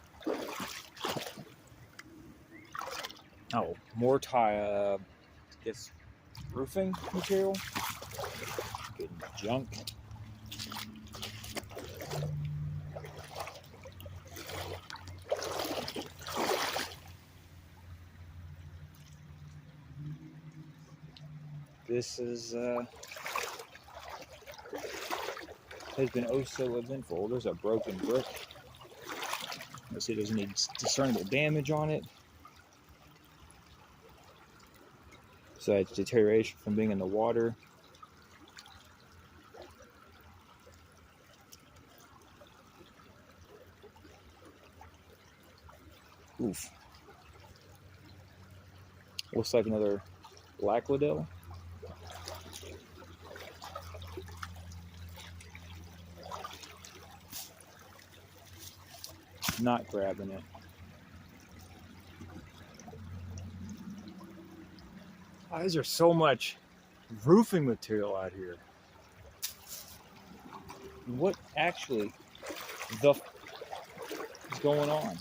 Oh, more tile. It's roofing material. Good junk. This is has been oh so eventful. There's a broken brick. Let's see, there's any discernible damage on it. Besides deterioration from being in the water. Oof. Looks like another black Liddell. Not grabbing it. Why is there so much roofing material out here? What actually the f is going on?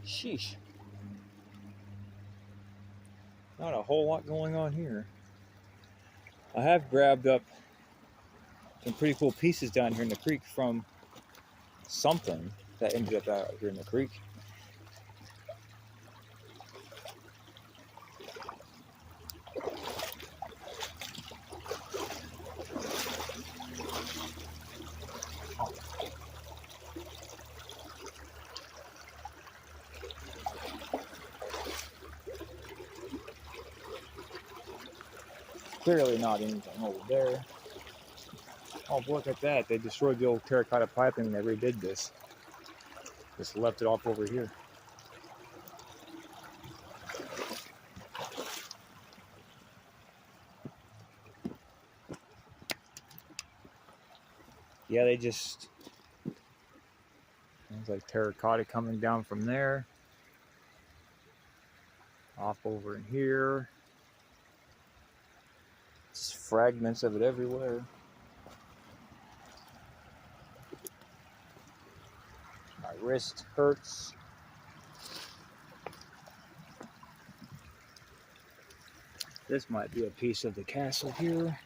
Sheesh. Not a whole lot going on here. I have grabbed up some pretty cool pieces down here in the creek from something that ended up out here in the creek. Clearly not anything over there. Oh, look at that. They destroyed the old terracotta piping and they redid this. Just left it off over here. Yeah, they just... It's like terracotta coming down from there. Off over in here. Just fragments of it everywhere. My wrist hurts. This might be a piece of the castle here.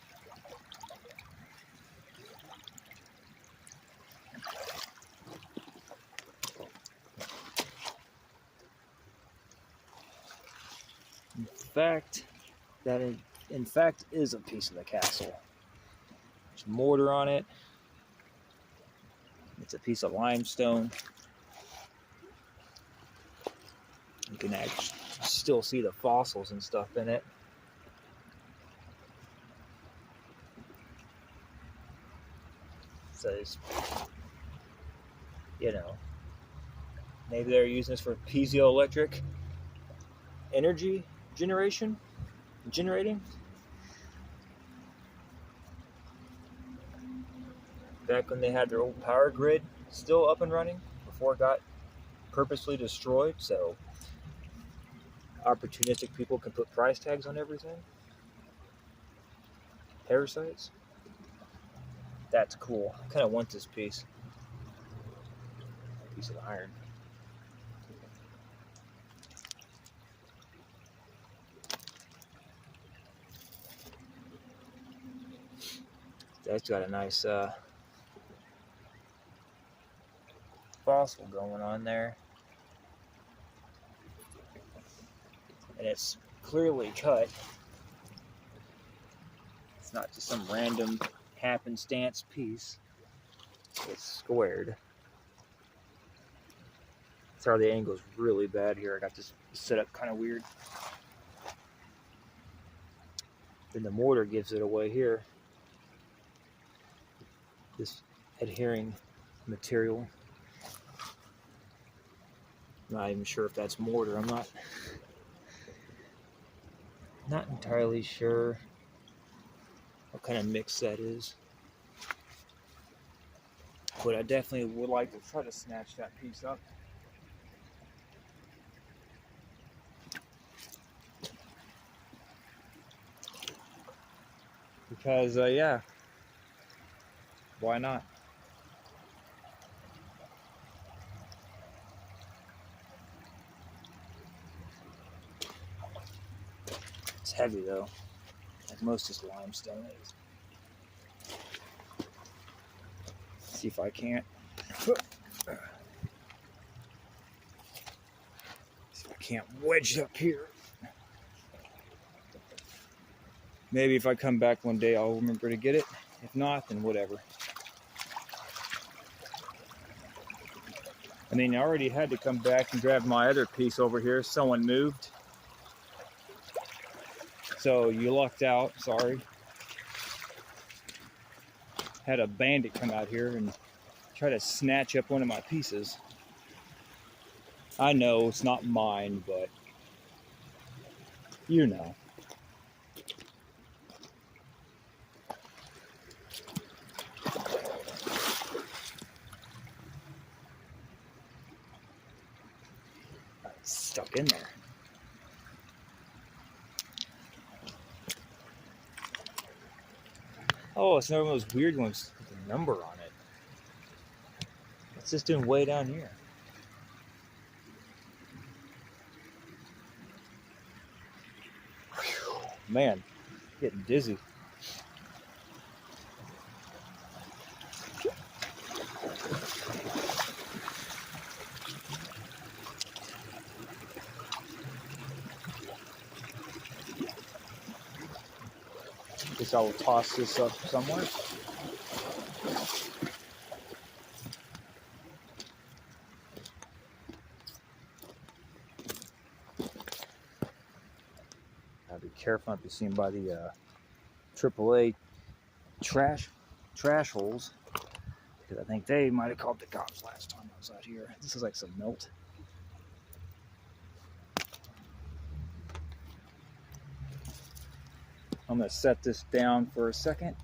In fact, is a piece of the castle. There's mortar on it. It's a piece of limestone. You can actually still see the fossils and stuff in it. So it's, you know, maybe they're using this for piezoelectric energy generating. Back when they had their old power grid still up and running before it got purposely destroyed, so opportunistic people can put price tags on everything. Parasites. That's cool. I kind of want this piece. Piece of iron. That's got a nice fossil going on there. And it's clearly cut. It's not just some random happenstance piece. It's squared. Sorry, the angle's really bad here. I got this set up kind of weird. Then the mortar gives it away here. This adhering material. Not even sure if that's mortar. I'm not entirely sure what kind of mix that is. But I definitely would like to try to snatch that piece up. Because, yeah, why not? It's heavy though, like most of this limestone is. See if I can't. See if I can't wedge it up here. Maybe if I come back one day, I'll remember to get it. If not, then whatever. I mean, I already had to come back and grab my other piece over here. Someone moved. So you lucked out, sorry. Had a bandit come out here and try to snatch up one of my pieces. I know it's not mine, but you know. It's stuck in there. Oh, it's another one of those weird ones with a number on it. What's this doing way down here? Whew, man, getting dizzy. Guess I will toss this up somewhere. Gotta be careful not to be seen by the AAA trash holes, because I think they might have called the cops last time I was out here. This is like some melt. I'm gonna set this down for a second.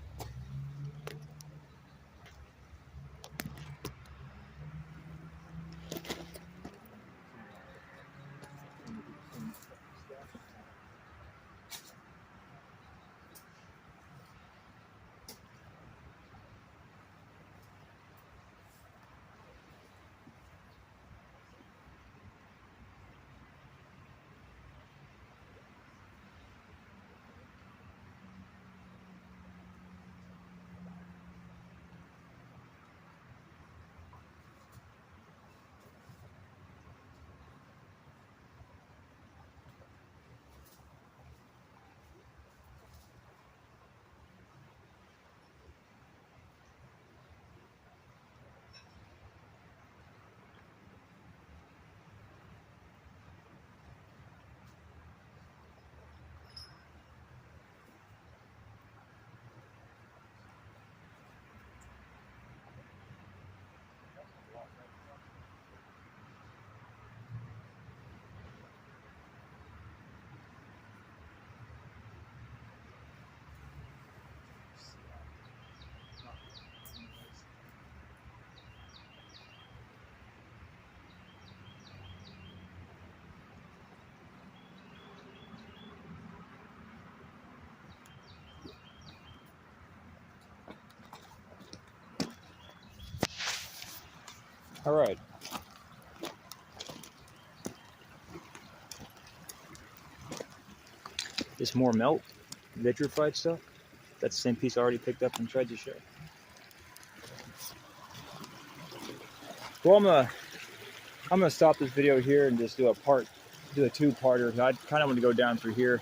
All right. This more melt, vitrified stuff. That's the same piece I already picked up and tried to show. Well, I'm gonna stop this video here and just do a two-parter. I kind of want to go down through here,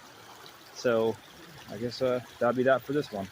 so I guess that'll be that for this one.